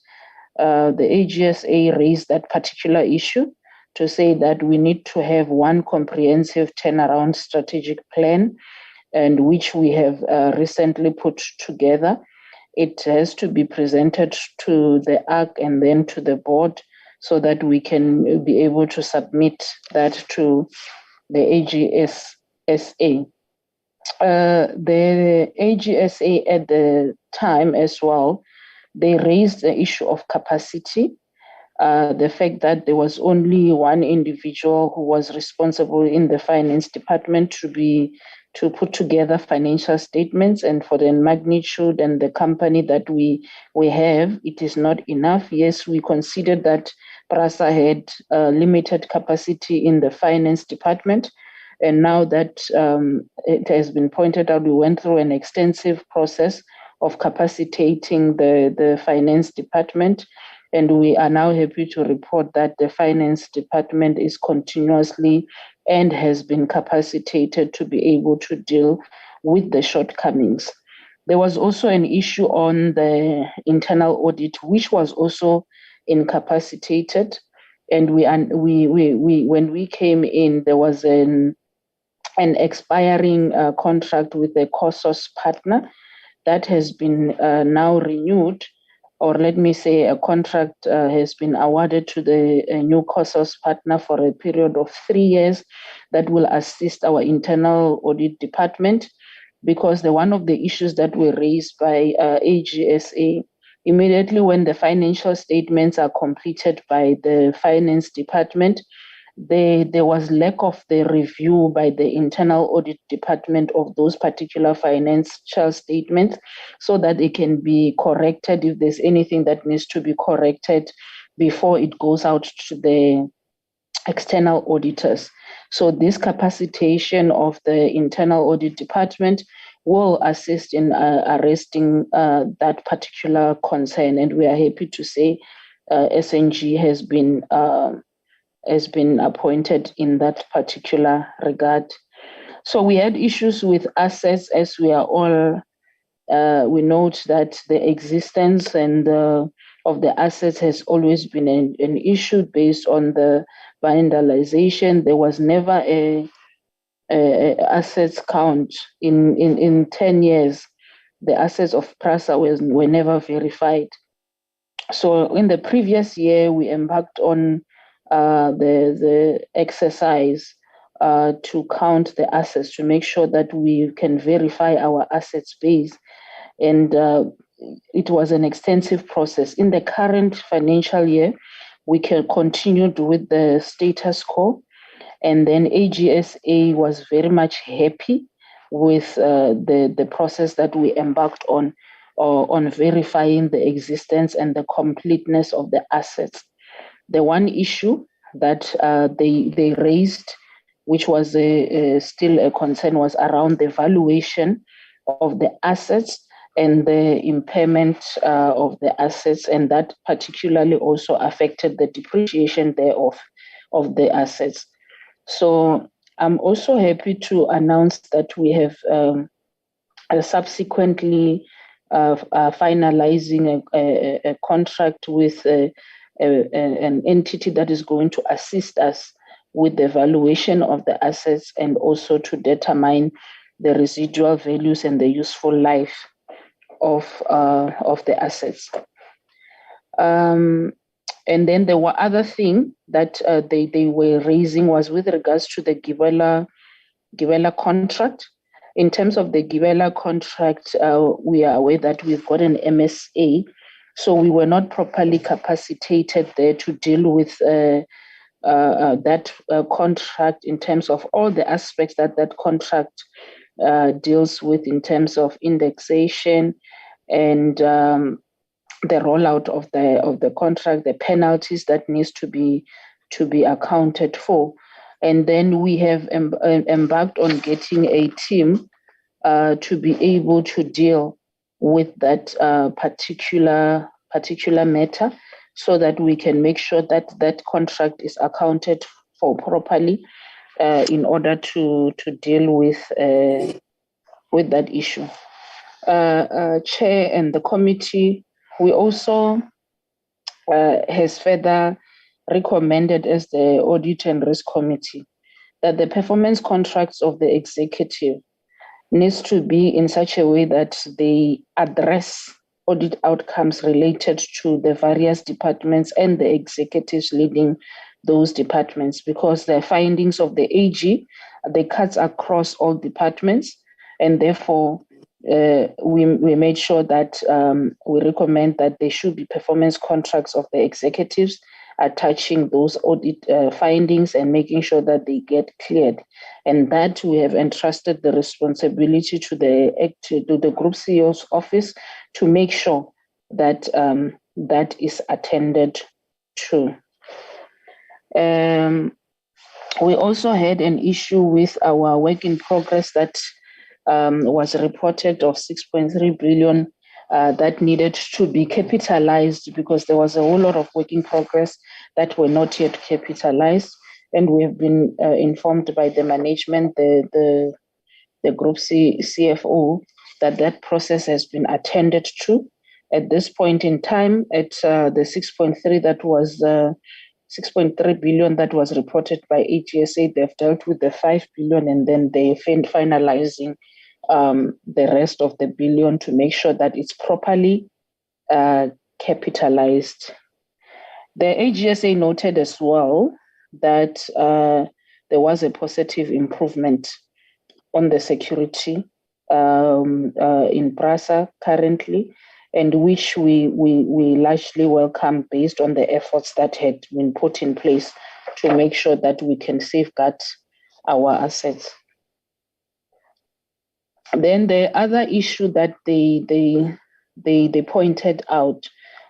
Speaker 11: The AGSA raised that particular issue to say that we need to have one comprehensive turnaround strategic plan, and which we have recently put together. It has to be presented to the ARC and then to the board so that we can be able to submit that to the AGSA. The AGSA at the time as well, they raised the issue of capacity. The fact that there was only one individual who was responsible in the finance department to put together financial statements, and for the magnitude and the company that we have, it is not enough. Yes, we considered that PRASA had limited capacity in the finance department, and now that it has been pointed out, we went through an extensive process of capacitating the finance department. And we are now happy to report that the finance department is continuously and has been capacitated to be able to deal with the shortcomings. There was also an issue on the internal audit, which was also incapacitated. And when we came in, there was an expiring contract with the COSOS partner that has been now renewed, or let me say a contract has been awarded to the new COSOS partner for a period of 3 years that will assist our internal audit department, because one of the issues that were raised by AGSA, immediately when the financial statements are completed by the finance department, there was lack of the review by the internal audit department of those particular financial statements so that they can be corrected if there's anything that needs to be corrected before it goes out to the external auditors. So this capacitation of the internal audit department will assist in arresting that particular concern. And we are happy to say SNG has been appointed in that particular regard. So we had issues with assets, as we are all, we note that the existence and of the assets has always been an issue based on the vandalization. There was never a assets count in 10 years. The assets of PRASA were never verified. So in the previous year, we embarked on the exercise to count the assets to make sure that we can verify our assets base. And it was an extensive process. In the current financial year, we can continue with the status quo. And then AGSA was very much happy with the process that we embarked on verifying the existence and the completeness of the assets. The one issue that they raised, which was still a concern, was around the valuation of the assets and the impairment of the assets, and that particularly also affected the depreciation thereof of the assets. So I'm also happy to announce that we have subsequently finalizing a contract with an entity that is going to assist us with the valuation of the assets and also to determine the residual values and the useful life of the assets. And then there were other thing that they were raising was with regards to the Gibela contract. In terms of the Gibela contract, we are aware that we've got an MSA, so we were not properly capacitated there to deal with that contract in terms of all the aspects that contract deals with in terms of indexation and the rollout of the contract, the penalties that needs to be accounted for. And then we have embarked on getting a team to be able to deal with that particular matter, so that we can make sure that that contract is accounted for properly in order to deal with that issue. Chair and the committee, we also has further recommended as the Audit and Risk Committee that the performance contracts of the executive needs to be in such a way that they address audit outcomes related to the various departments and the executives leading those departments, because the findings of the AG, they cut across all departments, and therefore we made sure that we recommend that there should be performance contracts of the executives attaching those audit findings and making sure that they get cleared, and that we have entrusted the responsibility to the Group CEO's office to make sure that that is attended to. We also had an issue with our work in progress that was reported of 6.3 billion that needed to be capitalized because there was a whole lot of work in progress that were not yet capitalized. And we have been informed by the management, the Group CFO, that process has been attended to. At this point in time, at the 6.3 that was 6.3 billion that was reported by AGSA, they've dealt with the 5 billion and then they're finalizing the rest of the billion to make sure that it's properly capitalized. The AGSA noted as well that there was a positive improvement on the security in PRASA currently, and which we largely welcome based on the efforts that had been put in place to make sure that we can safeguard our assets. Then the other issue that they pointed out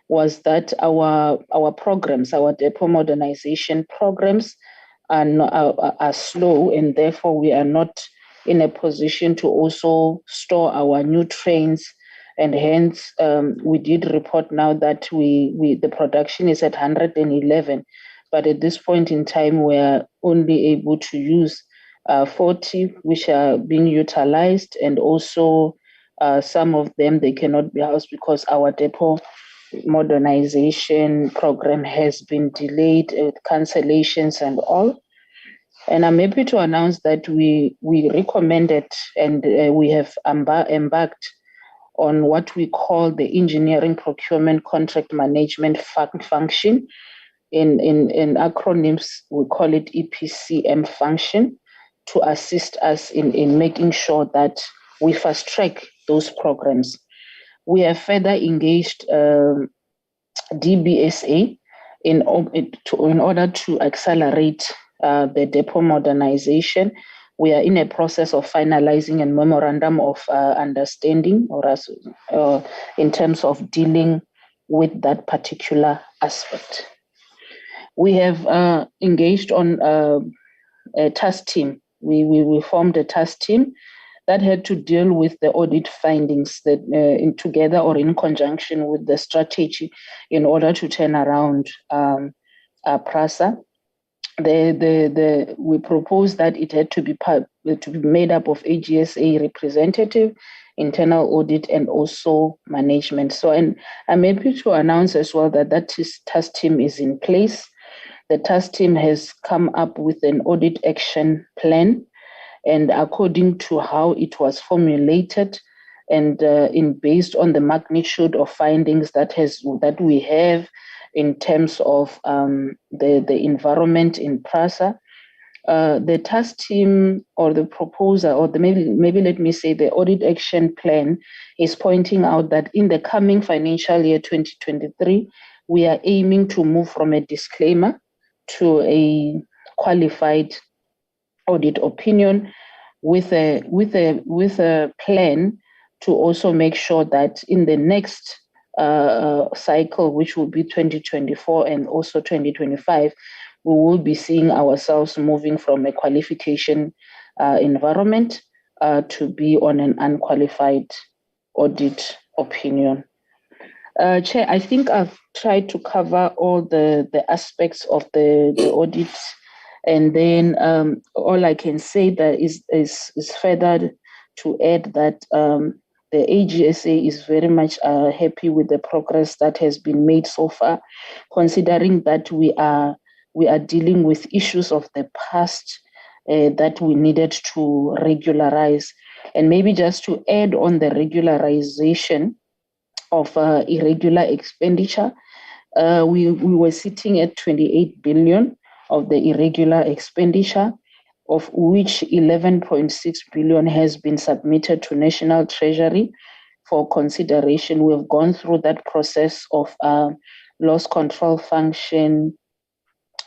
Speaker 11: was that our programs, our depot modernization programs are slow, and therefore we are not in a position to also store our new trains, and hence we did report now that the production is at 111, but at this point in time we are only able to use 40 which are being utilized, and also some of them they cannot be housed because our depot modernization program has been delayed with cancellations and all. And I'm happy to announce that we recommended and we have embarked on what we call the engineering procurement contract management function. In acronyms, we call it EPCM function, to assist us in making sure that we fast track those programs. We have further engaged DBSA in order to accelerate the depot modernization. We are in a process of finalizing a memorandum of understanding in terms of dealing with that particular aspect. We have engaged on a task team. We formed a task team that had to deal with the audit findings that together or in conjunction with the strategy in order to turn around PRASA. We proposed that it had to be made up of AGSA representative, internal audit, and also management. So, and I'm happy to announce as well that task team is in place. The task team has come up with an audit action plan, and according to how it was formulated, and based on the magnitude of findings that we have in terms of the environment in PRASA, the task team or the proposer, or maybe let me say the audit action plan is pointing out that in the coming financial year 2023, we are aiming to move from a disclaimer to a qualified audit opinion with a plan to also make sure that in the next cycle, which will be 2024 and also 2025, we will be seeing ourselves moving from a qualification environment to be on an unqualified audit opinion. Chair, I think I've tried to cover all the aspects of the audit, and then all I can say that is further to add that the AGSA is very much happy with the progress that has been made so far, considering that we are dealing with issues of the past that we needed to regularize. And maybe just to add on the regularization of irregular expenditure, we were sitting at 28 billion of the irregular expenditure, of which 11.6 billion has been submitted to National Treasury for consideration. We have gone through that process of loss control function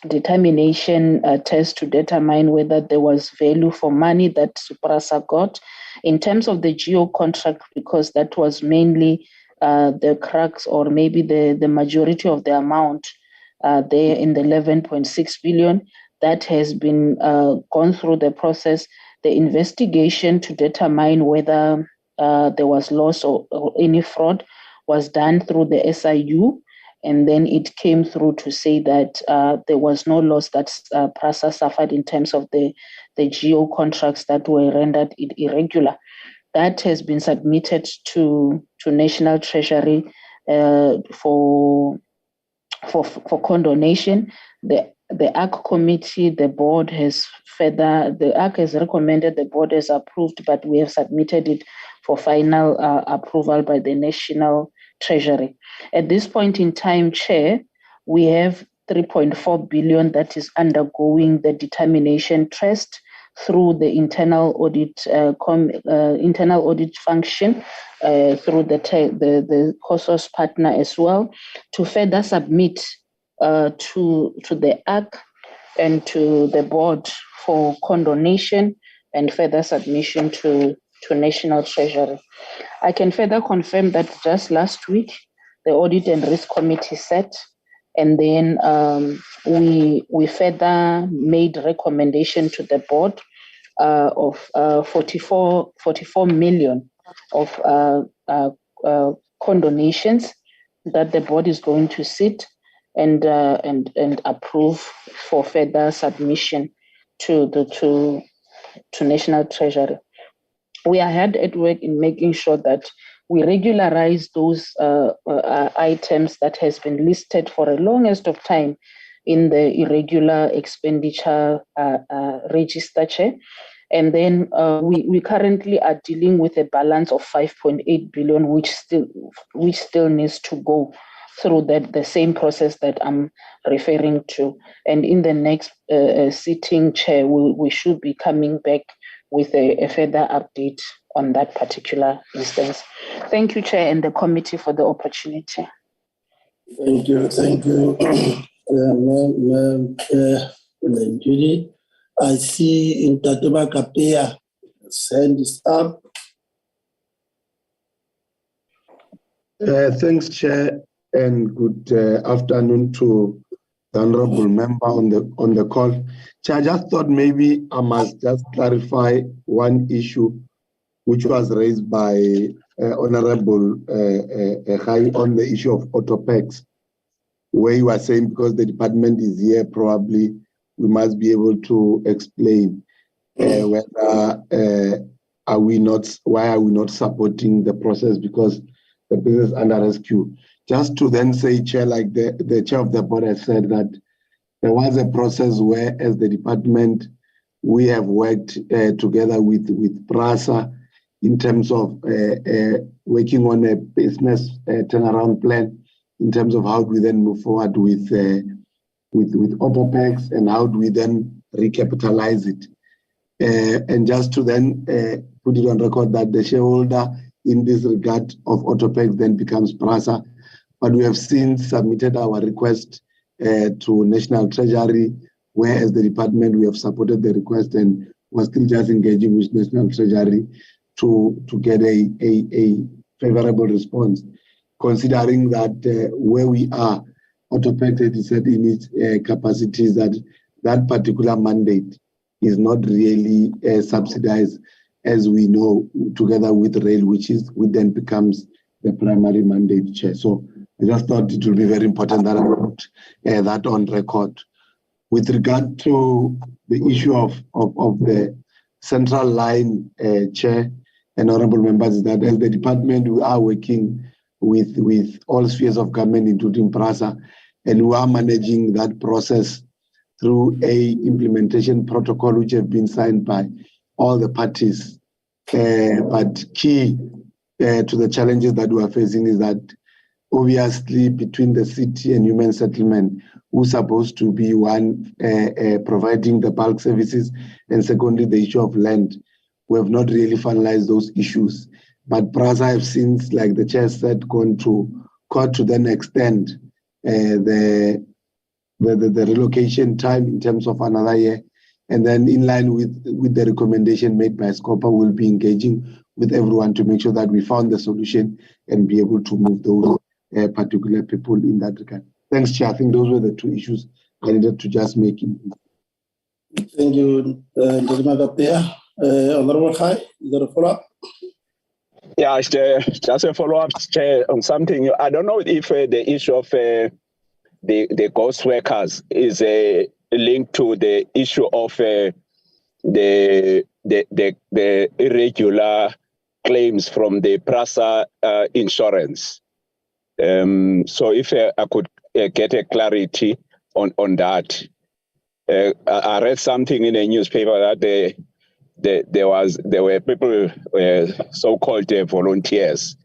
Speaker 11: determination test to determine whether there was value for money that PRASA got. In terms of the geo contract, because that was mainly the crux, or maybe the majority of the amount there in the 11.6 billion, that has been gone through the process, the investigation to determine whether there was loss or any fraud was done through the SIU. And then it came through to say that there was no loss that PRASA suffered in terms of the GO contracts that were rendered irregular. That has been submitted to National Treasury for condonation. The ARC committee, the board has the ARC has recommended, the board has approved, but we have submitted it for final approval by the National Treasury. At this point in time, Chair, we have 3.4 billion that is undergoing the determination test through the internal audit function, through the COSOS partner as well, to further submit to the ARC and to the board for condonation and further submission to National Treasury. I can further confirm that just last week, the Audit and Risk Committee set, and then we further made recommendation to the board of 44 million of condonations that the board is going to sit and approve for further submission to National Treasury. We are hard at work in making sure that we regularize those items that has been listed for the longest of time in the irregular expenditure register, Chair. And then we currently are dealing with a balance of 5.8 billion, which still needs to go through the same process that I'm referring to. And in the next sitting, Chair, we should be coming back with a further update on that particular instance. Thank you, Chair, and the committee for the opportunity.
Speaker 2: Thank you, Madam Chair, Judy. I see in Tatema Kapea, hand is up.
Speaker 3: Thanks, Chair, and good afternoon to the honourable member on the call. Chair, I just thought maybe I must just clarify one issue which was raised by Honourable Khai on the issue of autopex, where you are saying because the department is here, probably we must be able to explain whether why are we not supporting the process because the business under rescue. Just to then say, Chair, like the chair of the board has said that there was a process where, as the department, we have worked together with PRASA in terms of working on a business turnaround plan in terms of how do we then move forward with autopex and how do we then recapitalize it. And just to then put it on record that the shareholder in this regard of autopex then becomes PRASA. But we have since submitted our request to National Treasury, where as the department we have supported the request and we're still just engaging with National Treasury to get a favorable response, considering that where we are, autopex is set in its capacities that particular mandate is not really subsidized, as we know, together with rail, which then becomes the primary mandate, Chair. So I just thought it would be very important that I put that on record. With regard to the issue of the central line, Chair and honorable members, is that as the department, we are working with all spheres of government, including PRASA, and we are managing that process through a implementation protocol which have been signed by all the parties. But key to the challenges that we are facing is that obviously between the city and human settlement, who's supposed to be one providing the bulk services, and secondly the issue of land, we have not really finalized those issues. But PRASA have since, like the chair said, gone to court to then extend the relocation time in terms of another year. And then in line with the recommendation made by SCOPA, we'll be engaging with everyone to make sure that we found the solution and be able to move those particular people in that regard. Thanks, Chair. I think those were the two issues I needed to just make.
Speaker 2: Thank you, Honorable Khai. Is there a follow-up?
Speaker 12: Yeah, just a follow-up on something. I don't know if the issue of the ghost workers is linked to the issue of the irregular claims from the PRASA insurance. So if I could get a clarity on that. I read something in a newspaper that there were people, so-called volunteers,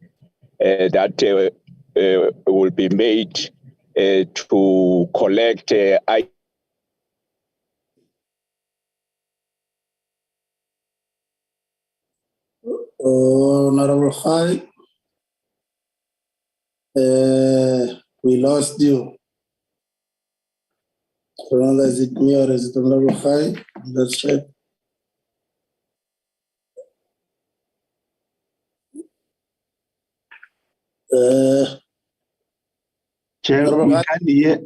Speaker 12: that will be made to collect
Speaker 2: Honorable Khai, we lost you. Is it me or is it Honorable Khai? Let's check.
Speaker 13: Chair,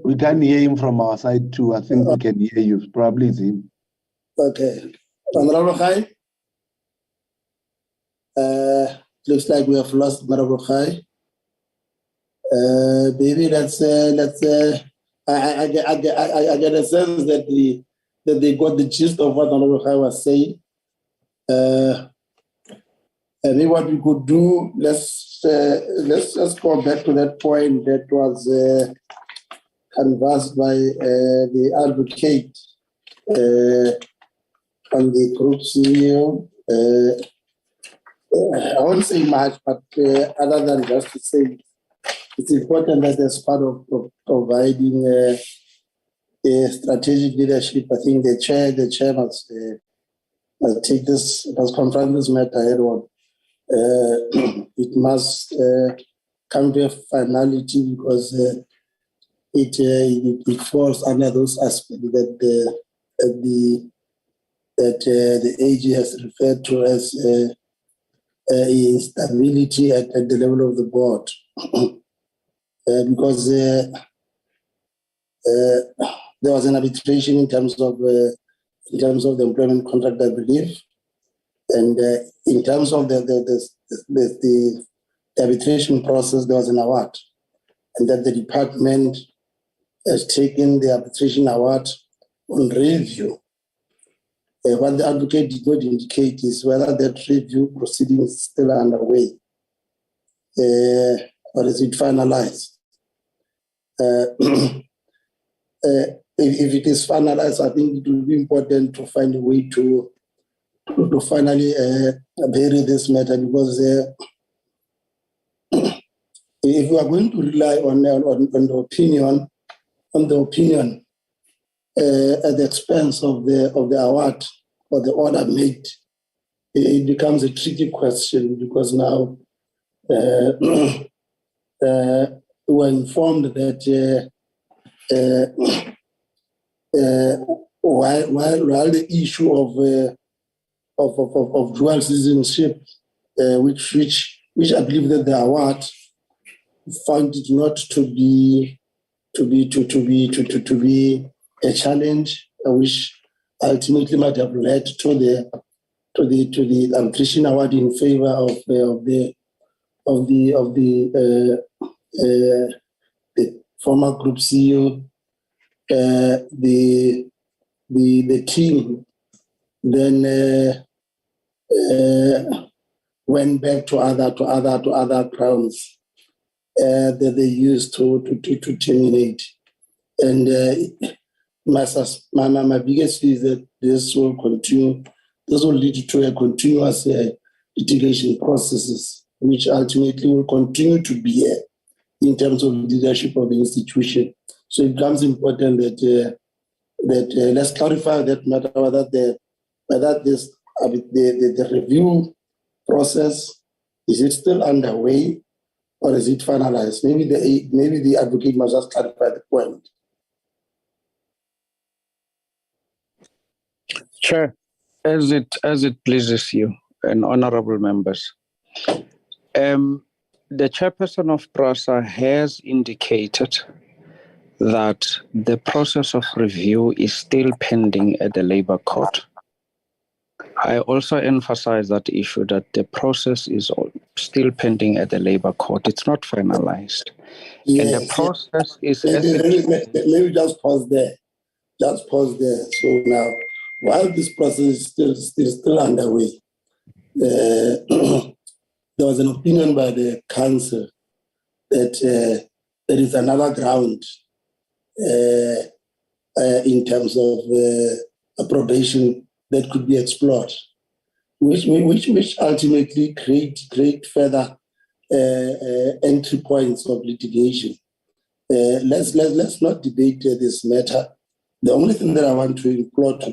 Speaker 13: we can't hear him from our side too. I think we can hear you. Probably it's him.
Speaker 2: Okay. Honorable Khai? Looks like we have lost Honorable Khai. Maybe I get a sense that they got the gist of what Honorable Khai was saying. And maybe what we could do, let's just go back to that point that was canvassed by the advocate on the group CEO. I won't say much, but other than just to say it's important that as part of providing strategic leadership, I think the chair must take this, must confront this matter head on. It must come to a finality because it falls under those aspects that the AG has referred to as instability at the level of the board. Because there was an arbitration in terms of the employment contract, I believe, and in terms of the arbitration process, there was an award, and that the department has taken the arbitration award on review. What the advocate did not indicate is whether that review proceeding is still underway, or is it finalized. If it is finalized, I think it will be important to find a way to finally bury this matter, because if we are going to rely on the opinion at the expense of the award or the order made, it becomes a tricky question, because now we're informed that while the issue of dual citizenship, which I believe that the award found it not to be a challenge, which ultimately might have led to the arbitration award in favor of the former group CEO. The team then went back to other grounds that they used to terminate. And my biggest fear is that this will continue. This will lead to a continuous litigation processes, which ultimately will continue to be in terms of leadership of the institution. So it becomes important that let's clarify that matter, whether the review process, is it still underway or is it finalized? Maybe the advocate must just clarify the point.
Speaker 10: Chair, as it pleases you and honorable members, the chairperson of PRASA has indicated that the process of review is still pending at the Labour Court. I also emphasize that issue that the process is still pending at the Labour Court. It's not finalized.
Speaker 2: Yes,
Speaker 10: and the process is
Speaker 2: maybe just pause there. Just pause there. So now, while this process is still underway, there was an opinion by the council that there is another ground in terms of approbation that could be explored, which ultimately create further entry points of litigation. Let's not debate this matter. The only thing that I want to implore to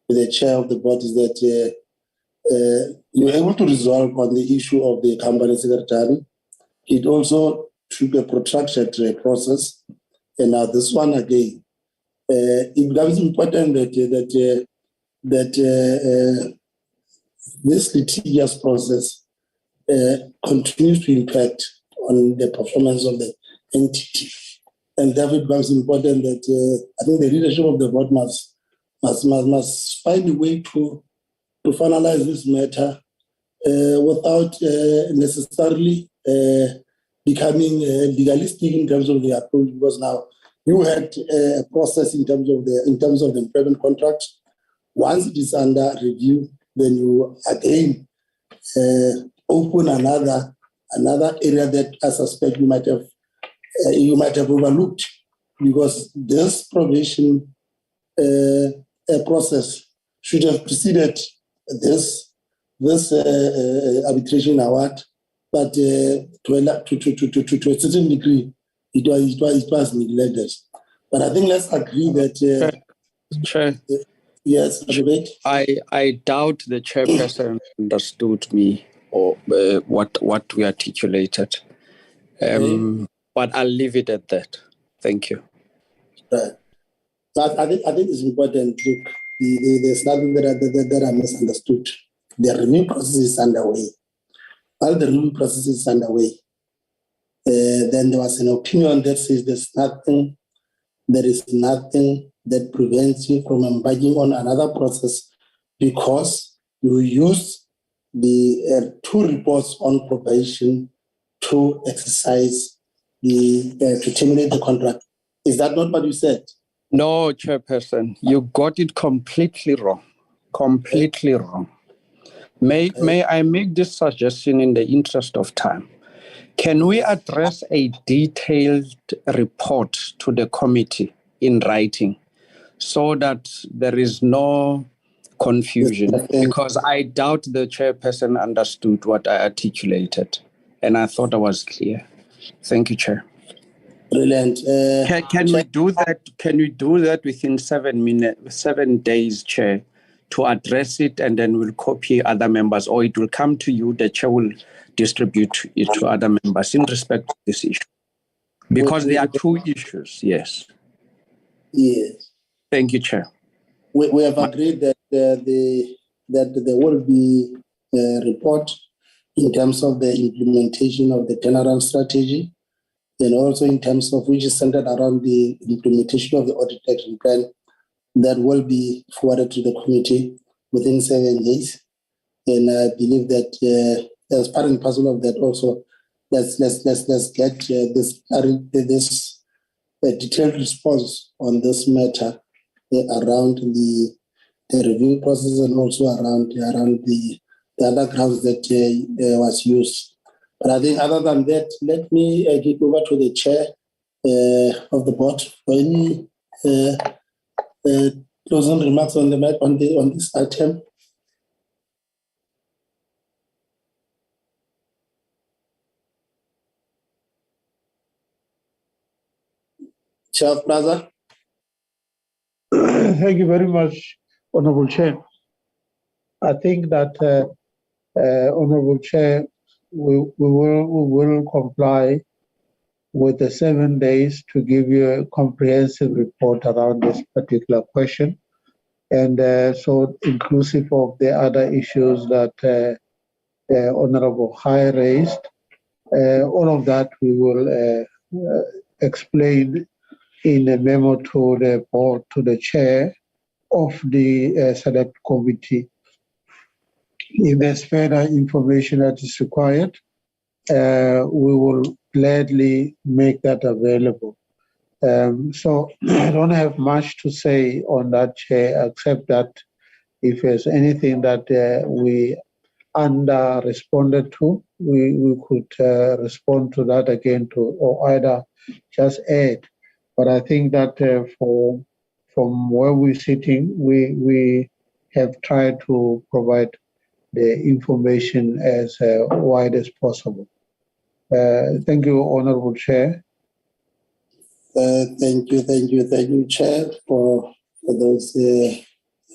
Speaker 2: the chair of the board is that you're able to resolve on the issue of the company secretary. It also took a protracted process, and now this one again. It becomes important that this litigious process continues to impact on the performance of the entity. And therefore, it becomes important that I think the leadership of the board must find a way to finalize this matter without necessarily becoming legalistic in terms of the approach. Because now you had a process in terms of the employment contract. Once it is under review, then you again open another area that I suspect you might have overlooked, because this probation process should have preceded this arbitration award, but to a certain degree, it was neglected. But I think let's agree that.
Speaker 10: Chair.
Speaker 2: Yes,
Speaker 10: I doubt the chairperson understood me or what we articulated. But I'll leave it at that. Thank you.
Speaker 2: Right. So I think it's important. Look, there's nothing that I misunderstood. The review process is underway. While the review process is underway, then there was an opinion that says there is nothing that prevents you from embarking on another process because you use the 2 reports on probation to exercise to terminate the contract. Is that not what you said?
Speaker 10: No, Chairperson, you got it completely wrong. Completely wrong. May I make this suggestion in the interest of time? Can we address a detailed report to the committee in writing so that there is no confusion? Because I doubt the chairperson understood what I articulated, and I thought I was clear. Thank you, Chair.
Speaker 2: Brilliant.
Speaker 10: Can we do that? Can we do that within 7 days, Chair, to address it, and then we'll copy other members, or it will come to you. The Chair will distribute it to other members in respect to this issue, because there are 2 issues. Yes.
Speaker 2: Yes.
Speaker 10: Thank you, Chair.
Speaker 2: We have agreed that there will be a report in terms of the implementation of the turnaround strategy, and also in terms of which is centered around the implementation of the audit action plan that will be forwarded to the committee within 7 days. And I believe that as part and parcel of that also, let's get this detailed response on this matter around the review process, and also around the other grounds that was used. But I think other than that, let me give over to the chair of the board for any closing remarks on this item. Chair of PRASA.
Speaker 6: Thank you very much, Honorable Chair. I think that, Honorable Chair, we will comply with the 7 days to give you a comprehensive report around this particular question. And so inclusive of the other issues that Honorable High raised, all of that we will explain in a memo to the board, to the chair of the select committee. if there's further information that is required, we will gladly make that available. So I don't have much to say on that, Chair, except that if there's anything that we under-responded to, we could respond to that again or either just add. But I think that from where we're sitting, we have tried to provide the information as wide as possible. Thank you, Honorable Chair.
Speaker 2: Thank you, Chair, for those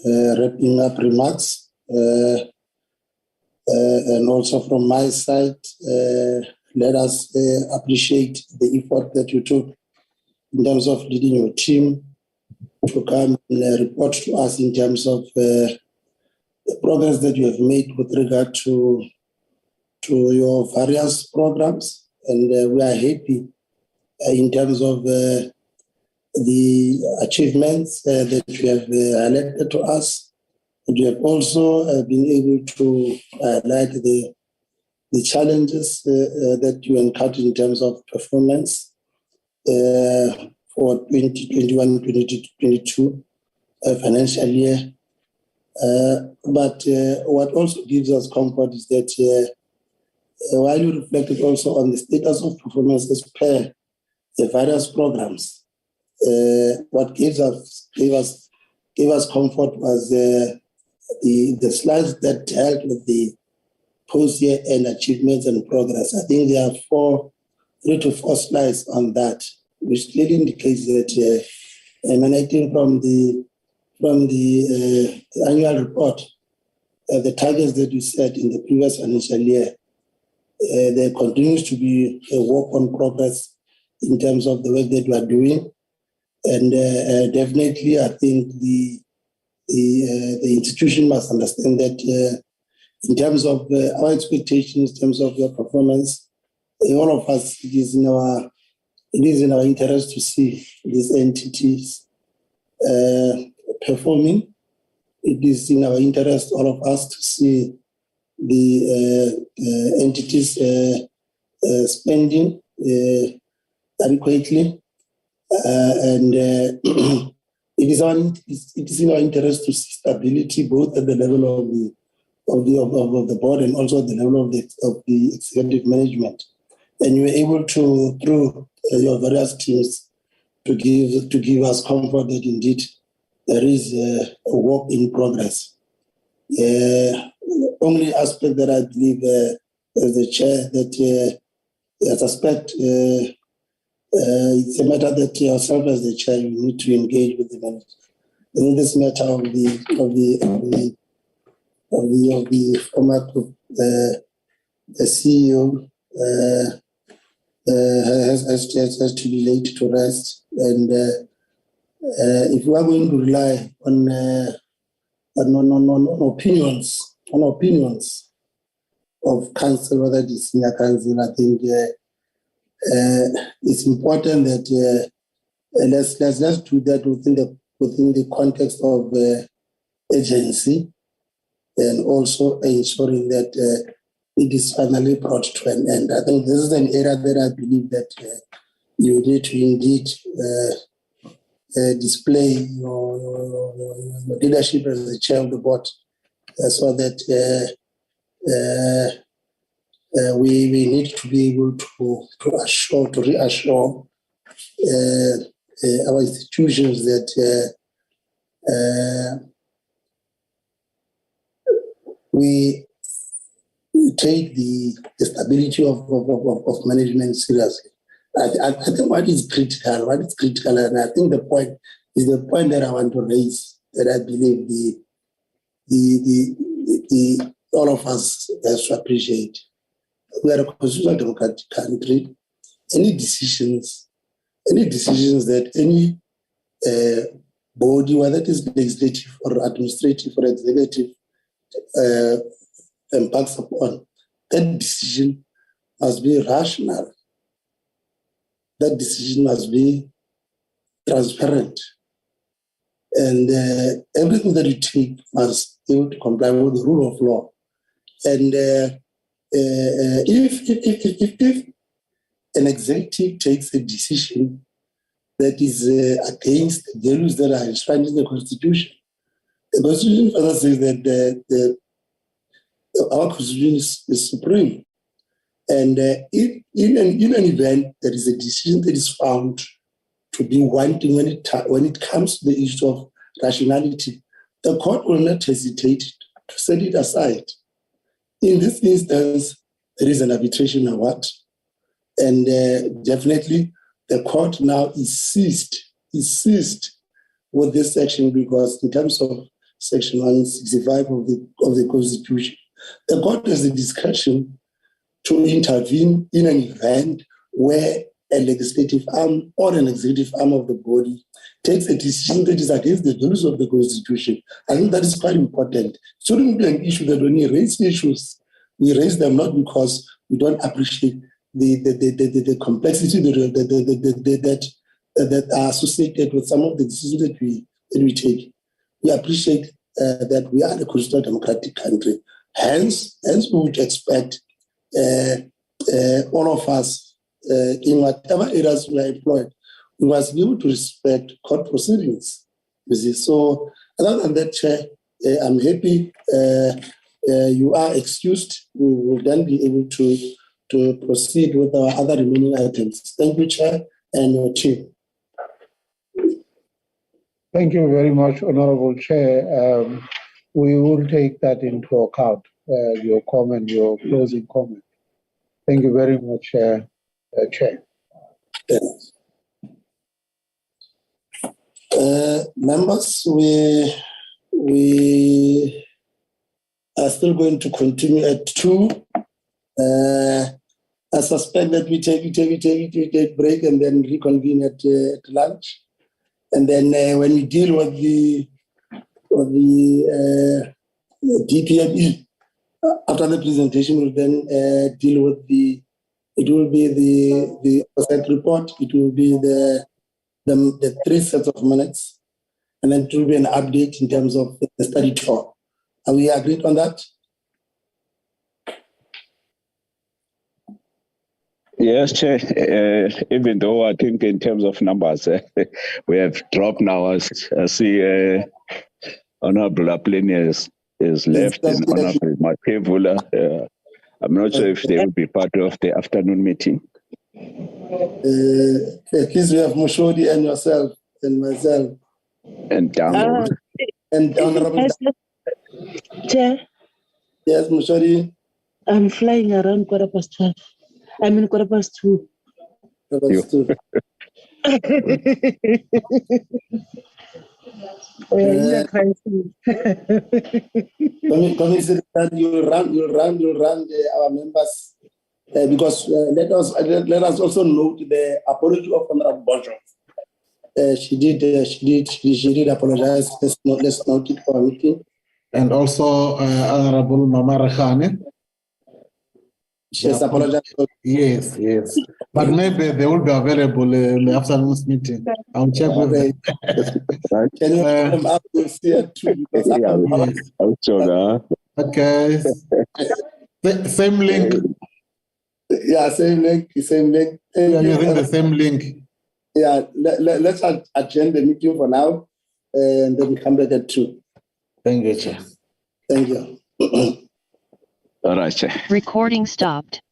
Speaker 2: wrapping up remarks. And also from my side, let us appreciate the effort that you took in terms of leading your team to come and report to us in terms of the progress that you have made with regard to your various programs. And we are happy in terms of the achievements that you have highlighted to us. And you have also been able to highlight the challenges that you encountered in terms of performance for 2021-2022 financial year. But what also gives us comfort is that while you reflected also on the status of performance as per the various programs, what gave us comfort was the slides that dealt with the post-year end achievements and progress. I think there are 3 to 4 slides on that, which clearly indicates that emanating from the annual report, the targets that we set in the previous financial year, there continues to be a work on progress in terms of the work that we are doing. And definitely, I think the institution must understand that in terms of our expectations, in terms of your performance, all of us, it is in our interest to see these entities performing. It is in our interest, all of us, to see the entities spending adequately, and it is in our interest to see stability both at the level of the board and also at the level of the executive management. And you were able to, through your various teams, to give us comfort that indeed there is a work in progress. Only aspect that I believe as the chair that I suspect it's a matter that yourself as the chair you need to engage with the management. In this matter of the format of the CEO has to be laid to rest, and if we are going to rely on opinions of council, whether it is senior council, I think it's important that let's do that within the context of agency, and also ensuring that it is finally brought to an end. I think this is an area that I believe that you need to indeed display your leadership as the chair of the board, so that we need to be able to reassure our institutions that we take the stability of management seriously. I think what is critical, and I think the point is the point that I want to raise, that I believe the all of us has to appreciate. We are a constitutional democratic country. Any decisions that any body, whether it is legislative or administrative or executive, embarks upon, that decision must be rational. That decision must be transparent. And everything that you take must be able to comply with the rule of law. And if an executive takes a decision that is against the values that are enshrined in the Constitution further says that our Constitution is supreme. And in an event, there is a decision that is found to be wanting when it comes to the issue of rationality, the court will not hesitate to set it aside. In this instance, there is an arbitration award, and definitely the court now is seized with this section, because in terms of Section 165 of the Constitution, the court has the discretion to intervene in an event where a legislative arm or an executive arm of the body takes a decision that is against the values of the Constitution. I think that is quite important. It shouldn't be an issue that when we raise issues, we raise them not because we don't appreciate the complexity that are associated with some of the decisions that we take. We appreciate that we are a constitutional democratic country. Hence we would expect all of us, in whatever areas we are employed, we must be able to respect court proceedings. You see, so other than that, Chair, I'm happy. You are excused. We will then be able to proceed with our other remaining items. Thank you, Chair, and your team.
Speaker 6: Thank you very much, Honorable Chair. We will take that into account, your comment, your closing comment. Thank you very much, Chair.
Speaker 2: Yes. Members, we are still going to continue at 2. I suspect that we take break and then reconvene at lunch. And then when we deal with the DPME, after the presentation, we'll then deal with the oversight report. It will be the 3 sets of minutes, and then it will be an update in terms of the study tour. Are we agreed on that?
Speaker 12: Yes, Chair. Even though I think in terms of numbers, we have dropped now. I see Honorable Aplini is left and Honorable Makevula. I'm not sure if they will be part of the afternoon meeting.
Speaker 2: At least we have Moshodi and yourself and myself.
Speaker 12: And Dango.
Speaker 2: And Honorable.
Speaker 9: Chair.
Speaker 2: Yes, Moshodi.
Speaker 9: I'm flying around 12:15. I mean 2:15.
Speaker 2: 2:15. Commissioner, you'll run our members because let us also note the apology of Honorable Bonjo. She did apologize. Let's note it for our meeting.
Speaker 1: And also Honorable Mama Rakhane.
Speaker 2: She has apologized.
Speaker 1: Yes. But maybe they will be available in the afternoon's meeting. I'll check with them.
Speaker 2: Can you come up to see it too?
Speaker 1: Okay. Same link.
Speaker 2: Yeah, same link.
Speaker 1: Yeah, using the same link.
Speaker 2: Yeah, let's adjourn the meeting for now, and then come back at 2.
Speaker 1: Thank you, Chair.
Speaker 2: Thank you.
Speaker 12: All right, Chair.
Speaker 14: Recording stopped.